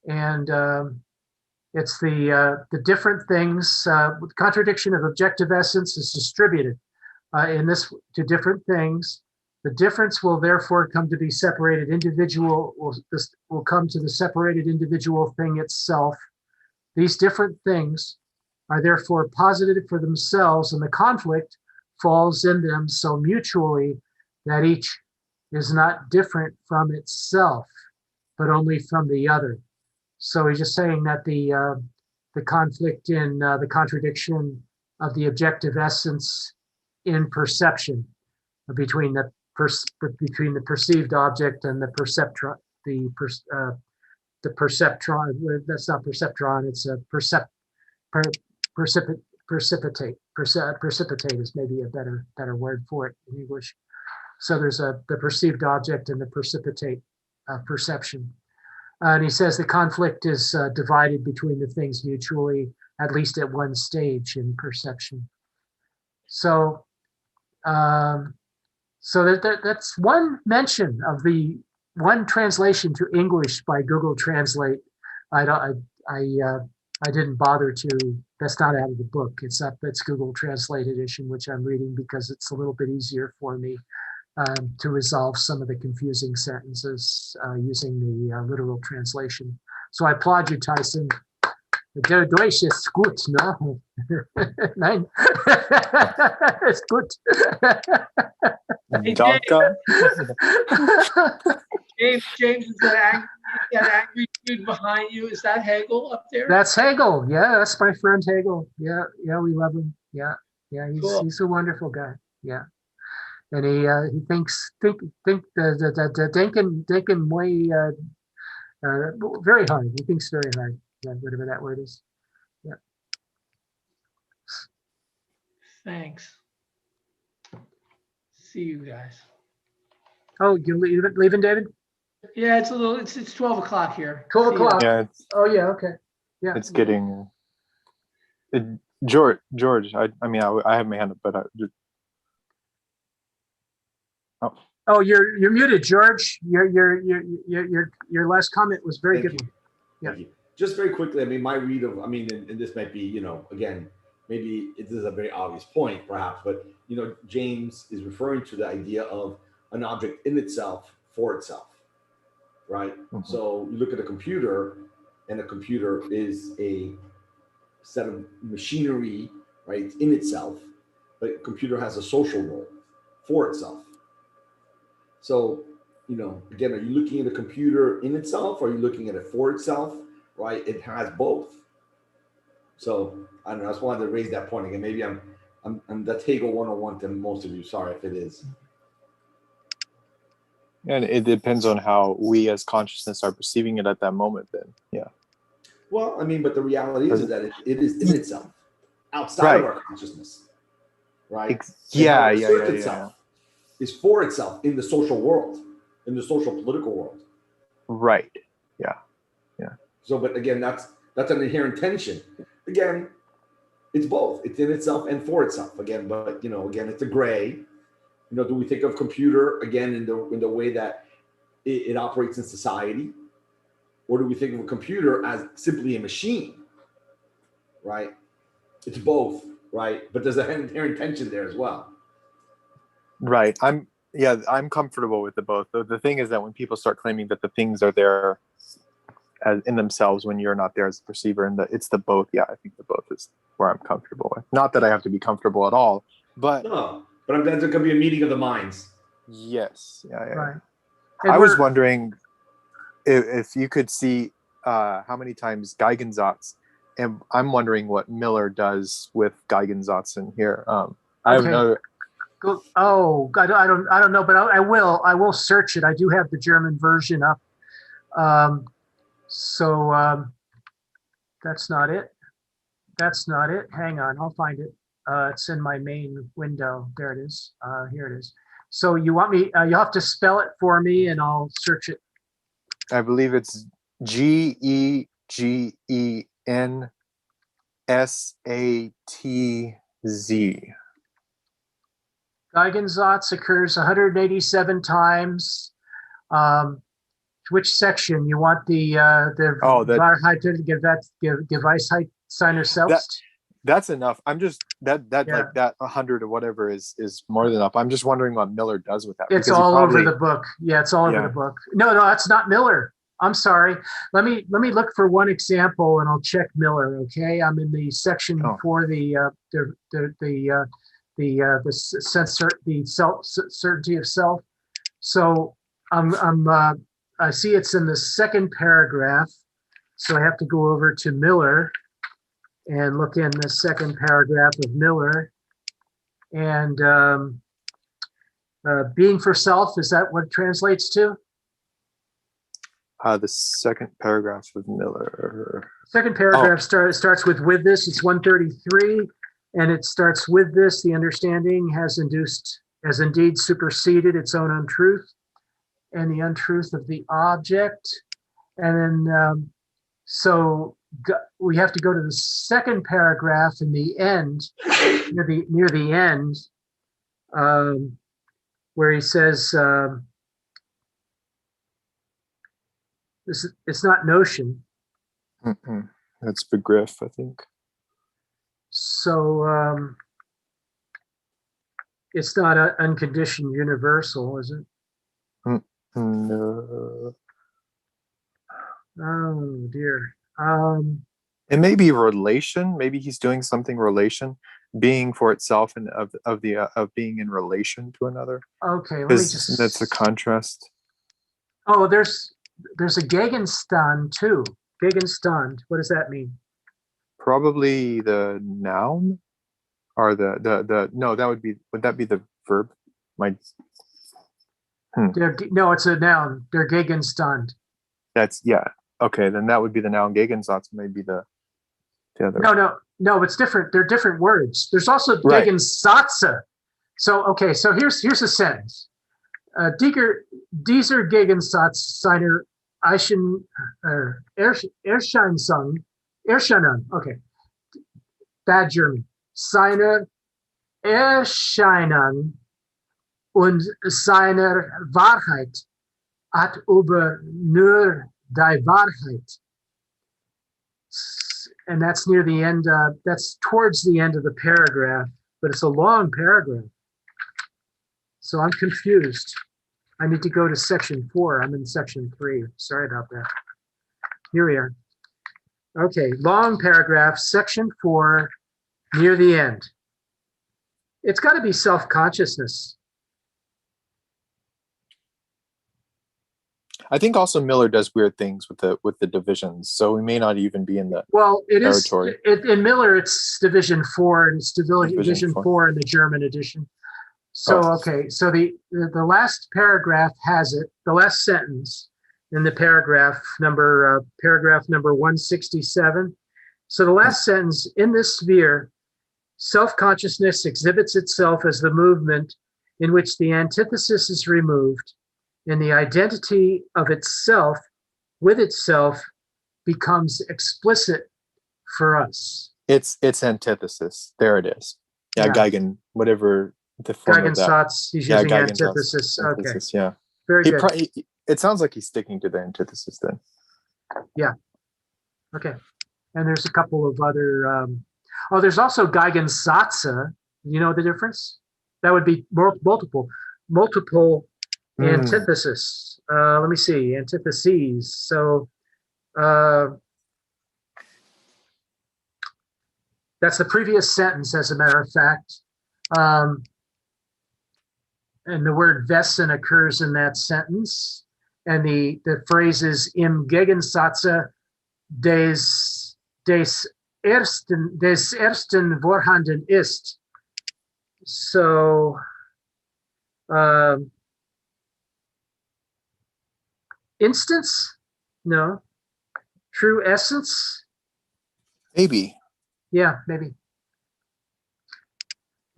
and it's the different things. The contradiction of objective essence is distributed in this to different things. The difference will therefore come to be separated. Individual will come to the separated individual thing itself. These different things are therefore posited for themselves, and the conflict falls in them so mutually that each is not different from itself, but only from the other. So he's just saying that the conflict in the contradiction of the objective essence in perception between the perceived object and the perceptron, the perceptron. That's not perceptron. It's a precipitate. Precipitate is maybe a better word for it in English. So there's the perceived object and the precipitate perception. And he says the conflict is divided between the things mutually, at least at one stage in perception. So. So that's one mention of the one translation to English by Google Translate. I didn't bother to. That's not out of the book. It's Google Translate edition, which I'm reading because it's a little bit easier for me to resolve some of the confusing sentences using the literal translation. So I applaud you, Tyson. Der Deutsch ist gut, ne? Nein, ist gut. Hey, James, is that angry dude behind you? Is that Hegel up there? That's Hegel. Yeah, that's my friend Hegel. Yeah, we love him. Yeah, Cool. He's a wonderful guy. Yeah, and he thinks the denken way very hard. He thinks very hard. Yeah, whatever that word is. Yeah. Thanks. See you guys. Oh, you leaving, David? Yeah, it's 12 o'clock here. 12 o'clock. Yeah, Oh yeah, okay. Yeah. it's getting. George. I mean, I have my hand up, but Oh, you're muted, George. Your last comment was very good. Thank you. Just very quickly, I mean, my read of, and this might be, again, maybe this is a very obvious point, perhaps, but James is referring to the idea of an object in itself for itself, right? Mm-hmm. So you look at a computer, and a computer is a set of machinery, right, in itself, but a computer has a social role for itself. So, again, are you looking at a computer in itself, or are you looking at it for itself? Right, it has both. So I don't know. I just wanted to raise that point again. Maybe I'm that's Hegel 101 to most of you. Sorry if it is. And it depends on how we as consciousness are perceiving it at that moment then. Yeah. Well, I mean, but the reality is that it is in itself, outside Right. of our consciousness, right? Yeah, And how it yeah, asserts yeah, itself is for itself in the social world, in the social political world. Right. Yeah. So, but again, that's an inherent tension. Again, it's both. It's in itself and for itself. Again, but again, it's a gray. Do we think of computer again in the way that it operates in society, or do we think of a computer as simply a machine? Right. It's both. Right. But there's an inherent tension there as well. Right. I'm comfortable with the both. The thing is that when people start claiming that the things are there as in themselves when you're not there as a perceiver, and it's the both. Yeah, I think the both is where I'm comfortable with. Not that I have to be comfortable at all, but no. But there could be a meeting of the minds. Yes. Yeah. Right. I was wondering if you could see how many times Geigensatz, and I'm wondering what Miller does with Geigensatz in here. I have no. Oh, I don't know, but I will search it. I do have the German version up. So that's not it. That's not it. Hang on, I'll find it. It's in my main window. There it is. Here it is. So you want me? You'll have to spell it for me, and I'll search it. I believe it's Gegensatzz. Geigensatz occurs 187 times. Which section you want the Weisheit seiner selbst? That's enough. I'm just like that 100 or whatever is more than enough. I'm just wondering what Miller does with that. It's all over the book. Yeah, it's all over the book. No, that's not Miller. I'm sorry. Let me look for one example and I'll check Miller. Okay, I'm in the section for the certainty of self. So I see it's in the second paragraph. So I have to go over to Miller and look in the second paragraph of Miller. And being for self, is that what it translates to? The second paragraph of Miller. Second paragraph starts with this. It's 133, and it starts with this. The understanding has indeed superseded its own untruth and the untruth of the object. And then, so we have to go to the second paragraph in the end, near the end, where he says, it's not notion. That's Begriff, I think. So it's not an unconditioned universal, is it? No. Oh dear. It may be relation. Maybe he's doing something relation, being for itself and of being in relation to another. Okay, let me just. That's a contrast. Oh, there's a Gegenstand too. Gegenstand. What does that mean? Probably the noun, or the no. Would that be the verb? No, it's a noun. Der Gegenstand. That's Okay, then that would be the noun. Gegensatz may be the other. No, it's different. They're different words. There's also Gegensatze. So okay, so here's a sentence. Dieser Gegensatz seiner Erscheinung. Okay, bad German. Seiner Erscheinung und seiner Wahrheit hat über nur die Wahrheit. And that's near the end, that's towards the end of the paragraph, but it's a long paragraph. So I'm confused. I need to go to section 4. I'm in section 3. Sorry about that. Here we are. Okay, long paragraph, section 4, near the end. It's got to be self-consciousness. I think also Miller does weird things with the divisions, so we may not even be in the Well, it is territory. in Miller. It's Division 4, and it's Division 4 in the German edition. So okay, so the last paragraph has it. The last sentence in the paragraph number 167. So the last sentence: in this sphere, self-consciousness exhibits itself as the movement in which the antithesis is removed, and the identity of itself with itself becomes explicit for us. It's antithesis. There it is. Yeah, Yeah. Geigen, whatever the form of that. Geigensatz's, he's using Geigensatz's antithesis. Okay, antithesis, yeah. very good. It sounds like he's sticking to the antithesis then. Okay, and there's a couple of other. There's also Geigensatze. You know the difference? That would be multiple antithesis. Let me see, antitheses. So that's the previous sentence, as a matter of fact. And the word Wesen occurs in that sentence. And the phrase is im Gegensatze des ersten vorhanden ist. So instance? No. True essence? Maybe. Yeah, maybe.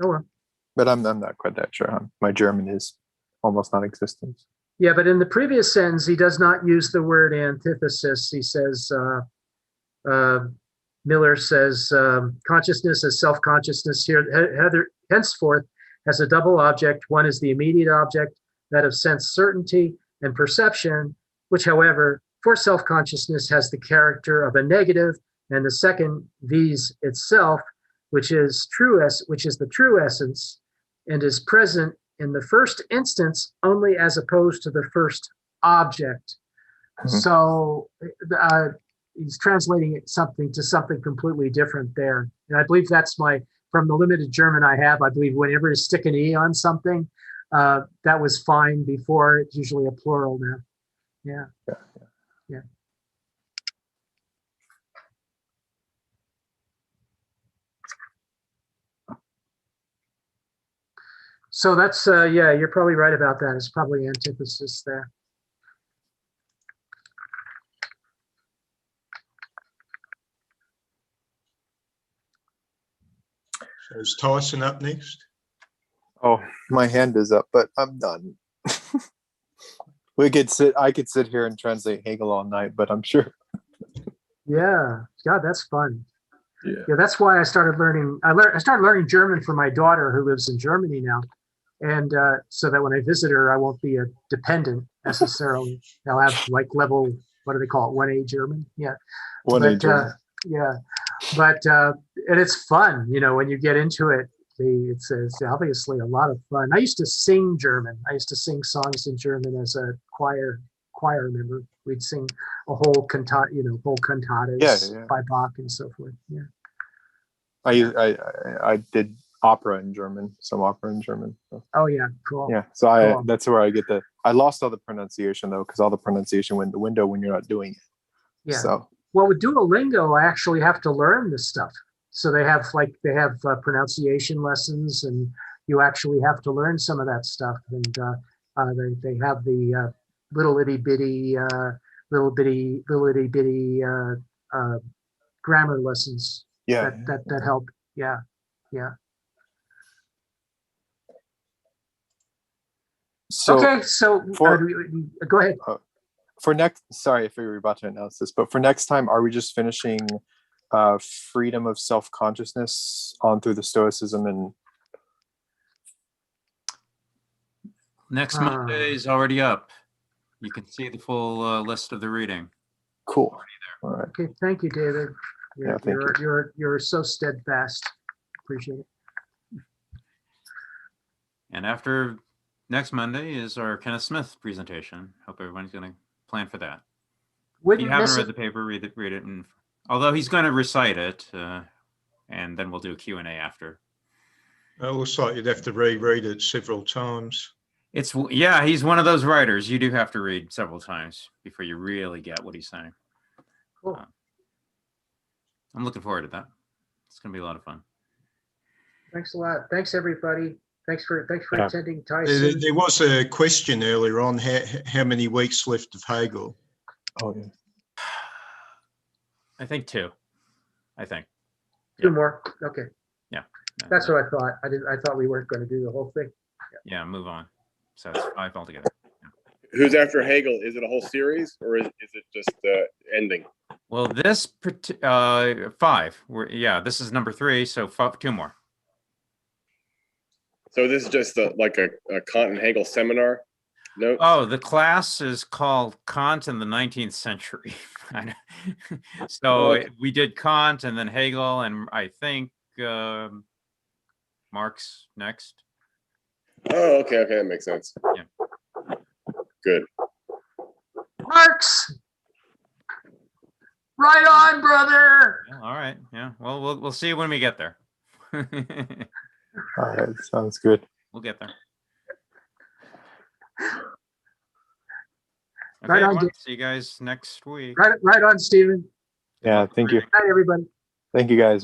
Oh well. But I'm not quite that sure. Huh? My German is almost non-existent. Yeah, but in the previous sentence, he does not use the word antithesis. He says, Miller says, consciousness as self-consciousness here, henceforth has a double object. One is the immediate object, that of sense certainty and perception, which, however, for self-consciousness has the character of a negative, and the second, viz. Itself, which is the true essence, and is present in the first instance only as opposed to the first object. Mm-hmm. So he's translating something to something completely different there. And I believe that's from the limited German I have, I believe whenever you stick an E on something, that was fine before. It's usually a plural now. Yeah. So that's, you're probably right about that. It's probably antithesis there. So is Tyson up next? Oh, my hand is up, but I'm done. I could sit here and translate Hegel all night, but I'm sure. Yeah, God, that's fun. Yeah, that's why I started learning. I started learning German for my daughter who lives in Germany now. And so that when I visit her, I won't be a dependent necessarily. I'll have like level, what do they call it? 1A German. Yeah. 1A German. Yeah. But, and it's fun, when you get into it, it's obviously a lot of fun. I used to sing German. I used to sing songs in German as a choir member. We'd sing a whole cantatas by Bach and so forth. Yeah. I did opera in German, some opera in German. So. Oh yeah, cool. Yeah, so that's where I get I lost all the pronunciation though, because all the pronunciation went the window when you're not doing it. Yeah. So well, with Duolingo, I actually have to learn this stuff. So they have pronunciation lessons, and you actually have to learn some of that stuff. And they have the little itty bitty grammar lessons. Yeah, that help. Yeah. So okay, so go ahead. For next, sorry if we were about to announce this, but for next time, are we just finishing freedom of self-consciousness on through the Stoicism and next Monday is already up. You can see the full list of the reading. Cool. All right. Okay, thank you, David. You're so steadfast. Appreciate it. And after next Monday is our Kenneth Smith presentation. Hope everyone's going to plan for that. If you haven't read the paper, read it. And although he's going to recite it, and then we'll do a Q&A after. It looks like you'd have to reread it several times. Yeah, he's one of those writers you do have to read several times before you really get what he's saying. Cool. I'm looking forward to that. It's gonna be a lot of fun. Thanks a lot. Thanks everybody. Thanks for Yeah. attending, Tyson. There was a question earlier on how many weeks left of Hegel. Oh, yeah. I think 2. I think. Two more. Okay. Yeah. That's what I thought. I thought we weren't going to do the whole thing. Yeah, move on. So it's 5 altogether. Who's after Hegel? Is it a whole series or is it just ending? Well, this 5. This is number 3, so 2 more. So this is just like a Kant and Hegel seminar note? Oh, the class is called Kant in the 19th century. So we did Kant and then Hegel, and I think Marx next. Oh, okay, that makes sense. Yeah. Good. Marx. Right on, brother. Yeah, all right. Yeah. Well, we'll see when we get there. All right, sounds good. We'll get there. Okay, Right on, well, see you guys next week. Right on, Stephen. Yeah, thank you. Hi, everybody. Thank you, guys.